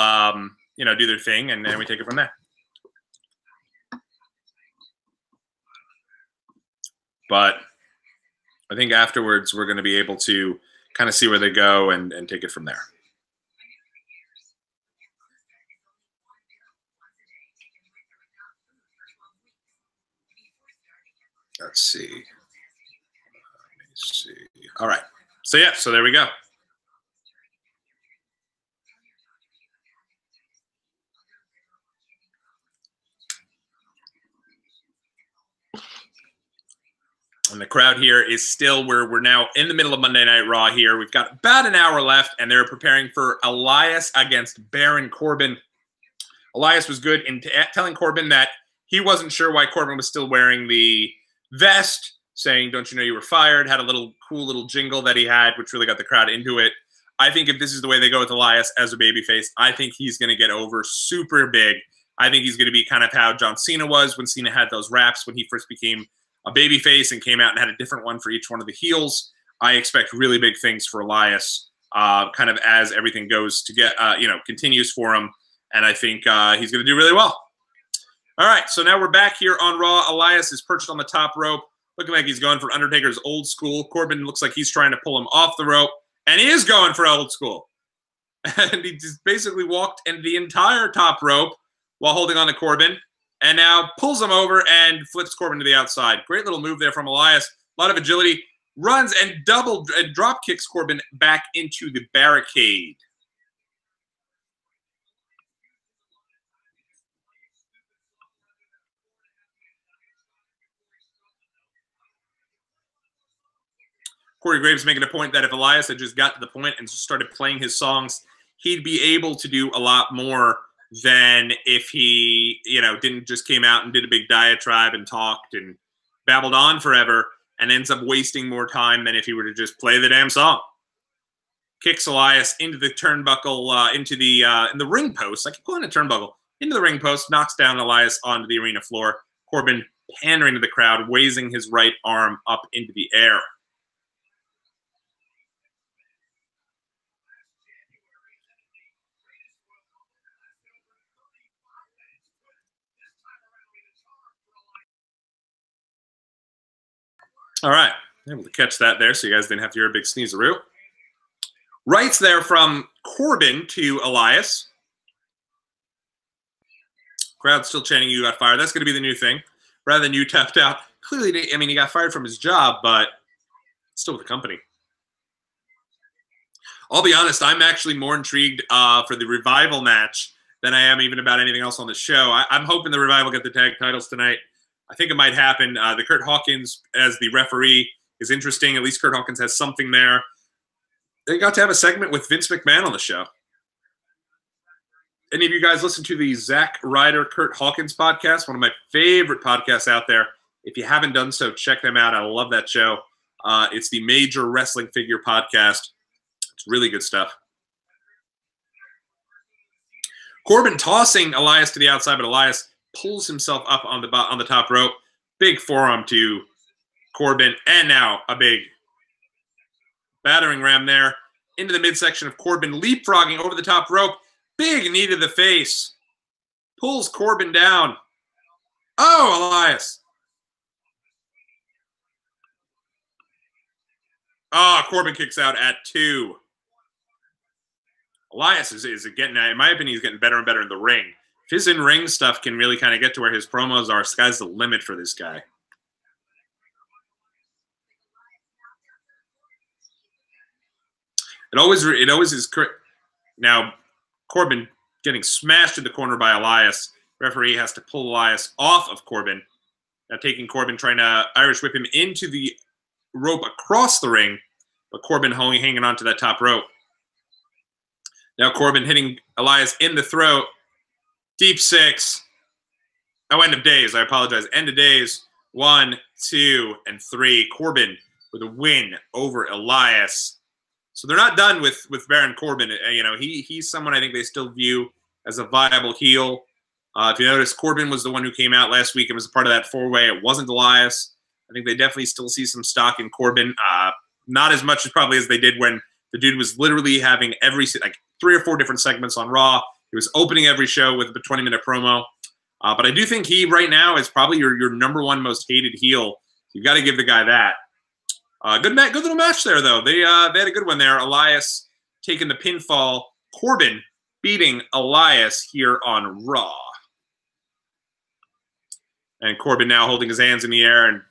A: do their thing, and then we take it from there. But I think afterwards we're going to be able to kind of see where they go and take it from there. Let's see. Let me see. All right. So, yeah, so there we go. And the crowd here is still where we're now in the middle of Monday Night Raw here. We've got about an hour left, and they're preparing for Elias against Baron Corbin. Elias was good in telling Corbin that he wasn't sure why Corbin was still wearing the vest, saying, "Don't you know you were fired?" Had a little cool little jingle that he had, which really got the crowd into it. I think if this is the way they go with Elias as a babyface, I think he's going to get over super big. I think he's going to be kind of how John Cena was when Cena had those raps when he first became a babyface and came out and had a different one for each one of the heels. I expect really big things for Elias, kind of as everything goes to get, continues for him. And I think he's going to do really well. All right, so now we're back here on Raw. Elias is perched on the top rope, looking like he's going for Undertaker's old school. Corbin looks like he's trying to pull him off the rope, and he is going for old school. And he just basically walked in the entire top rope while holding on to Corbin, and now pulls him over and flips Corbin to the outside. Great little move there from Elias. A lot of agility. Runs and drop kicks Corbin back into the barricade. Corey Graves making a point that if Elias had just got to the point and just started playing his songs, he'd be able to do a lot more than if he, didn't just came out and did a big diatribe and talked and babbled on forever and ends up wasting more time than if he were to just play the damn song. Kicks Elias into the turnbuckle, in the ring post. I keep calling it turnbuckle. Into the ring post, knocks down Elias onto the arena floor. Corbin pandering to the crowd, raising his right arm up into the air. All right, able to catch that there, so you guys didn't have to hear a big sneezeroo. Rights there from Corbin to Elias. Crowd still chanting, "You got fired." That's going to be the new thing, rather than "you tapped out." Clearly, he got fired from his job, but still with the company. I'll be honest, I'm actually more intrigued for the Revival match than I am even about anything else on the show. I'm hoping the Revival get the tag titles tonight. I think it might happen. The Kurt Hawkins as the referee is interesting. At least Kurt Hawkins has something there. They got to have a segment with Vince McMahon on the show. Any of you guys listen to the Zack Ryder, Kurt Hawkins podcast? One of my favorite podcasts out there. If you haven't done so, check them out. I love that show. It's the Major Wrestling Figure podcast. It's really good stuff. Corbin tossing Elias to the outside, but Elias pulls himself up on the top rope. Big forearm to Corbin, and now a big battering ram there into the midsection of Corbin, leapfrogging over the top rope. Big knee to the face. Pulls Corbin down. Oh, Elias. Corbin kicks out at 2. Elias is getting, in my opinion, he's getting better and better in the ring. If his in-ring stuff can really kind of get to where his promos are, sky's the limit for this guy. It always is. Now, Corbin getting smashed in the corner by Elias. Referee has to pull Elias off of Corbin. Now taking Corbin, trying to Irish whip him into the rope across the ring, but Corbin hanging on to that top rope. Now Corbin hitting Elias in the throat. Deep 6. Oh, end of days. I apologize. End of days. 1, 2, and 3. Corbin with a win over Elias. So they're not done with Baron Corbin. He's someone I think they still view as a viable heel. If you notice, Corbin was the one who came out last week and was a part of that 4-way. It wasn't Elias. I think they definitely still see some stock in Corbin. Not as much as probably as they did when the dude was literally having like 3 or 4 different segments on Raw. He was opening every show with a 20-minute promo. But I do think he right now is probably your #1 most hated heel. You've got to give the guy that. Good little match there, though. They had a good one there. Elias taking the pinfall. Corbin beating Elias here on Raw. And Corbin now holding his hands in the air and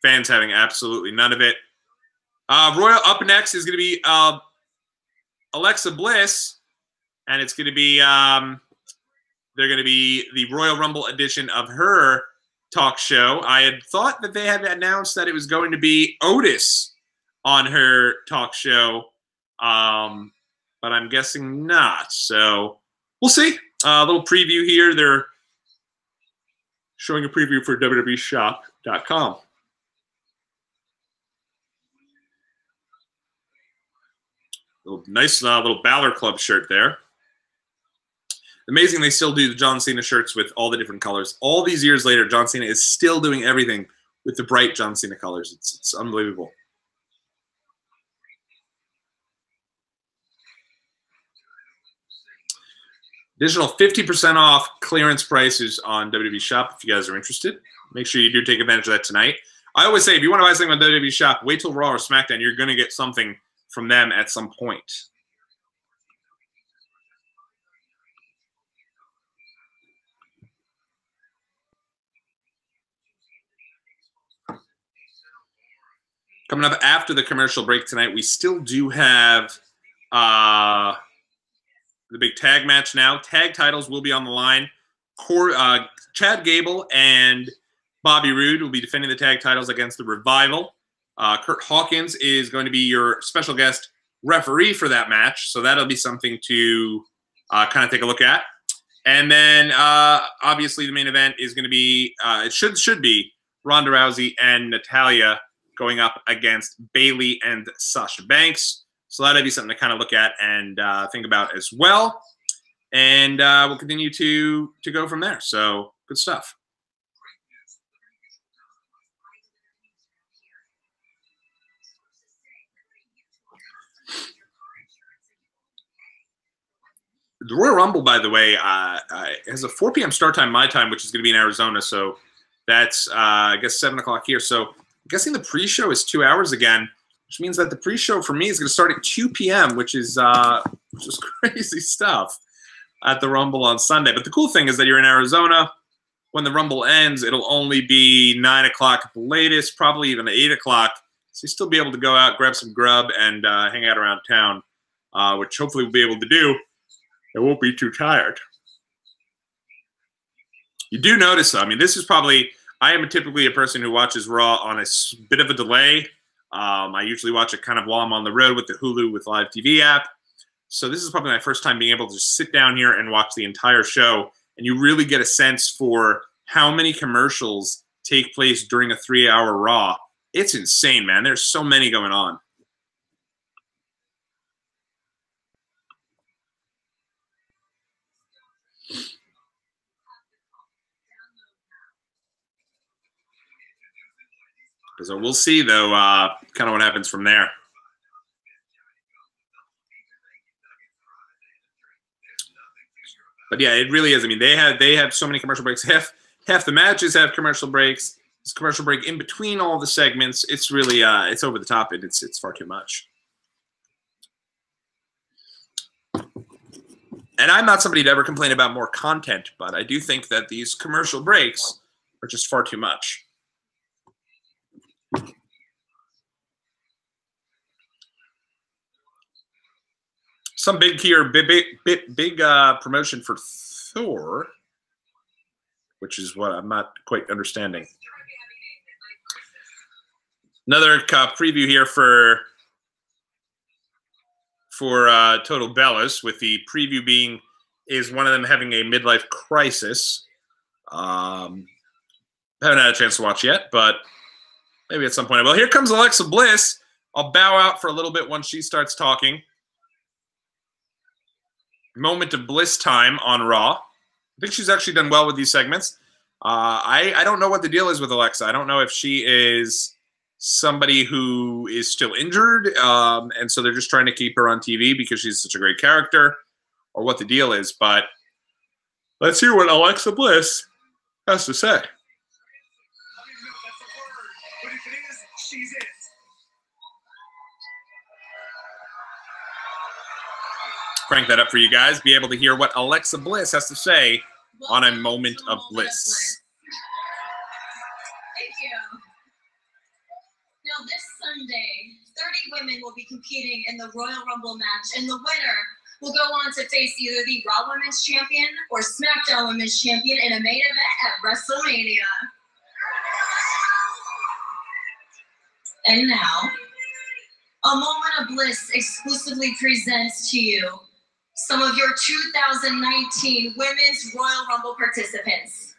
A: fans having absolutely none of it. Royal up next is going to be Alexa Bliss. And it's going to be, they're going to be the Royal Rumble edition of her talk show. I had thought that they had announced that it was going to be Otis on her talk show, but I'm guessing not. So we'll see. A little preview here. They're showing a preview for WWEshop.com. Nice little Balor Club shirt there. Amazing they still do the John Cena shirts with all the different colors. All these years later, John Cena is still doing everything with the bright John Cena colors. It's unbelievable. Additional 50% off clearance prices on WWE Shop if you guys are interested. Make sure you do take advantage of that tonight. I always say, if you want to buy something on WWE Shop, wait till Raw or SmackDown. You're going to get something from them at some point. Coming up after the commercial break tonight, we still do have the big tag match now. Tag titles will be on the line. Chad Gable and Bobby Roode will be defending the tag titles against the Revival. Kurt Hawkins is going to be your special guest referee for that match, so that'll be something to kind of take a look at. And then, obviously, the main event is going to be, it should be Ronda Rousey and Natalya going up against Bayley and Sasha Banks. So that'll be something to kind of look at and think about as well. And we'll continue to go from there. So good stuff. The Royal Rumble, by the way, has a 4 p.m. start time, my time, which is going to be in Arizona. So that's, I guess, 7 o'clock here. So I'm guessing the pre-show is 2 hours again, which means that the pre-show for me is going to start at 2 p.m., which is crazy stuff at the Rumble on Sunday. But the cool thing is that you're in Arizona. When the Rumble ends, it'll only be 9 o'clock at the latest, probably even 8 o'clock. So you'll still be able to go out, grab some grub, and hang out around town, which hopefully we'll be able to do. I won't be too tired. You do notice, though, I mean, this is probably, I am typically a person who watches Raw on a bit of a delay. I usually watch it kind of while I'm on the road with the Hulu with Live TV app. So this is probably my first time being able to just sit down here and watch the entire show. And you really get a sense for how many commercials take place during a 3-hour Raw. It's insane, man. There's so many going on. So we'll see, though, kind of what happens from there. But yeah, it really is. I mean, they have so many commercial breaks. Half the matches have commercial breaks. This commercial break in between all the segments. It's really it's over the top, and it's far too much. And I'm not somebody to ever complain about more content, but I do think that these commercial breaks are just far too much. Some big here, big promotion for Thor, which is what I'm not quite understanding. Another preview here for Total Bellas, with the preview being is one of them having a midlife crisis. Haven't had a chance to watch yet, but maybe at some point. Well, here comes Alexa Bliss. I'll bow out for a little bit once she starts talking. Moment of Bliss time on Raw. I think she's actually done well with these segments. I don't know what the deal is with Alexa. I don't know if she is somebody who is still injured, and so they're just trying to keep her on TV because she's such a great character, or what the deal is. But let's hear what Alexa Bliss has to say. Crank that up for you guys. Be able to hear what Alexa Bliss has to say on a moment of bliss.
E: Thank you. Now this Sunday, 30 women will be competing in the Royal Rumble match, and the winner will go on to face either the Raw Women's Champion or SmackDown Women's Champion in a main event at WrestleMania. And now, a moment of bliss exclusively presents to you some of your 2019 Women's Royal Rumble participants.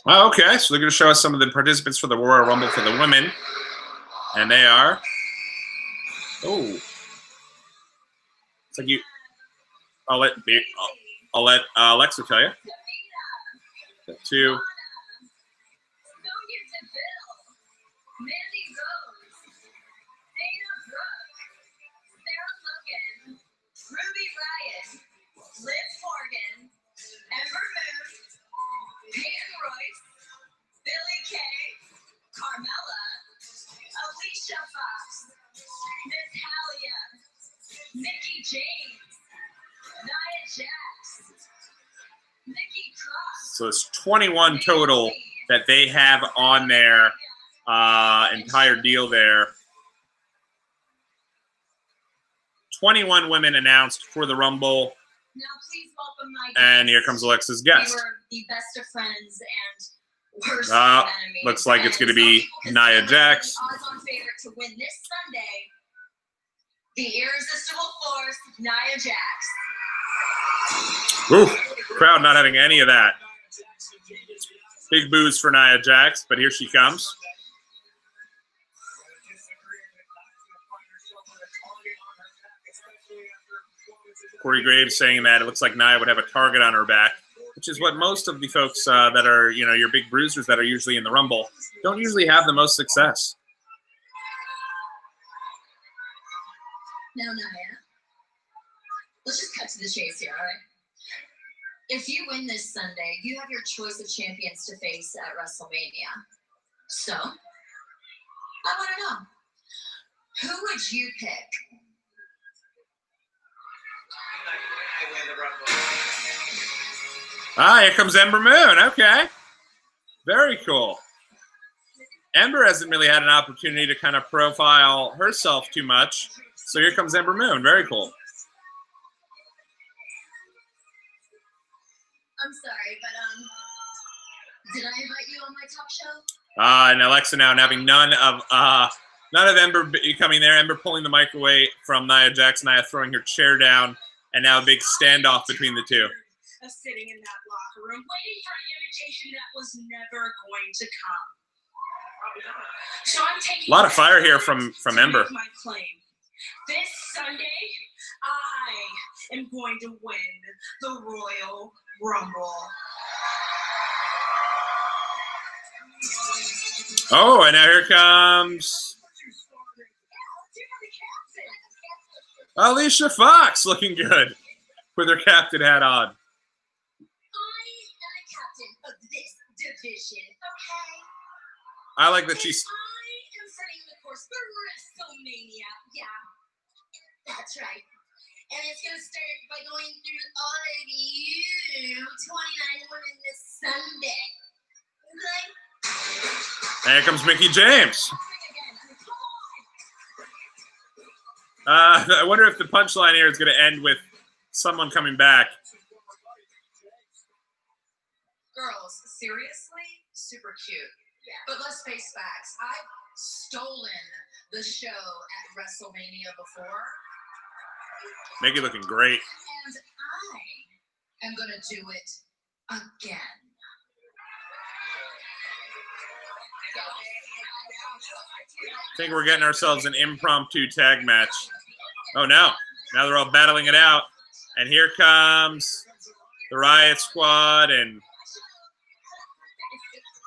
A: Oh, okay, so they're going to show us some of the participants for the Royal Rumble for the women. And they are... Oh. It's like you... I'll let Alexa tell you. Two.
E: Ruby Riot, Liv Morgan, Ember Moon, Peyton Royce, Billie Kay, Carmella, Alicia Fox, Natalya, Mickie James, Nia Jax, Nikki Cross.
A: So it's 21 total that they have on their entire deal there. 21 women announced for the Rumble.
E: Now please welcome my
A: and here comes Alexa's guest.
E: We were the best of friends and worst of enemies.
A: Looks like it's going to be Nia Jax.
E: Odds-on favorite to win this Sunday, the irresistible force, Nia Jax.
A: Ooh, crowd not having any of that. Big boos for Nia Jax, but here she comes. Corey Graves saying that it looks like Nia would have a target on her back, which is what most of the folks that are, you know, your big bruisers that are usually in the Rumble don't usually have the most success.
E: Now, Nia, let's just cut to the chase here, all right? If you win this Sunday, you have your choice of champions to face at WrestleMania. So, I want to know, who would you pick?
A: Ah, here comes Ember Moon. Okay. Very cool. Ember hasn't really had an opportunity to kind of profile herself too much. So here comes Ember Moon. Very cool.
E: I'm sorry, but did I invite you on my talk show?
A: And Alexa now having none of Ember coming there. Ember pulling the mic away from Nia Jax. Nia throwing her chair down, and now a big standoff between the two.
D: Sitting in that locker room, waiting for an invitation that was never going to come. So I'm taking
A: a lot of fire here from Ember.
D: My claim. This Sunday, I am going to win the Royal Rumble.
A: Oh, and now here comes Alicia Fox, looking good with her captain hat on.
E: Division, okay?
A: I like that she's...
E: I am setting the course for WrestleMania. Yeah, that's right. And it's going to start by going through all of you 29 women this Sunday. Okay?
A: And here comes Mickie James. I wonder if the punchline here is going to end with someone coming back.
E: Girls, seriously, super cute. Yeah. But let's face facts. I've stolen the show at WrestleMania before.
A: Mickie looking great.
E: And I am going to do it again.
A: I think we're getting ourselves an impromptu tag match. Oh, no. Now they're all battling it out. And here comes the Riot Squad and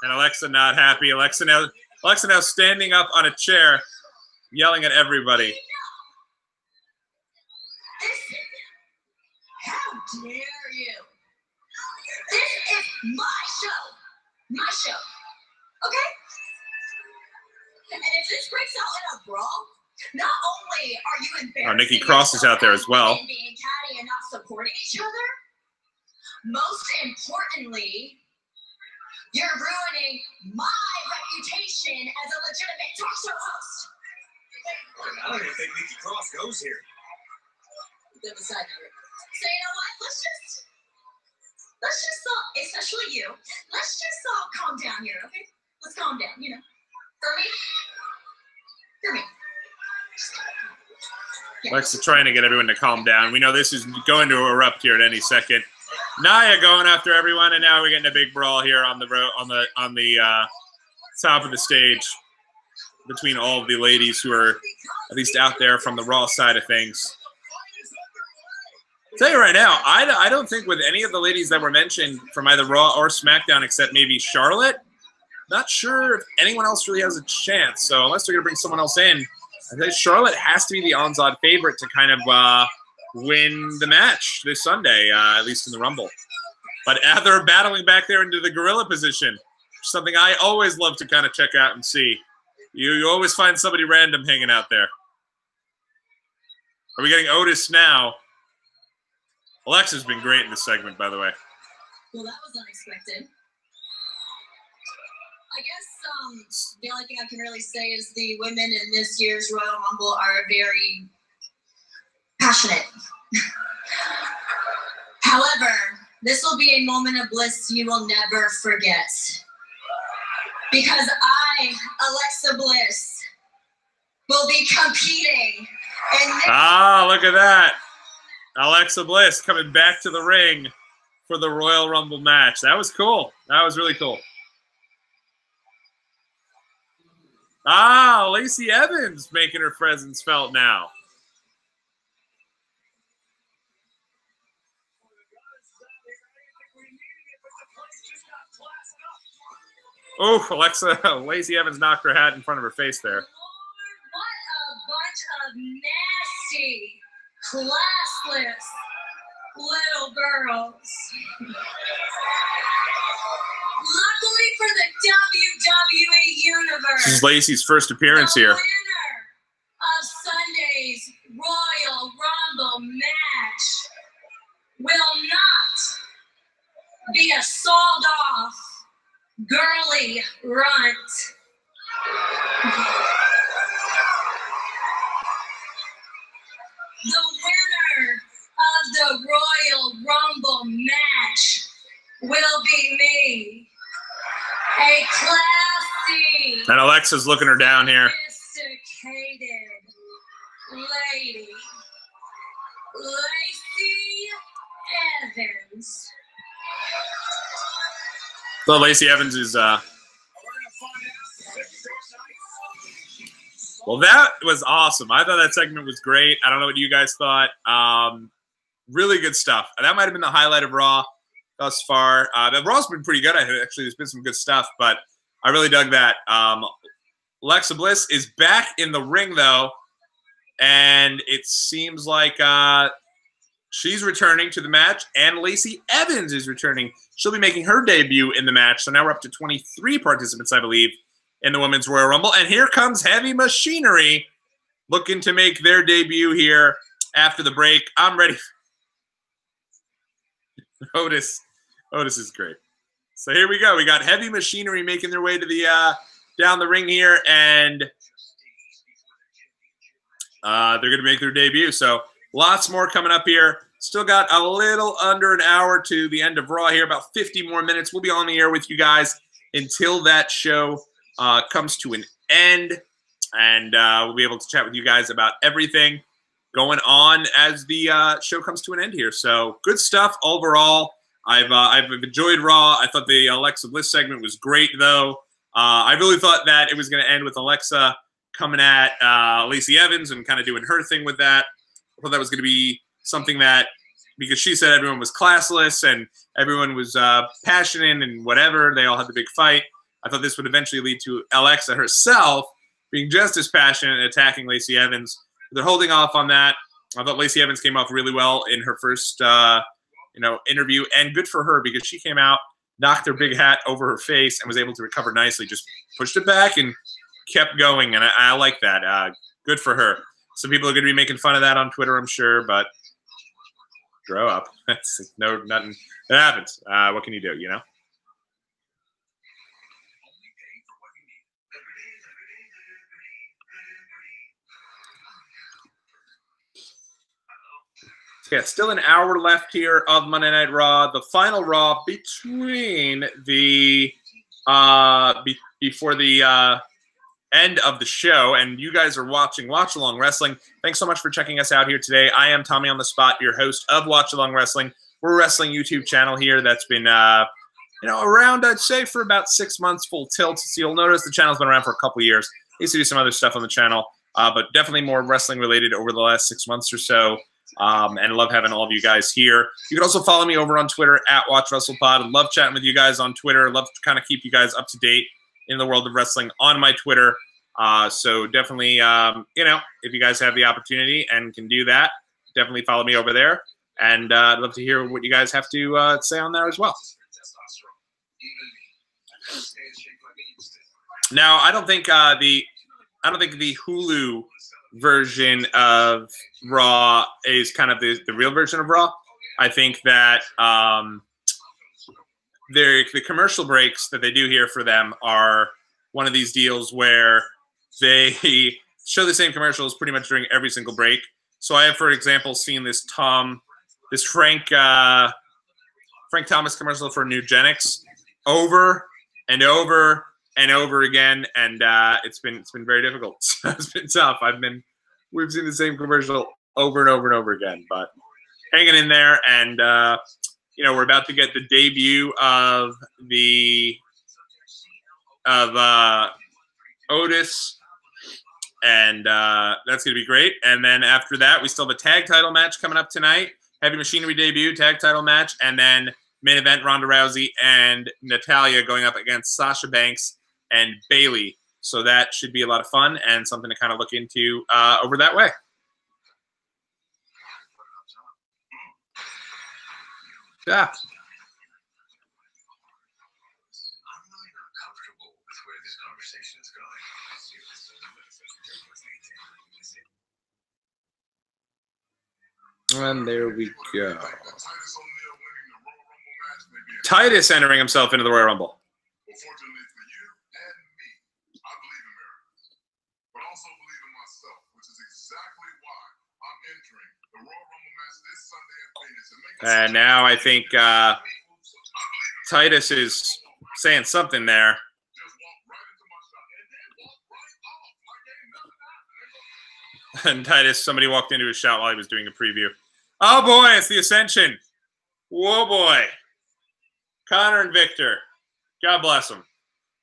A: And Alexa not happy. Alexa now standing up on a chair, yelling at everybody.
E: How dare you? This is my show. My show. Okay? And if this breaks out in a brawl, not only are you embarrassing
A: Oh, Nikki Cross is out there as well.
E: and being catty and not supporting each other, most importantly, you're ruining my reputation as a legitimate talk show host.
B: I don't even think Nikki Cross goes here.
E: Then beside you. So you know what? Let's just especially you. Let's just calm down here, okay? Let's calm down. You know, for me. Yeah.
A: Alexa trying to get everyone to calm down. We know this is going to erupt here at any second. Nia going after everyone, and now we're getting a big brawl here on the top of the stage between all of the ladies who are at least out there from the Raw side of things. I'll tell you right now, I don't think with any of the ladies that were mentioned from either Raw or SmackDown, except maybe Charlotte, not sure if anyone else really has a chance. So unless they're going to bring someone else in, I think Charlotte has to be the odds-on favorite to kind of win the match this Sunday, at least in the Rumble. But they're battling back there into the gorilla position, something I always love to kind of check out and see. You always find somebody random hanging out there. Are we getting Otis now? Alexa's been great in this segment, by the way.
E: Well, that was unexpected. I guess the only thing I can really say is the women in this year's Royal Rumble are very passionate. However, this will be a moment of bliss you will never forget. Because I, Alexa Bliss, will be competing in this.
A: Ah, look at that. Alexa Bliss coming back to the ring for the Royal Rumble match. That was cool. That was really cool. Ah, Lacey Evans making her presence felt now. Oh, Alexa, Lacey Evans knocked her hat in front of her face there.
E: Lord, what a bunch of nasty, classless little girls. Luckily for the WWE Universe,
A: This is Lacey's first appearance
E: the
A: here.
E: winner of Sunday's Royal Rumble match will not be a sawed-off girly runt. The winner of the Royal Rumble match will be me. A classy,
A: And Alexa's looking her down here.
E: sophisticated lady. Lacey Evans.
A: So Lacey Evans is well, that was awesome. I thought that segment was great. I don't know what you guys thought. Really good stuff. That might have been the highlight of Raw thus far. The Raw's been pretty good. I think actually there's been some good stuff, but I really dug that. Alexa Bliss is back in the ring though, and it seems like she's returning to the match, and Lacey Evans is returning. She'll be making her debut in the match. So now we're up to 23 participants, I believe, in the Women's Royal Rumble. And here comes Heavy Machinery looking to make their debut here after the break. I'm ready. Otis is great. So here we go. We got Heavy Machinery making their way to the down the ring here, and they're going to make their debut. So lots more coming up here. Still got a little under an hour to the end of Raw here, about 50 more minutes. We'll be on the air with you guys until that show comes to an end, and we'll be able to chat with you guys about everything going on as the show comes to an end here. So good stuff overall. I've enjoyed Raw. I thought the Alexa Bliss segment was great, though. I really thought that it was going to end with Alexa coming at Lacey Evans and kind of doing her thing with that. I thought that was going to be something that, because she said everyone was classless and everyone was passionate and whatever, they all had the big fight. I thought this would eventually lead to Alexa herself being just as passionate and attacking Lacey Evans. They're holding off on that. I thought Lacey Evans came off really well in her first interview, and good for her because she came out, knocked her big hat over her face, and was able to recover nicely. Just pushed it back and kept going, and I like that. Good for her. Some people are going to be making fun of that on Twitter, I'm sure, but grow up. Nothing. It happens. What can you do, you know? Yeah, still an hour left here of Monday Night Raw. The final Raw between the before the end of the show, and you guys are watching Watchalong Wrestling. Thanks so much for checking us out here today. I am Tommy on the Spot, your host of Watchalong Wrestling. We're a wrestling YouTube channel here that's been around, I'd say, for about 6 months full tilt. So you'll notice the channel's been around for a couple years. I used to do some other stuff on the channel, but definitely more wrestling related over the last 6 months or so. And I love having all of you guys here. You can also follow me over on Twitter at WatchWrestlePod. I love chatting with you guys on Twitter. Love to kind of keep you guys up to date in the world of wrestling on my Twitter. So definitely, if you guys have the opportunity and can do that, definitely follow me over there. And I'd love to hear what you guys have to say on there as well. Now, I don't think the Hulu version of Raw is kind of the real version of Raw. I think that the commercial breaks that they do here for them are one of these deals where they show the same commercials pretty much during every single break. So I have, for example, seen this Frank Thomas commercial for Nugenics over and over and over again, and it's been very difficult. It's been tough. We've seen the same commercial over and over and over again, but hanging in there. And we're about to get the debut of Otis, and that's gonna be great. And then after that, we still have a tag title match coming up tonight. Heavy Machinery debut, tag title match, and then main event Ronda Rousey and Natalya going up against Sasha Banks and Bayley. So that should be a lot of fun and something to kind of look into over that way. Yeah. And there we go. Titus entering himself into the Royal Rumble.
B: Unfortunately for you and me, I believe in miracles, but also believe in myself, which is exactly why I'm entering the Royal Rumble match this Sunday in Phoenix.
A: And now I think Titus is saying something there. And Titus, somebody walked into his shot while he was doing a preview. Oh boy, it's the Ascension. Whoa boy. Connor and Victor. God bless them.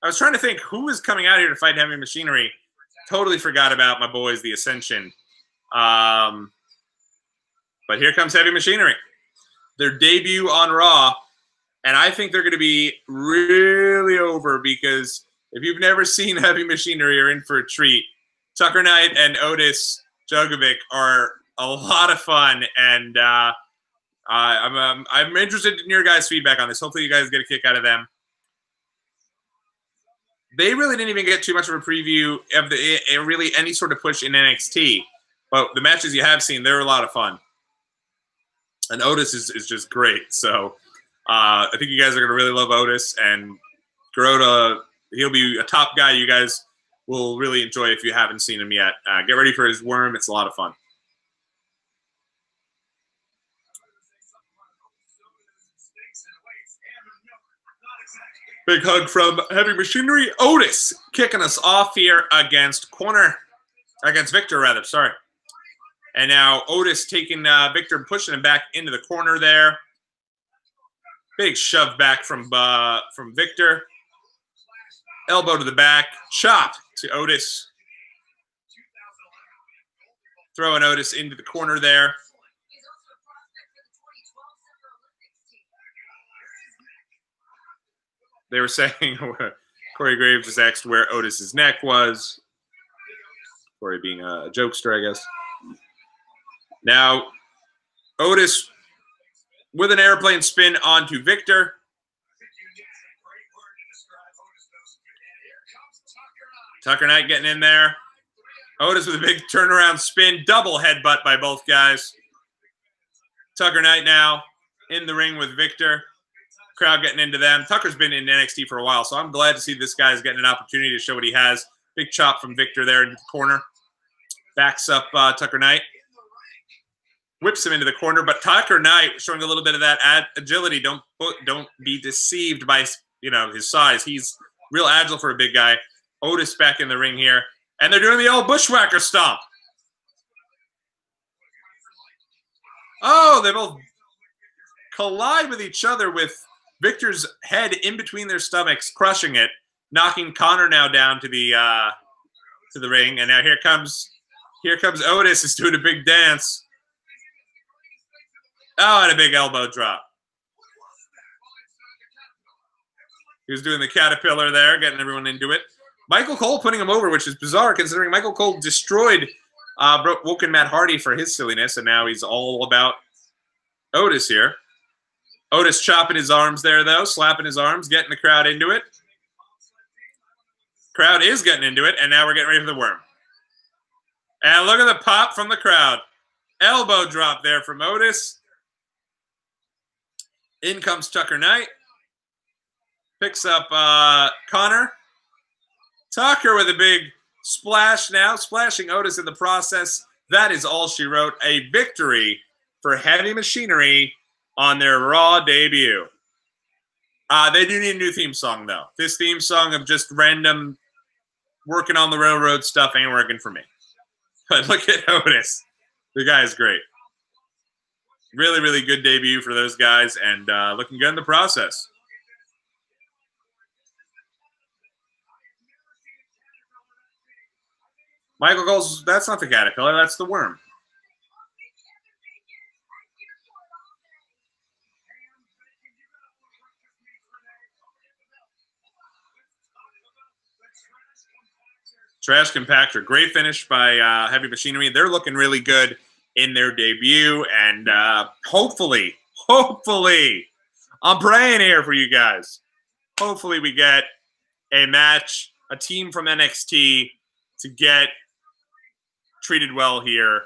A: I was trying to think who is coming out here to fight Heavy Machinery. Totally forgot about my boys, the Ascension. But here comes Heavy Machinery. Their debut on Raw. And I think they're going to be really over because if you've never seen Heavy Machinery, you're in for a treat. Tucker Knight and Otis Djokovic are a lot of fun, and I'm interested in your guys' feedback on this. Hopefully you guys get a kick out of them. They really didn't even get too much of a preview of really any sort of push in NXT, but the matches you have seen, they're a lot of fun. And Otis is just great, so I think you guys are going to really love Otis, and Garotta, he'll be a top guy you guys will really enjoy if you haven't seen him yet. Get ready for his worm. It's a lot of fun. Big hug from Heavy Machinery. Otis kicking us off here against Victor, rather. Sorry. And now Otis taking Victor and pushing him back into the corner there. Big shove back from Victor. Elbow to the back. Chop to Otis. Throwing Otis into the corner there. They were saying, Corey Graves is asked where Otis's neck was. Corey being a jokester, I guess. Now, Otis with an airplane spin onto Victor. Tucker Knight getting in there. Otis with a big turnaround spin. Double headbutt by both guys. Tucker Knight now in the ring with Victor. Crowd getting into them. Tucker's been in NXT for a while, so I'm glad to see this guy's getting an opportunity to show what he has. Big chop from Victor there into the corner. Backs up Tucker Knight. Whips him into the corner, but Tucker Knight showing a little bit of that agility. Don't be deceived by his size. He's real agile for a big guy. Otis back in the ring here, and they're doing the old bushwhacker stomp. Oh, they both collide with each other with Victor's head in between their stomachs, crushing it, knocking Connor now down to the ring, and now here comes Otis is doing a big dance. Oh, and a big elbow drop. He was doing the caterpillar there, getting everyone into it. Michael Cole putting him over, which is bizarre considering Michael Cole destroyed Woken Matt Hardy for his silliness, and now he's all about Otis here. Otis chopping his arms there, though, slapping his arms, getting the crowd into it. Crowd is getting into it, and now we're getting ready for the worm. And look at the pop from the crowd. Elbow drop there from Otis. In comes Tucker Knight. Picks up Connor. Tucker with a big splash now, splashing Otis in the process. That is all she wrote. A victory for Heavy Machinery on their Raw debut. They do need a new theme song, though. This theme song of just random working on the railroad stuff ain't working for me. But look at Otis. The guy is great. Really, really good debut for those guys, and looking good in the process. Michael Cole's, that's not the caterpillar, that's the worm. Trash Compactor. Great finish by Heavy Machinery. They're looking really good in their debut, and hopefully, I'm praying here for you guys. Hopefully we get a match, a team from NXT to get treated well here.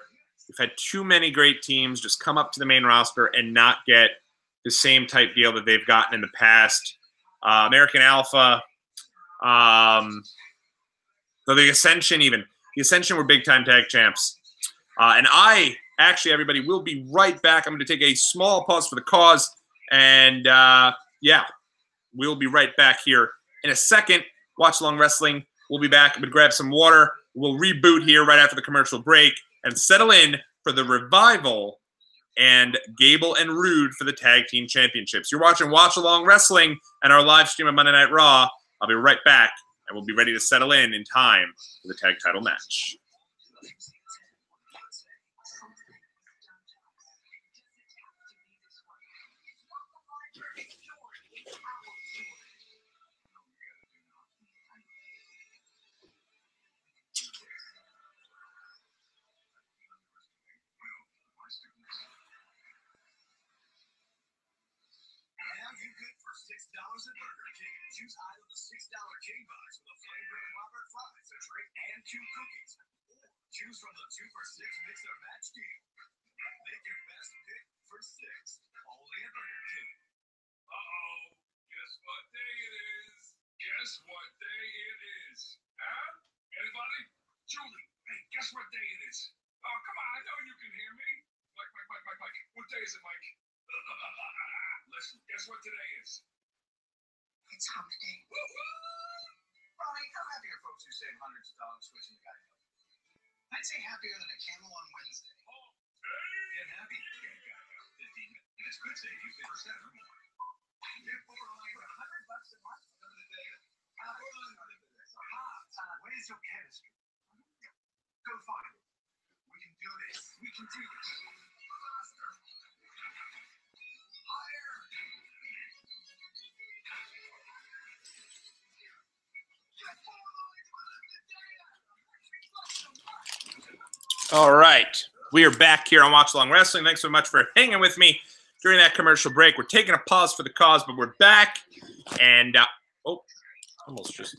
A: We've had too many great teams just come up to the main roster and not get the same type deal that they've gotten in the past. American Alpha, so the Ascension even. The Ascension were big-time tag champs. And I, actually, everybody, will be right back. I'm going to take a small pause for the cause. And, yeah, we'll be right back here in a second. Watchalong Wrestling. We'll be back. I'm going to grab some water. We'll reboot here right after the commercial break and settle in for the Revival and Gable and Roode for the Tag Team Championships. You're watching Watchalong Wrestling and our live stream of Monday Night Raw. I'll be right back, and we'll be ready to settle in time for the tag title match.
B: $6 at Burger King. Choose either the $6 King Box with a flame-grilled Whopper fries, a drink, and 2 cookies. Or choose from the 2 for $6 mix or match deal. Make your best pick for $6. Only at Burger King. Uh-oh. Guess what day it is? Guess what day it is? Huh? Anybody? Julie, hey, guess what day it is? Oh, come on. I know you can hear me. Mike. What day is it, Mike? Listen, guess what today is?
E: It's hump day.
B: Ronnie, how happy are folks who save hundreds of dollars switching to Geico? I'd say happier than a camel on Wednesday. Oh, get happy. Get Geico. 15 minutes could save you 50% or more. Get for only $100 a month for the day. Where's your chemistry? Go find it. We can do this. We can do this. Faster. Higher.
A: All right. We are back here on Watchalong Wrestling. Thanks so much for hanging with me during that commercial break. We're taking a pause for the cause, but we're back. And, almost just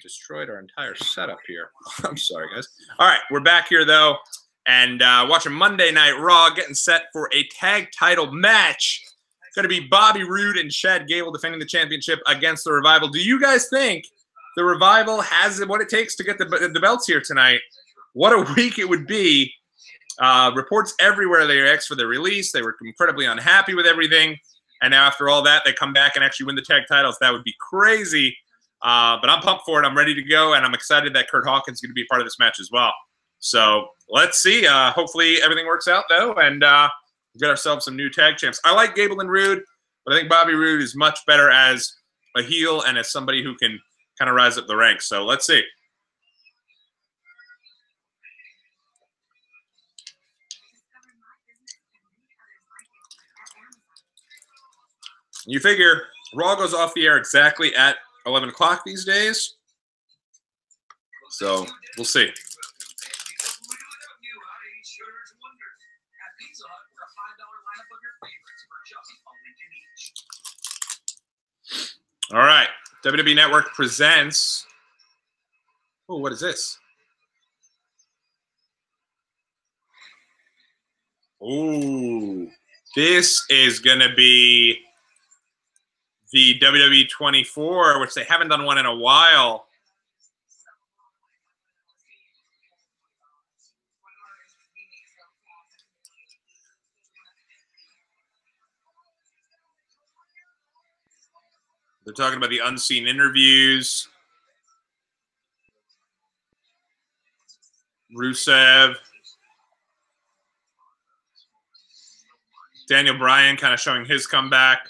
A: destroyed our entire setup here. I'm sorry, guys. All right. We're back here, though, and watching Monday Night Raw, getting set for a tag title match. It's going to be Bobby Roode and Chad Gable defending the championship against the Revival. Do you guys think the Revival has what it takes to get the belts here tonight? What a week it would be. Reports everywhere they were for the release. They were incredibly unhappy with everything. And now after all that, they come back and actually win the tag titles. That would be crazy. But I'm pumped for it. I'm ready to go. And I'm excited that Kurt Hawkins is going to be part of this match as well. So let's see. Hopefully everything works out, though. And we'll get ourselves some new tag champs. I like Gable and Roode, but I think Bobby Roode is much better as a heel and as somebody who can kind of rise up the ranks. So let's see. You figure Raw goes off the air exactly at 11 o'clock these days. So we'll see. All right. WWE Network presents. Oh, what is this? Oh, this is going to be the WWE 24, which they haven't done one in a while. They're talking about the unseen interviews. Rusev. Daniel Bryan kind of showing his comeback.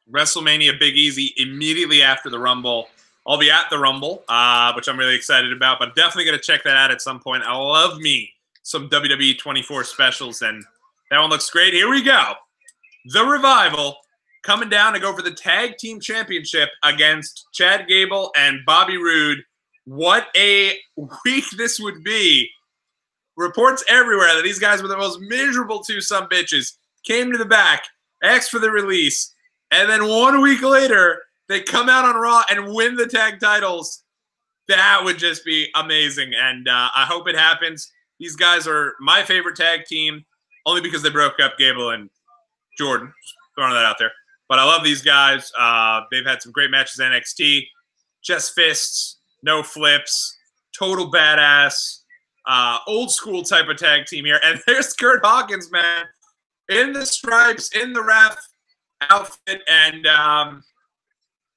A: WrestleMania Big Easy immediately after the Rumble. I'll be at the Rumble, which I'm really excited about, but definitely going to check that out at some point. I love me some WWE 24 specials, and that one looks great. Here we go. The Revival coming down to go for the Tag Team Championship against Chad Gable and Bobby Roode. What a week this would be. Reports everywhere that these guys were the most miserable two sumbitches, came to the back, asked for the release, and then 1 week later, they come out on Raw and win the tag titles. That would just be amazing, and I hope it happens. These guys are my favorite tag team, only because they broke up Gable and Jordan. Just throwing that out there. But I love these guys. They've had some great matches in NXT. Chest fists, no flips, total badass, old school type of tag team here. And there's Kurt Hawkins, man, in the stripes, in the ref outfit, and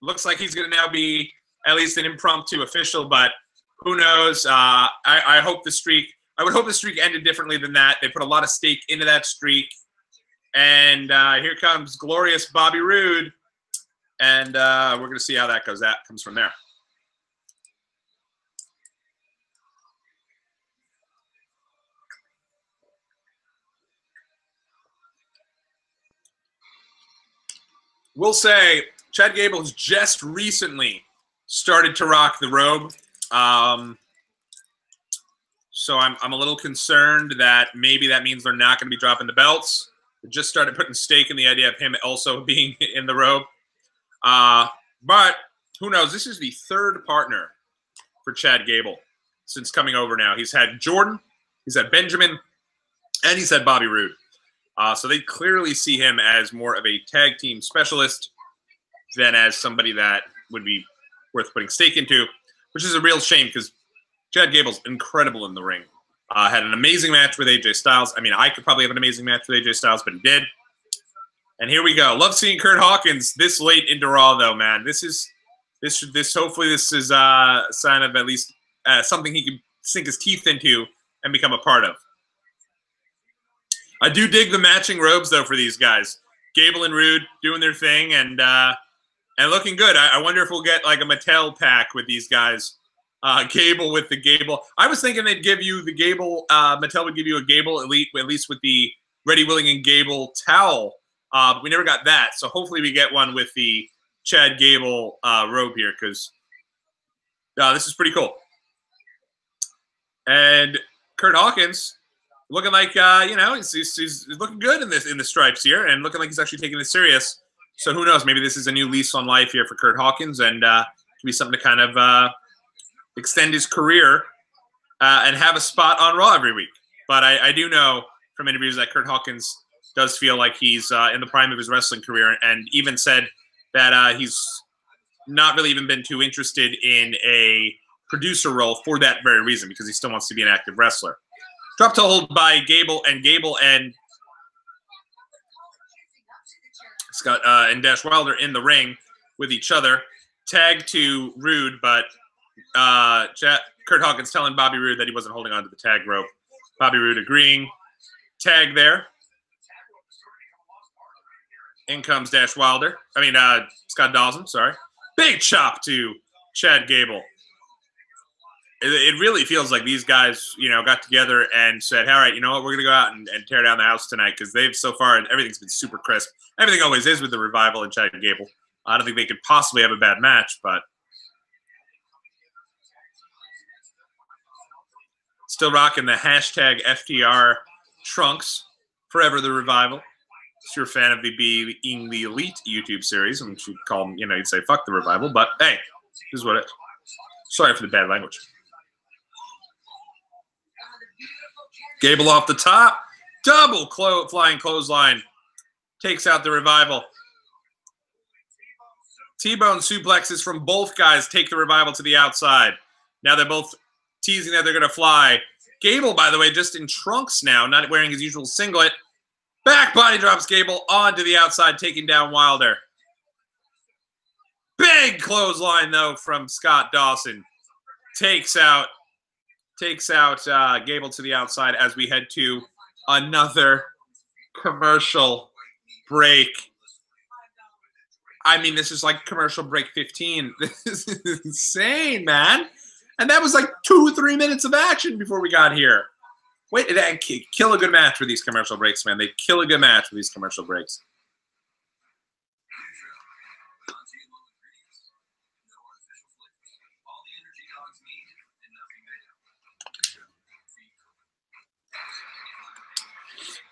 A: looks like he's going to now be at least an impromptu official, but who knows? I hope the streak. I would hope the streak ended differently than that. They put a lot of stake into that streak, and here comes glorious Bobby Roode, and we're going to see how that goes. That comes from there. We'll say Chad Gable has just recently started to rock the robe. So I'm a little concerned that maybe that means they're not going to be dropping the belts. They just started putting stake in the idea of him also being in the robe. But who knows? This is the third partner for Chad Gable since coming over now. He's had Jordan, he's had Benjamin, and he's had Bobby Roode. So they clearly see him as more of a tag team specialist than as somebody that would be worth putting stake into, which is a real shame because Chad Gable's incredible in the ring. Had an amazing match with AJ Styles. I mean, I could probably have an amazing match with AJ Styles, but he did. And here we go. Love seeing Kurt Hawkins this late into Raw, though, man. Hopefully this is a sign of at least something he can sink his teeth into and become a part of. I do dig the matching robes, though, for these guys. Gable and Roode doing their thing and looking good. I wonder if we'll get like a Mattel pack with these guys. Gable with the Gable. I was thinking they'd give you the Gable. Mattel would give you a Gable Elite, at least with the Ready, Willing, and Gable towel But we never got that. So hopefully we get one with the Chad Gable robe here, because this is pretty cool. And Kurt Hawkins looking like he's looking good in the stripes here, and looking like he's actually taking this serious. So who knows? Maybe this is a new lease on life here for Kurt Hawkins, and could be something to kind of extend his career and have a spot on Raw every week. But I do know from interviews that Kurt Hawkins does feel like he's in the prime of his wrestling career, and even said that he's not really even been too interested in a producer role for that very reason, because he still wants to be an active wrestler. Drop to hold by Gable and Scott and Dash Wilder in the ring with each other. Tag to Roode, but Kurt Hawkins telling Bobby Roode that he wasn't holding on to the tag rope. Bobby Roode agreeing. Tag there. In comes Dash Wilder. Scott Dawson, sorry. Big chop to Chad Gable. It really feels like these guys, got together and said, all right, you know what, we're going to go out and tear down the house tonight, because they've so far, everything's been super crisp. Everything always is with the Revival and Chad Gable. I don't think they could possibly have a bad match, but still rocking the hashtag FTR trunks. Forever the Revival. If you're a fan of the Being the Elite YouTube series, which you'd call them, you'd say fuck the Revival, but hey, this is what it is. Sorry for the bad language. Gable off the top. Double flying clothesline. Takes out the Revival. T-bone suplexes from both guys take the Revival to the outside. Now they're both teasing that they're going to fly. Gable, by the way, just in trunks now, not wearing his usual singlet. Back body drops Gable onto the outside, taking down Wilder. Big clothesline, though, from Scott Dawson. Takes out Gable to the outside as we head to another commercial break. This is like commercial break 15. This is insane, man. And that was like 2-3 minutes of action before we got here. Wait, they kill a good match with these commercial breaks, man. They kill a good match with these commercial breaks.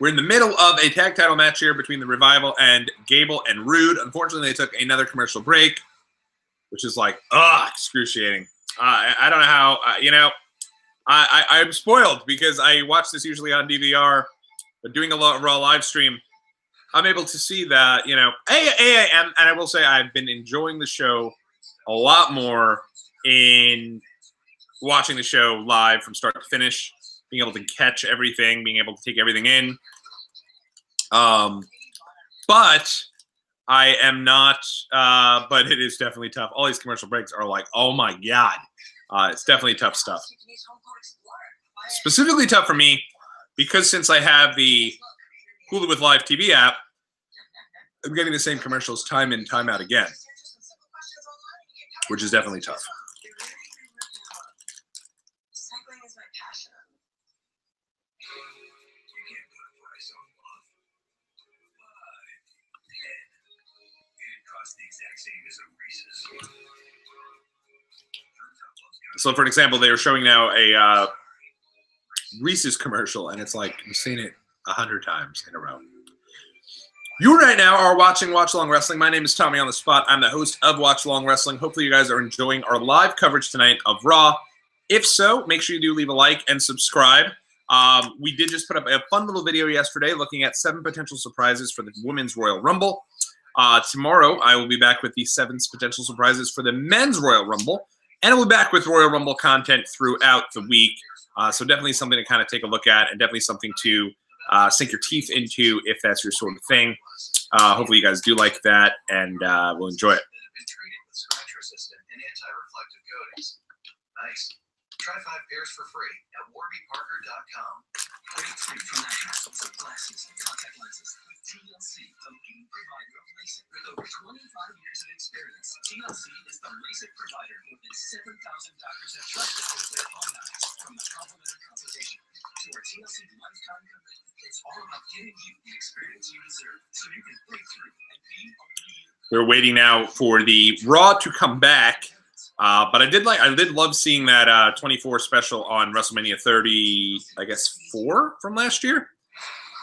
A: We're in the middle of a tag title match here between the Revival and Gable and Roode. Unfortunately, they took another commercial break, which is like, excruciating. I don't know how, I'm spoiled because I watch this usually on DVR, but doing a Raw live stream, I'm able to see that, and I will say I've been enjoying the show a lot more in watching the show live from start to finish, being able to catch everything, being able to take everything in. But I am not, but it is definitely tough. All these commercial breaks are like, oh my God. It's definitely tough stuff. Specifically tough for me because since I have the Hulu with Live TV app, I'm getting the same commercials time in, time out again, which is definitely tough. So, for an example, they were showing now a Reese's commercial, and it's like I've seen it 100 times in a row. You right now are watching Watchalong Wrestling. My name is Tommy on the Spot. I'm the host of Watchalong Wrestling. Hopefully, you guys are enjoying our live coverage tonight of Raw. If so, make sure you do leave a like and subscribe. We did just put up a fun little video yesterday looking at 7 potential surprises for the Women's Royal Rumble. Tomorrow, I will be back with the 7 potential surprises for the Men's Royal Rumble. And we'll be back with Royal Rumble content throughout the week. So definitely something to kind of take a look at and definitely something to sink your teeth into if that's your sort of thing. Hopefully you guys do like that and we'll enjoy it.
B: Nice. Try 5 pairs for free at warbyparker.com. Break free from the hassles of glasses and contact lenses with TLC, the leading provider of LASIK. With over 25 years of experience, TLC is the LASIK provider more than 7,000 doctors have trusted with their own eyes. From the complimentary consultation to our TLC lifetime commitment, it's
A: We're waiting now for the Raw to come back, but I did love seeing that 24 special on WrestleMania 30, I guess 4 from last year,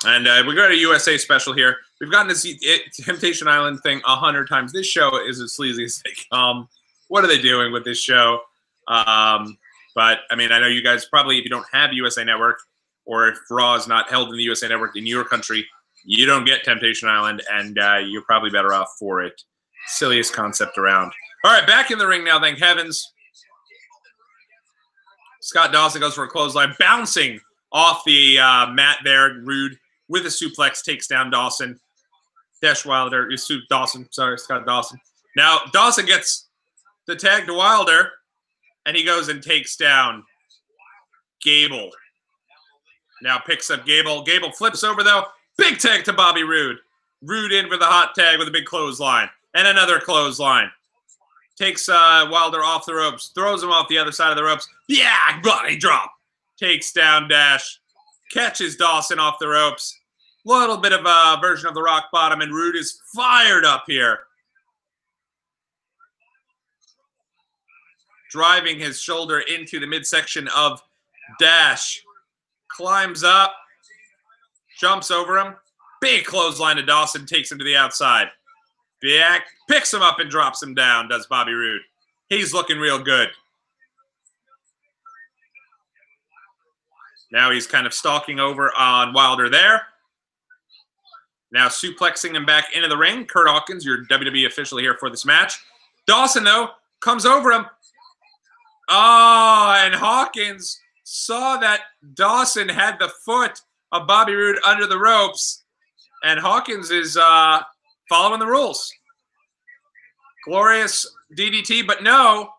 A: and we got a USA special here. We've gotten to see Temptation Island thing 100 times. This show is as sleazy as they come. What are they doing with this show? But I mean, I know you guys probably, if you don't have USA Network, or if Raw is not held in the USA Network in your country, you don't get Temptation Island, and you're probably better off for it. Silliest concept around. All right, back in the ring now, thank heavens. Scott Dawson goes for a clothesline, bouncing off the mat there. Roode with a suplex takes down Dawson. Wilder, Dawson, sorry, Scott Dawson. Now, Dawson gets the tag to Wilder, and he goes and takes down Gable. Now picks up Gable. Gable flips over, though. Big tag to Bobby Roode. Roode in for the hot tag with a big clothesline. And another clothesline. Takes Wilder off the ropes. Throws him off the other side of the ropes. Yeah, body drop. Takes down Dash. Catches Dawson off the ropes. Little bit of a version of the rock bottom. And Roode is fired up here. Driving his shoulder into the midsection of Dash. Climbs up. Jumps over him. Big clothesline to Dawson. Takes him to the outside. Back. Picks him up and drops him down, does Bobby Roode. He's looking real good. Now he's kind of stalking over on Wilder there. Now suplexing him back into the ring. Kurt Hawkins, your WWE official here for this match. Dawson, though, comes over him. Oh, and Hawkins saw that Dawson had the foot of Bobby Roode under the ropes. And Hawkins is following the rules. Glorious DDT, but no.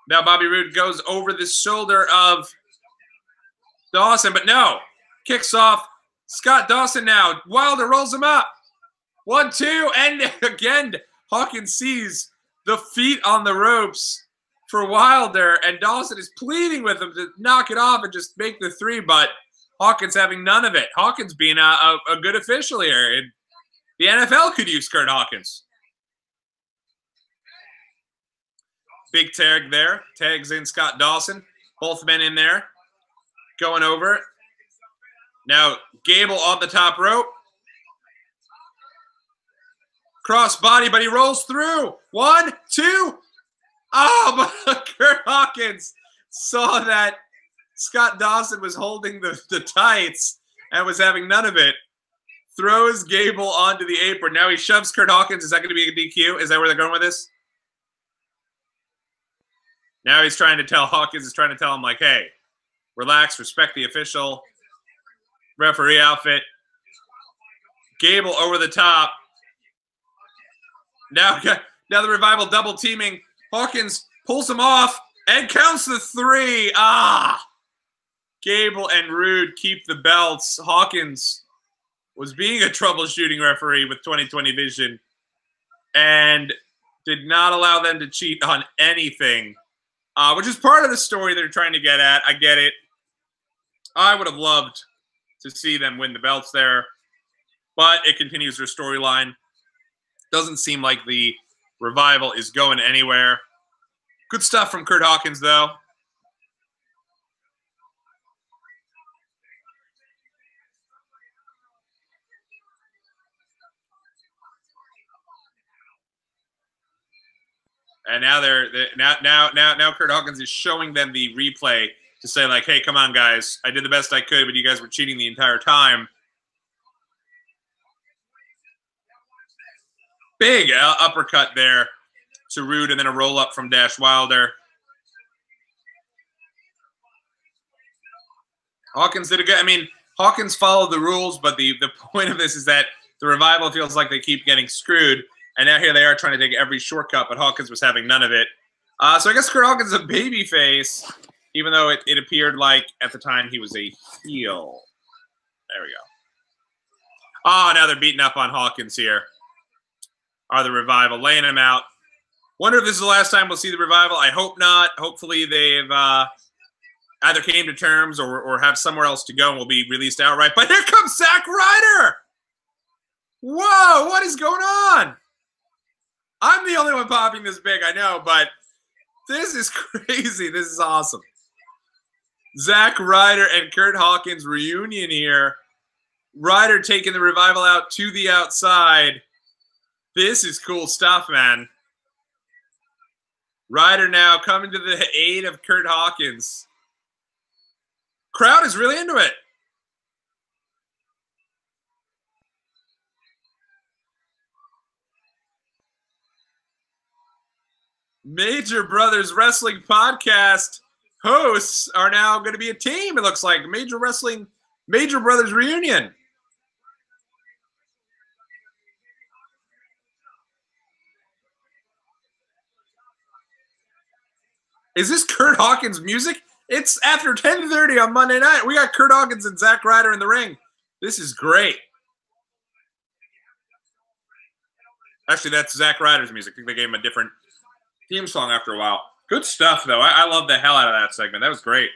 A: Now Bobby Roode goes over the shoulder of Dawson, but no. Kicks off Scott Dawson now. Wilder rolls him up. 1, 2, and again, Hawkins sees the feet on the ropes for Wilder, and Dawson is pleading with him to knock it off and just make the 3, but Hawkins having none of it. Hawkins being a good official here. And the NFL could use Kurt Hawkins. Big tag there. Tags in Scott Dawson. Both men in there. Going over. Now, Gable on the top rope. Cross body, but he rolls through. 1, 2. Oh, but Kurt Hawkins saw that Scott Dawson was holding the tights and was having none of it. Throws Gable onto the apron. Now he shoves Kurt Hawkins. Is that going to be a DQ? Is that where they're going with this? Now he's trying to tell Hawkins is trying to tell him, like, hey, relax, respect the official. Referee outfit. Gable over the top. Now the Revival double teaming. Hawkins pulls him off and counts the 3. Gable and Roode keep the belts. Hawkins was being a troubleshooting referee with 20/20 vision and did not allow them to cheat on anything, which is part of the story they're trying to get at. I get it. I would have loved to see them win the belts there, but it continues their storyline. Doesn't seem like the Revival is going anywhere. Good stuff from Kurt Hawkins, though. And now now Kurt Hawkins is showing them the replay to say, like, hey, come on, guys. I did the best I could, but you guys were cheating the entire time. Big uppercut there to Roode, and then a roll-up from Dash Wilder. Hawkins did a good. I mean, Hawkins followed the rules, but the point of this is that the Revival feels like they keep getting screwed, and now here they are trying to take every shortcut, but Hawkins was having none of it. So I guess Kurt Hawkins is a babyface, even though it appeared like at the time he was a heel. There we go. Oh, now they're beating up on Hawkins here. Are the Revival laying him out? Wonder if this is the last time we'll see the Revival. I hope not. Hopefully they've either came to terms or have somewhere else to go and will be released outright. But here comes Zack Ryder. Whoa, what is going on? I'm the only one popping this big, I know, but this is crazy. This is awesome. Zack Ryder and Kurt Hawkins reunion here. Ryder taking the Revival out to the outside. This is cool stuff, man. Ryder now coming to the aid of Kurt Hawkins. Crowd is really into it. Major Brothers Wrestling Podcast hosts are now going to be a team, it looks like. Major Brothers Reunion. Is this Kurt Hawkins music? It's after 10:30 on Monday night. We got Kurt Hawkins and Zack Ryder in the ring. This is great. Actually, that's Zack Ryder's music. I think they gave him a different theme song after a while. Good stuff, though. I love the hell out of that segment. That was great.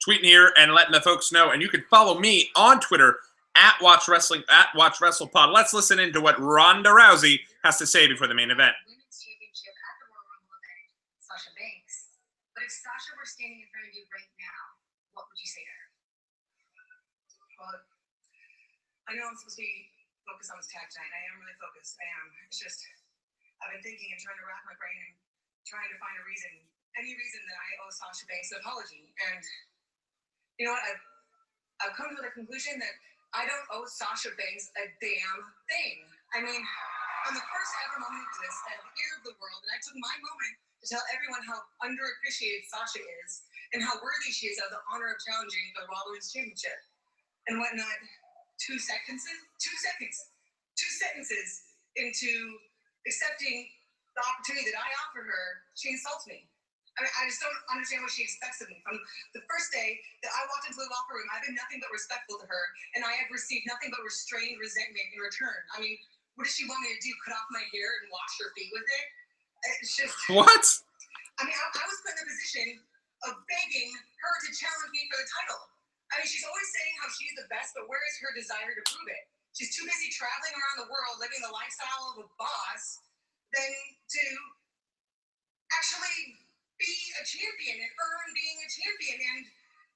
A: Tweeting here and letting the folks know, and you can follow me on Twitter at WatchWrestlePod. Let's listen into what Ronda Rousey has to say before the main event.
E: Women's championship at the Royal Rumble event, Sasha Banks. But if Sasha were standing in front of you right now, what would you say to her?
D: Well, I know I'm supposed to be focused on this tag tonight. I am really focused. I am. It's just, I've been thinking and trying to rack my brain and trying to find a reason, any reason that I owe Sasha Banks an apology. And you know what? I've come to the conclusion that I don't owe Sasha Banks a damn thing. I mean, I'm the first ever moment to this at the ear of the world, and I took my moment to tell everyone how underappreciated Sasha is and how worthy she is of the honor of challenging the Raw Women's Championship. And whatnot, 2 sentences into accepting the opportunity that I offer her, she insults me. I mean, I just don't understand what she expects of me. From the first day that I walked into the locker room, I've been nothing but respectful to her, and I have received nothing but restrained resentment in return. I mean, what does she want me to do? Cut off my hair and wash her feet with it? It's just...
A: What?
D: I mean, I was put in a position of begging her to challenge me for the title. I mean, she's always saying how she's the best, but where is her desire to prove it? She's too busy traveling around the world, living the lifestyle of a boss, than to actually be a champion and earn being a champion. And,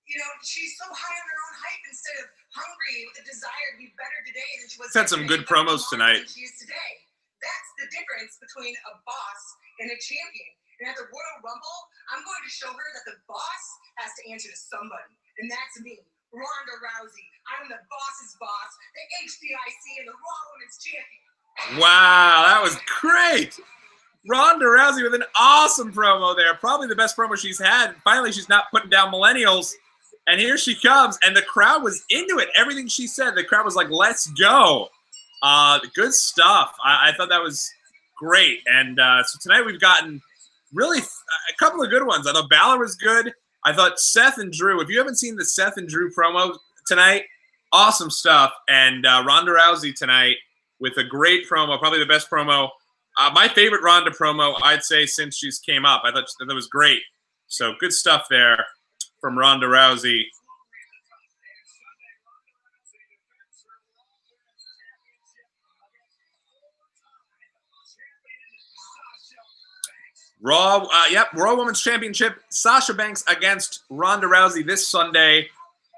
D: you know, she's so high on her own hype instead of hungry with a desire to be better today than she was.
A: Had some good promos tonight.
D: She is today. That's the difference between a boss and a champion. And at the Royal Rumble, I'm going to show her that the boss has to answer to somebody. And that's me, Ronda Rousey. I'm the boss's boss, the HBIC, and the Raw Women's Champion.
A: Wow, that was great. Ronda Rousey with an awesome promo there. Probably the best promo she's had. Finally, she's not putting down millennials. And here she comes. And the crowd was into it. Everything she said, the crowd was like, let's go. Good stuff. I thought that was great. And so tonight we've gotten really a couple of good ones. I thought Balor was good. I thought Seth and Drew, if you haven't seen the Seth and Drew promo tonight, awesome stuff. And Ronda Rousey tonight with a great promo, probably the best promo. My favorite Ronda promo, I'd say, since she's came up. I thought that was great. So good stuff there from Ronda Rousey. Raw Women's Championship, Sasha Banks against Ronda Rousey this Sunday.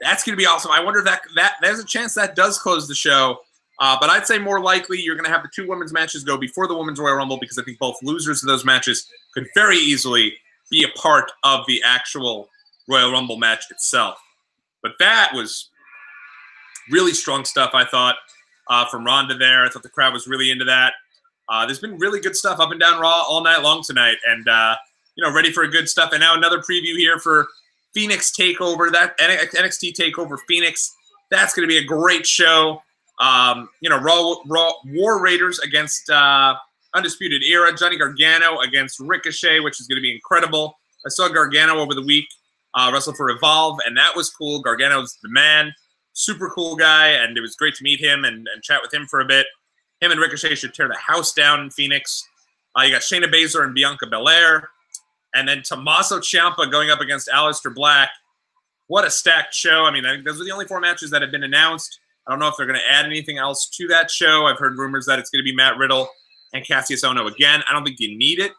A: That's going to be awesome. I wonder if that there's a chance that does close the show. But I'd say more likely you're going to have the 2 women's matches go before the Women's Royal Rumble, because I think both losers of those matches could very easily be a part of the actual Royal Rumble match itself. But that was really strong stuff, I thought, from Ronda there. I thought the crowd was really into that. There's been really good stuff up and down Raw all night long tonight, and ready for a good stuff. And now another preview here for Phoenix Takeover, that NXT Takeover Phoenix. That's going to be a great show. You know, Raw War Raiders against Undisputed Era. Johnny Gargano against Ricochet, which is going to be incredible. I saw Gargano over the week wrestle for Evolve, and that was cool. Gargano's the man. Super cool guy, and it was great to meet him and chat with him for a bit. Him and Ricochet should tear the house down in Phoenix. You got Shayna Baszler and Bianca Belair. And then Tommaso Ciampa going up against Aleister Black. What a stacked show. I mean, I think those are the only 4 matches that have been announced. I don't know if they're going to add anything else to that show. I've heard rumors that it's going to be Matt Riddle and Cassius Ohno again. I don't think you need it.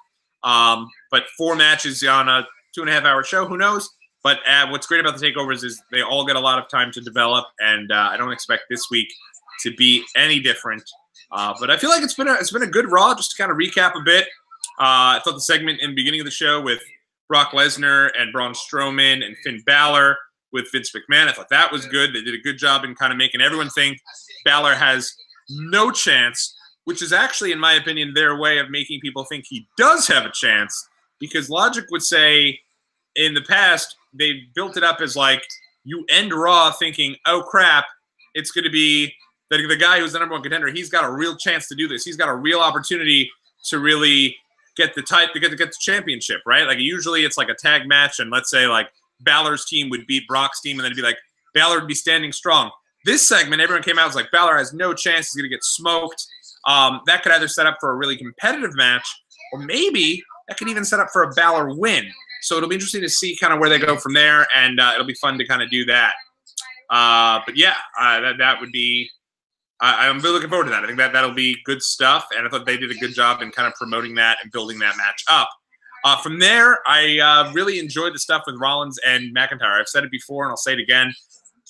A: But 4 matches on a 2.5-hour show, who knows? But what's great about the takeovers is they all get a lot of time to develop, and I don't expect this week to be any different. But I feel like it's been a good Raw. Just to kind of recap a bit, I thought the segment in the beginning of the show with Brock Lesnar and Braun Strowman and Finn Balor with Vince McMahon, I thought that was good. They did a good job in kind of making everyone think Balor has no chance, which is actually, in my opinion, their way of making people think he does have a chance, because logic would say in the past they built it up as like you end Raw thinking, oh crap, it's going to be the guy who's the #1 contender. He's got a real chance to do this. He's got a real opportunity to really get the championship, right? Like usually it's like a tag match, and let's say like Balor's team would beat Brock's team, and then it'd be like Balor would be standing strong. This segment, everyone came out was like Balor has no chance. He's going to get smoked. That could either set up for a really competitive match, or maybe that could even set up for a Balor win. So it'll be interesting to see kind of where they go from there, and it'll be fun to kind of do that. But yeah, that would be. I'm really looking forward to that. I think that'll be good stuff, and I thought they did a good job in kind of promoting that and building that match up. From there, I really enjoyed the stuff with Rollins and McIntyre. I've said it before, and I'll say it again.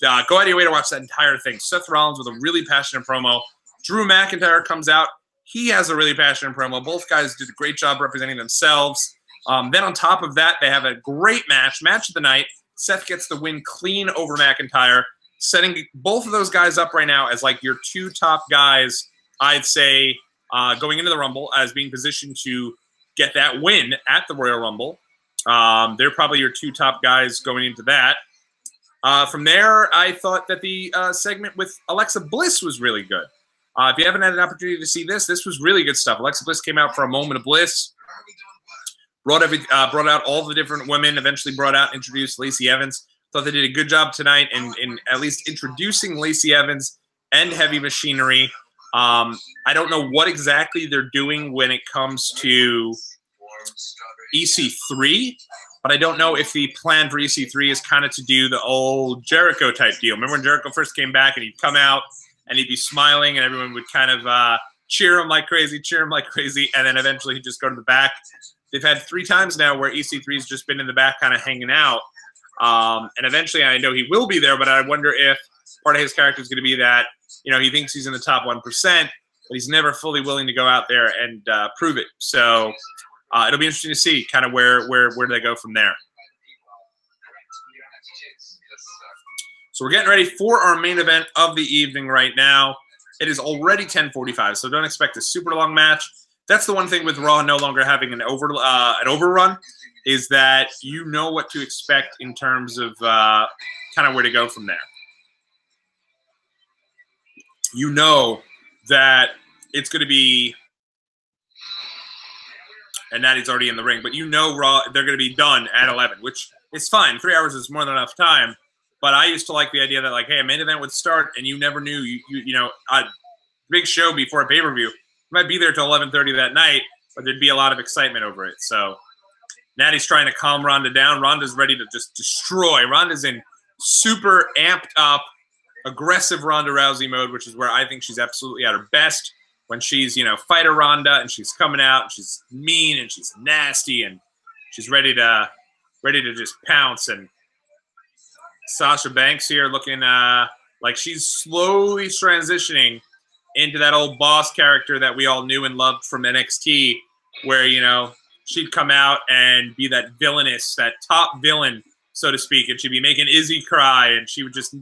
A: Go out of your way to watch that entire thing. Seth Rollins with a really passionate promo. Drew McIntyre comes out. He has a really passionate promo. Both guys did a great job representing themselves. Then on top of that, they have a great match of the night. Seth gets the win clean over McIntyre, setting both of those guys up right now as like your 2 top guys, I'd say, going into the Rumble as being positioned to get that win at the Royal Rumble. They're probably your 2 top guys going into that. From there, I thought that the segment with Alexa Bliss was really good. If you haven't had an opportunity to see this was really good stuff. Alexa Bliss came out for a moment of bliss, brought out all the different women, eventually introduced Lacey Evans. Thought they did a good job tonight in at least introducing Lacey Evans and Heavy Machinery. I don't know what exactly they're doing when it comes to EC3, but I don't know if the plan for EC3 is kind of to do the old Jericho type deal. Remember when Jericho first came back and he'd come out and he'd be smiling and everyone would kind of cheer him like crazy, and then eventually he'd just go to the back. They've had 3 times now where EC3's just been in the back kind of hanging out. And eventually I know he will be there, but I wonder if part of his character is going to be that, you know, he thinks he's in the top 1%, but he's never fully willing to go out there and prove it. So it'll be interesting to see kind of where they go from there. So we're getting ready for our main event of the evening right now. It is already 10:45, so don't expect a super long match. That's the one thing with Raw no longer having an overrun, is that you know what to expect in terms of kind of where to go from there. You know that it's going to be, and Natty's already in the ring, but you know Raw, they're going to be done at 11, which is fine. 3 hours is more than enough time. But I used to like the idea that, like, hey, a main event would start, and you never knew, you know, a big show before a pay-per-view. You might be there till 11:30 that night, but there'd be a lot of excitement over it. So Natty's trying to calm Ronda down. Ronda's ready to just destroy. Ronda's in super amped up, aggressive Ronda Rousey mode, which is where I think she's absolutely at her best, when she's, you know, fighter Ronda, and she's coming out, and she's mean, and she's nasty, and she's ready to just pounce. And Sasha Banks here looking like she's slowly transitioning into that old boss character that we all knew and loved from NXT, where, you know, she'd come out and be that villainous, that top villain, so to speak, and she'd be making Izzy cry, and she would just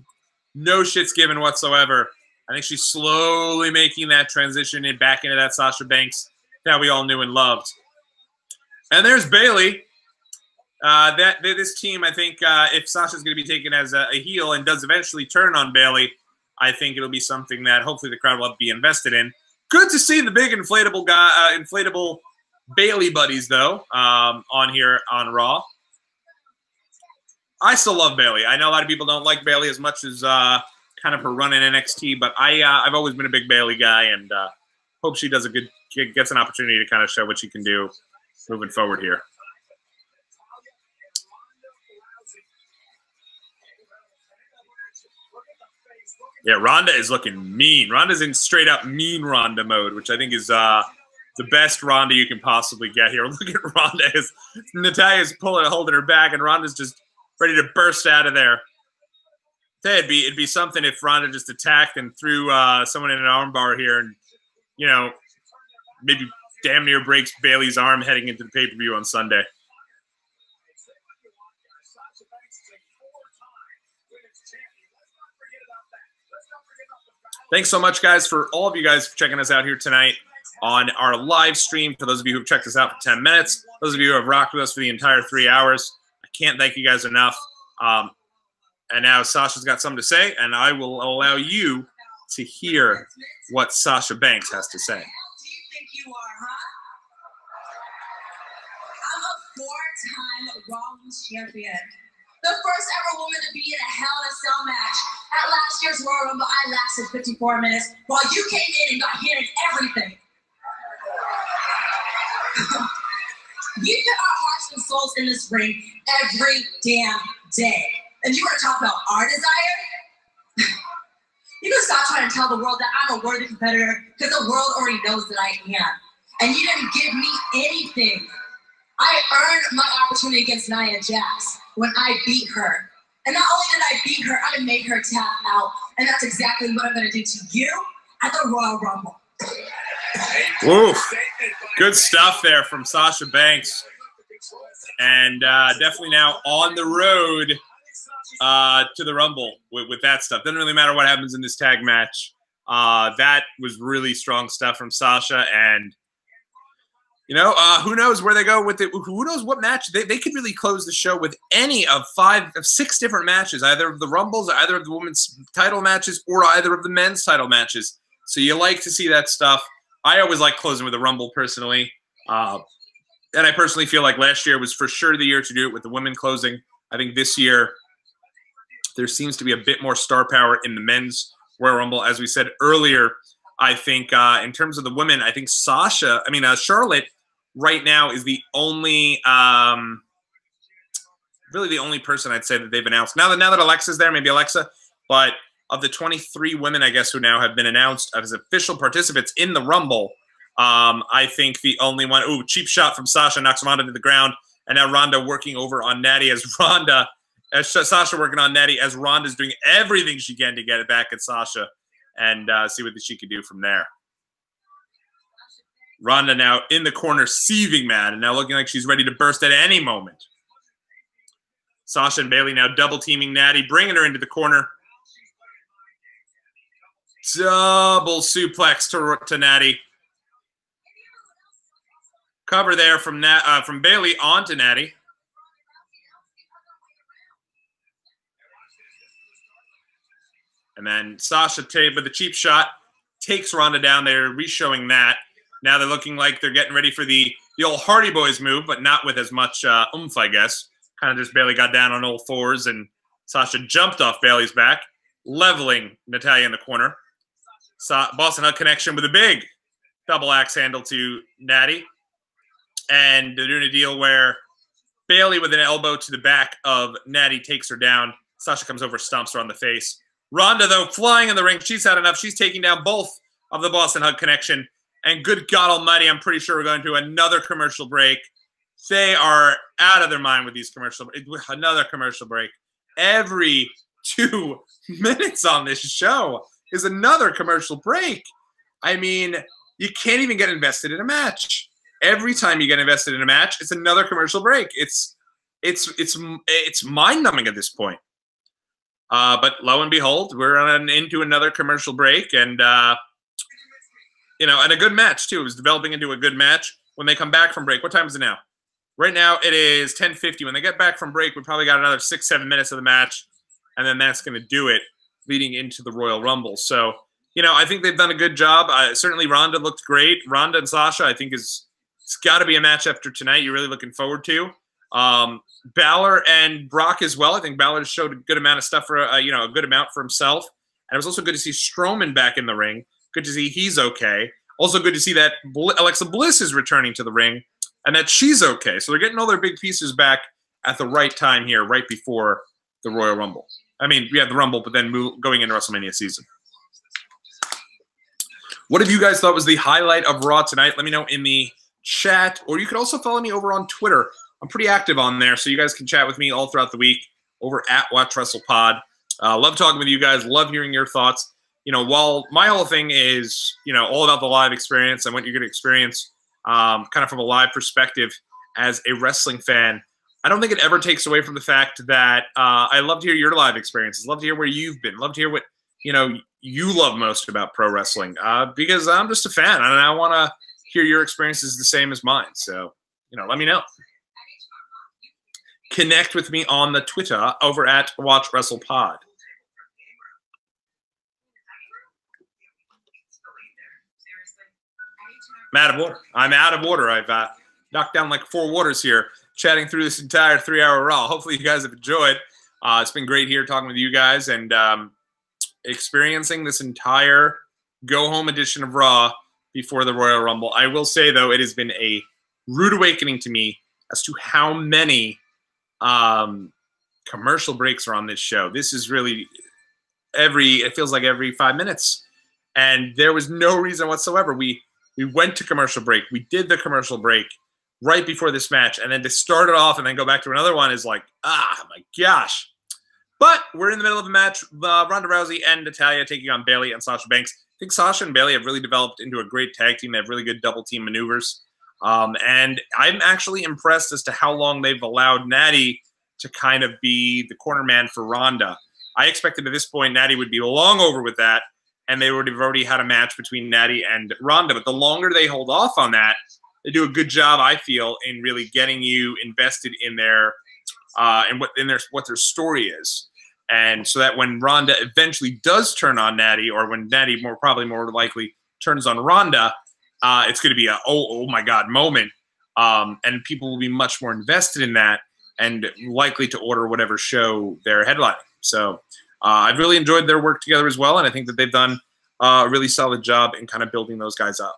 A: no shits given whatsoever. I think she's slowly making that transition back into that Sasha Banks that we all knew and loved. And there's Bayley. This team, I think, if Sasha's going to be taken as a heel and does eventually turn on Bayley, I think it'll be something that hopefully the crowd will be invested in. Good to see the big inflatable guy, inflatable Bayley buddies though, on here on Raw. I still love Bayley. I know a lot of people don't like Bayley as much as kind of her run in NXT, but I've always been a big Bayley guy, and hope she does gets an opportunity to kind of show what she can do moving forward here. Yeah, Ronda is looking mean. Ronda's in straight up mean Ronda mode, which I think is the best Ronda you can possibly get here. Look at Ronda. Natalya's holding her back, and Ronda's just ready to burst out of there. It'd be something if Ronda just attacked and threw someone in an armbar here, and maybe damn near breaks Bayley's arm heading into the pay-per-view on Sunday. Thanks so much, guys, for all of you guys for checking us out here tonight on our live stream. For those of you who've checked us out for 10 minutes, those of you who have rocked with us for the entire 3 hours, I can't thank you guys enough. And now Sasha's got something to say, and I will allow you to hear what Sasha Banks has to say.
D: Who do you think you are, huh? I'm a 4-time Raw Women's Champion. The first ever woman to be in a Hell in a Cell match. At last year's Royal Rumble, I lasted 54 minutes while you came in and got hit in everything. We put our hearts and souls in this ring every damn day. And you want to talk about our desire? You can stop trying to tell the world that I'm a worthy competitor, because the world already knows that I am. And you didn't give me anything. I earned my opportunity against Nia Jax when I beat her. And not only did I beat her, I made her tap out. And that's exactly what I'm going to do to you at the Royal Rumble.
A: Oof. Good stuff there from Sasha Banks. And definitely now on the road to the Rumble with that stuff. Doesn't really matter what happens in this tag match. That was really strong stuff from Sasha. And, who knows where they go with it. Who knows what match. They could really close the show with any of 6 different matches, either of the Rumbles, either of the women's title matches, or either of the men's title matches. So you like to see that stuff. I always like closing with a Rumble personally. And I personally feel like last year was for sure the year to do it with the women closing. I think this year there seems to be a bit more star power in the men's Royal Rumble. As we said earlier, I think in terms of the women, I think Charlotte right now is the only, really the only person I'd say that they've announced. Now that Alexa's there, maybe Alexa, but of the 23 women, I guess, who now have been announced as official participants in the Rumble, I think the only one, cheap shot from Sasha, knocks Ronda to the ground, and now Ronda working over on Natty as Sasha working on Natty as Ronda's doing everything she can to get it back at Sasha and see what she could do from there. Ronda now in the corner, seething mad, and now looking like she's ready to burst at any moment. Sasha and Bayley now double teaming Natty, bringing her into the corner. Double suplex to Natty. Cover there from Bayley onto Natty. And then Sasha with the cheap shot takes Ronda down there, re-showing that. Now they're looking like they're getting ready for the old Hardy Boys move, but not with as much oomph, I guess. Kind of just Bayley got down on all fours, and Sasha jumped off Bayley's back, leveling Natalya in the corner. Boston Hug connection with a big double axe handle to Natty. And they're doing a deal where Bayley with an elbow to the back of Natty takes her down. Sasha comes over, stomps her on the face. Ronda, though, flying in the ring. She's had enough. She's taking down both of the Boston Hug connection. And good God almighty, I'm pretty sure we're going to another commercial break. They are out of their mind with these another commercial break. Every 2 minutes on this show is another commercial break. I mean, you can't even get invested in a match. Every time you get invested in a match, it's another commercial break. It's mind-numbing at this point. But lo and behold, we're into another commercial break, and and a good match too. It was developing into a good match. When they come back from break, what time is it now? Right now it is 10:50. When they get back from break, we probably got another 6-7 minutes of the match, and then that's going to do it. leading into the Royal Rumble. So, I think they've done a good job. Certainly Ronda looked great. Ronda and Sasha, I think it's got to be a match after tonight you're really looking forward to. Balor and Brock as well. I think Balor showed a good amount of stuff for, a good amount for himself. And it was also good to see Strowman back in the ring. Good to see he's okay. Also good to see that Alexa Bliss is returning to the ring and that she's okay. So they're getting all their big pieces back at the right time here, right before the Royal Rumble. I mean, we had the Rumble, but then going into WrestleMania season. What have you guys thought was the highlight of Raw tonight? Let me know in the chat, or you could also follow me over on Twitter. I'm pretty active on there, so you guys can chat with me all throughout the week over at WatchWrestlePod. Love talking with you guys. Love hearing your thoughts. While my whole thing is, all about the live experience and what you're going to experience kind of from a live perspective as a wrestling fan, I don't think it ever takes away from the fact that I love to hear your live experiences. Love to hear where you've been. Love to hear what, you love most about pro wrestling because I'm just a fan and I want to hear your experiences the same as mine. So, let me know. Connect with me on the Twitter over at WatchWrestlePod. I'm out of order. I'm out of order. I've knocked down like 4 waters here, chatting through this entire 3-hour Raw. Hopefully you guys have enjoyed. It's been great here talking with you guys and experiencing this entire go-home edition of Raw before the Royal Rumble. I will say, though, it has been a rude awakening to me as to how many commercial breaks are on this show. This is really it feels like every 5 minutes. And there was no reason whatsoever. We went to commercial break. We did the commercial break right before this match. And then to start it off and then go back to another one is like, my gosh. But we're in the middle of a match. Ronda Rousey and Natalya taking on Bayley and Sasha Banks. I think Sasha and Bayley have really developed into a great tag team. They have really good double team maneuvers. And I'm actually impressed as to how long they've allowed Natty to kind of be the corner man for Ronda. I expected at this point Natty would be long over with that, and they would have already had a match between Natty and Ronda. But the longer they hold off on that, they do a good job, I feel, in really getting you invested in their what their story is. And so that when Ronda eventually does turn on Natty, or when Natty probably more likely turns on Ronda, it's going to be a oh my God moment, and people will be much more invested in that and likely to order whatever show they're headlining. So I've really enjoyed their work together as well, and I think that they've done a really solid job in kind of building those guys up.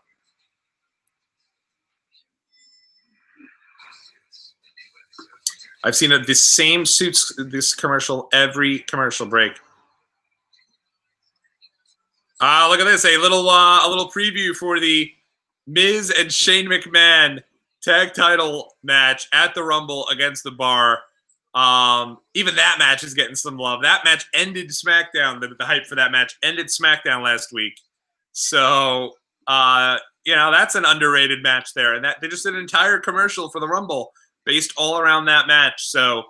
A: I've seen the same suits, this commercial, every commercial break. Look at this, a little preview for the Miz and Shane McMahon tag title match at the Rumble against the Bar. Even that match is getting some love. That match ended SmackDown. The hype for that match ended SmackDown last week. So, that's an underrated match there. And that they just did an entire commercial for the Rumble based all around that match. So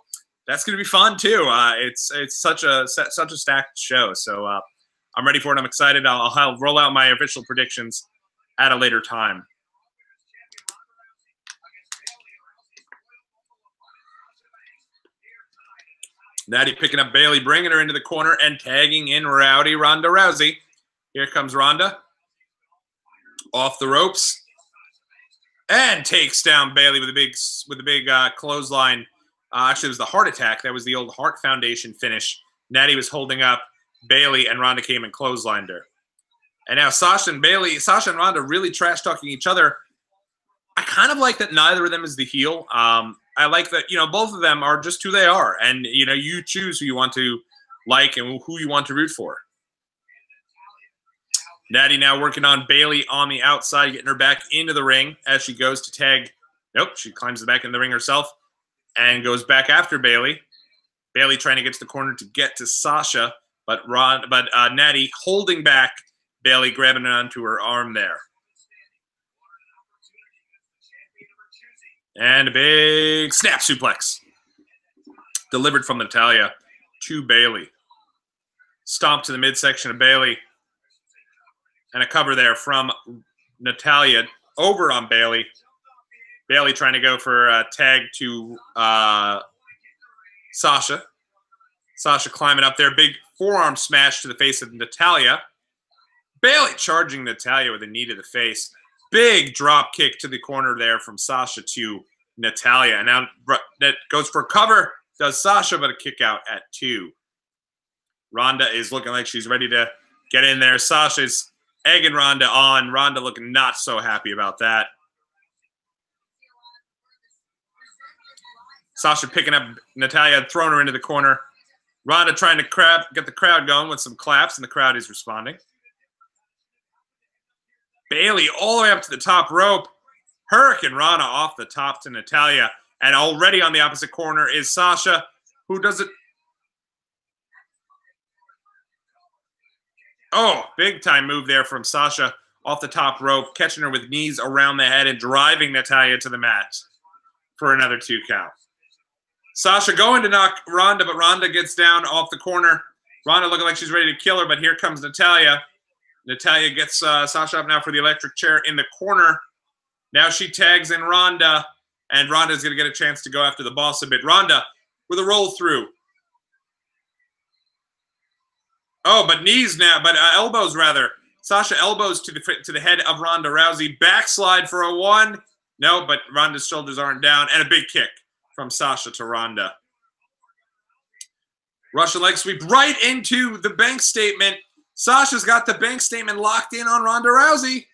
A: that's going to be fun too. It's such a stacked show. So I'm ready for it. I'm excited. I'll roll out my official predictions at a later time. Natty picking up Bayley, bringing her into the corner and tagging in Rowdy Ronda Rousey. Here comes Ronda. Off the ropes. And takes down Bayley with a big clothesline. Actually, it was the Heart Attack. That was the old Heart Foundation finish. Natty was holding up Bayley, and Ronda came and clotheslined her. And now Sasha and Ronda really trash-talking each other. I kind of like that neither of them is the heel. I like that, both of them are just who they are. And, you choose who you want to like and who you want to root for. Natty now working on Bayley on the outside, getting her back into the ring as she goes to tag. Nope, she climbs back in the ring herself and goes back after Bayley. Bayley trying to get to the corner to get to Sasha, but Natty holding back Bayley, grabbing it onto her arm there. And a big snap suplex delivered from Natalya to Bayley. Stomp to the midsection of Bayley. And a cover there from Natalya over on Bayley. Bayley trying to go for a tag to Sasha. Sasha climbing up there. Big forearm smash to the face of Natalya. Bayley charging Natalya with a knee to the face. Big drop kick to the corner there from Sasha to Natalya. And now that goes for cover. Does Sasha, but a kick out at 2. Ronda is looking like she's ready to get in there. Sasha's egging Ronda on. Ronda looking not so happy about that. Sasha picking up Natalya, throwing her into the corner. Ronda trying to get the crowd going with some claps, and the crowd is responding. Bayley all the way up to the top rope. Hurricane Rana off the top to Natalya. And already on the opposite corner is Sasha, who does it. Oh, big time move there from Sasha off the top rope, catching her with knees around the head and driving Natalya to the mat for another 2 count. Sasha going to knock Ronda, but Ronda gets down off the corner. Ronda looking like she's ready to kill her, but here comes Natalya. Natalya gets Sasha up now for the electric chair in the corner. Now she tags in Ronda, and Ronda's going to get a chance to go after the boss a bit. Ronda with a roll through. Oh, but knees now, but elbows rather. Sasha elbows to the head of Ronda Rousey. Backslide for a 1. No, but Ronda's shoulders aren't down, and a big kick from Sasha to Ronda. Russian leg sweep right into the bank statement. Sasha's got the bank statement locked in on Ronda Rousey.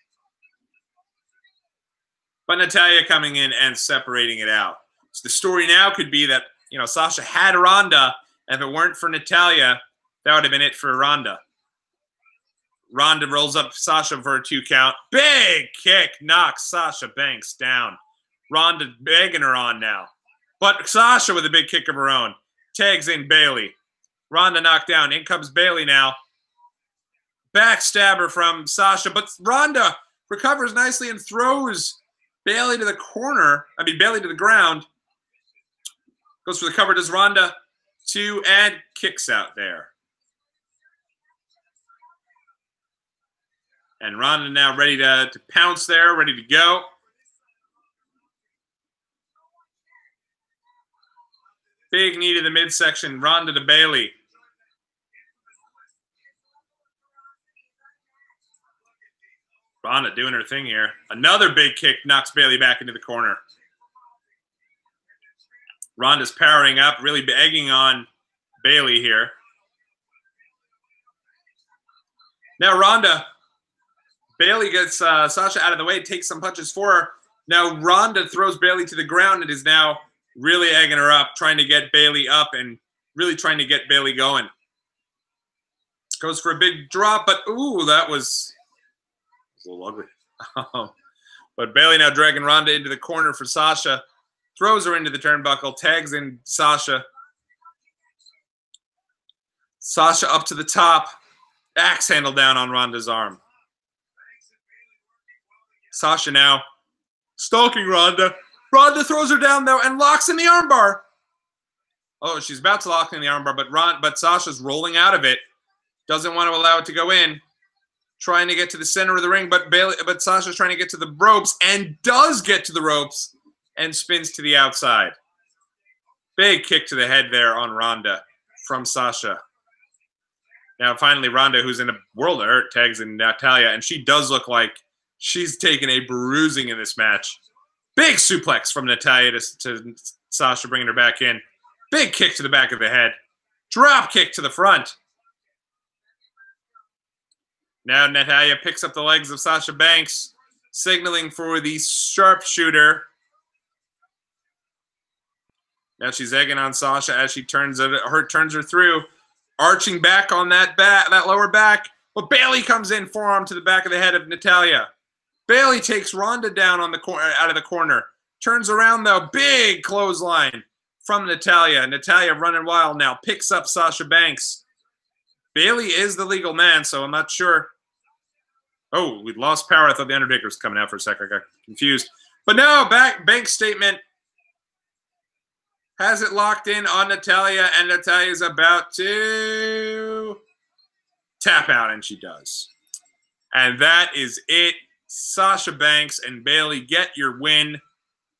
A: But Natalya coming in and separating it out. So the story now could be that, Sasha had Ronda, and if it weren't for Natalya, that would have been it for Ronda. Ronda rolls up Sasha for a 2 count. Big kick knocks Sasha Banks down. Ronda begging her on now. But Sasha with a big kick of her own. Tags in Bayley. Ronda knocked down. In comes Bayley now. Backstabber from Sasha. But Ronda recovers nicely and throws Bayley to the corner. Bayley to the ground. Goes for the cover. Does Ronda 2 and kicks out there. And Ronda now ready to pounce there, ready to go. Big knee to the midsection. Ronda to Bayley. Ronda doing her thing here. Another big kick knocks Bayley back into the corner. Ronda's powering up, really egging on Bayley here. Now Bayley gets Sasha out of the way, takes some punches for her. Now Ronda throws Bayley to the ground and is now really egging her up, trying to get Bayley up and really trying to get Bayley going. Goes for a big drop, but ooh, that was a little ugly. But Bayley now dragging Ronda into the corner for Sasha. Throws her into the turnbuckle, tags in Sasha. Sasha up to the top. Axe handle down on Ronda's arm. Sasha now stalking Ronda. Ronda throws her down, though, and locks in the armbar. Oh, she's about to lock in the armbar, but Sasha's rolling out of it. Doesn't want to allow it to go in. Trying to get to the center of the ring, but Sasha's trying to get to the ropes and does get to the ropes and spins to the outside. Big kick to the head there on Ronda from Sasha. Now, finally, Ronda, who's in a world of hurt, tags in Natalya, and she does look like she's taken a bruising in this match. Big suplex from Natalya to Sasha, bringing her back in. Big kick to the back of the head. Drop kick to the front. Now Natalya picks up the legs of Sasha Banks, signaling for the sharpshooter. Now she's egging on Sasha as she turns her through, arching back on that lower back. But Bayley comes in, forearm to the back of the head of Natalya. Bayley takes Ronda down on the out of the corner. Turns around though, big clothesline from Natalya. Natalya running wild now, picks up Sasha Banks. Bayley is the legal man, so I'm not sure. Oh, we lost power. I thought the Undertaker was coming out for a second. I got confused. But no, bank statement has it locked in on Natalya, and Natalya's about to tap out, and she does. And that is it. Sasha Banks and Bayley get your win.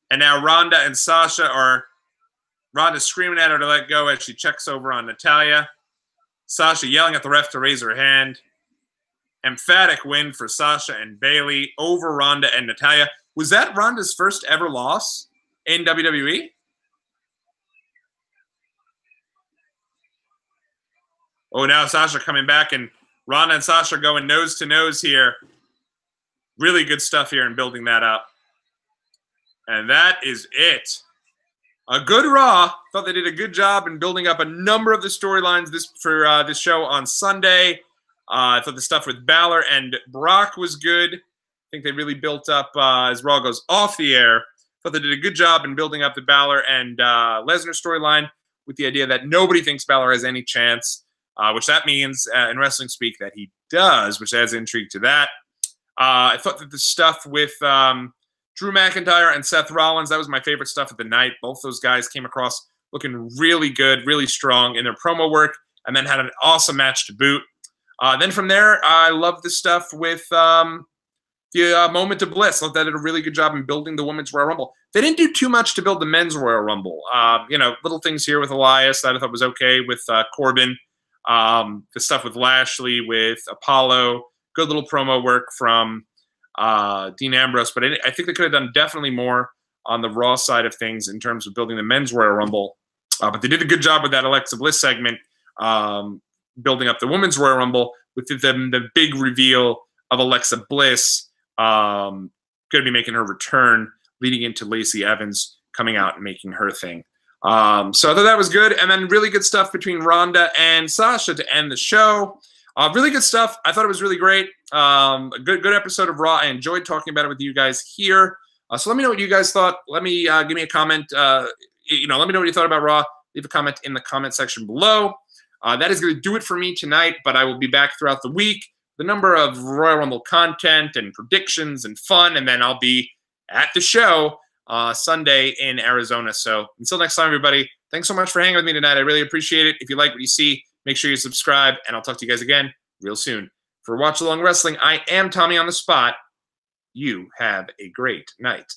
A: And now Ronda and Sasha are Ronda's screaming at her to let go as she checks over on Natalya. Sasha yelling at the ref to raise her hand. Emphatic win for Sasha and Bayley over Ronda and Natalya. Was that Ronda's first ever loss in WWE? Oh, now Sasha coming back, and Ronda and Sasha going nose to nose here. Really good stuff here in building that up. And that is it. A good Raw. Thought they did a good job in building up a number of the storylines for this show on Sunday. I thought the stuff with Balor and Brock was good. I think they really built up as Raw goes off the air. Thought they did a good job in building up the Balor and Lesnar storyline with the idea that nobody thinks Balor has any chance, which that means in wrestling speak that he does, which adds intrigue to that. I thought that the stuff with Drew McIntyre and Seth Rollins, that was my favorite stuff of the night. Both those guys came across looking really good, really strong in their promo work, and then had an awesome match to boot. Then from there, I love the stuff with the moment of Bliss. I thought they did a really good job in building the Women's Royal Rumble. They didn't do too much to build the Men's Royal Rumble. Little things here with Elias that I thought was okay with Corbin. The stuff with Lashley, with Apollo. Good little promo work from Dean Ambrose. But I think they could have done definitely more on the Raw side of things in terms of building the Men's Royal Rumble. But they did a good job with that Alexa Bliss segment, building up the Women's Royal Rumble with the big reveal of Alexa Bliss going to be making her return, leading into Lacey Evans coming out and making her thing. So I thought that was good. And then really good stuff between Ronda and Sasha to end the show. Really good stuff. I thought it was really great. A good episode of Raw. I enjoyed talking about it with you guys here. So let me know what you guys thought. Let me give me a comment. Let me know what you thought about Raw. Leave a comment in the comment section below. That is going to do it for me tonight, but I will be back throughout the week. The number of Royal Rumble content and predictions and fun, and then I'll be at the show Sunday in Arizona. So until next time, everybody, thanks so much for hanging with me tonight. I really appreciate it. If you like what you see, make sure you subscribe, and I'll talk to you guys again real soon. For Watch Along Wrestling, I am Tommy on the Spot. You have a great night.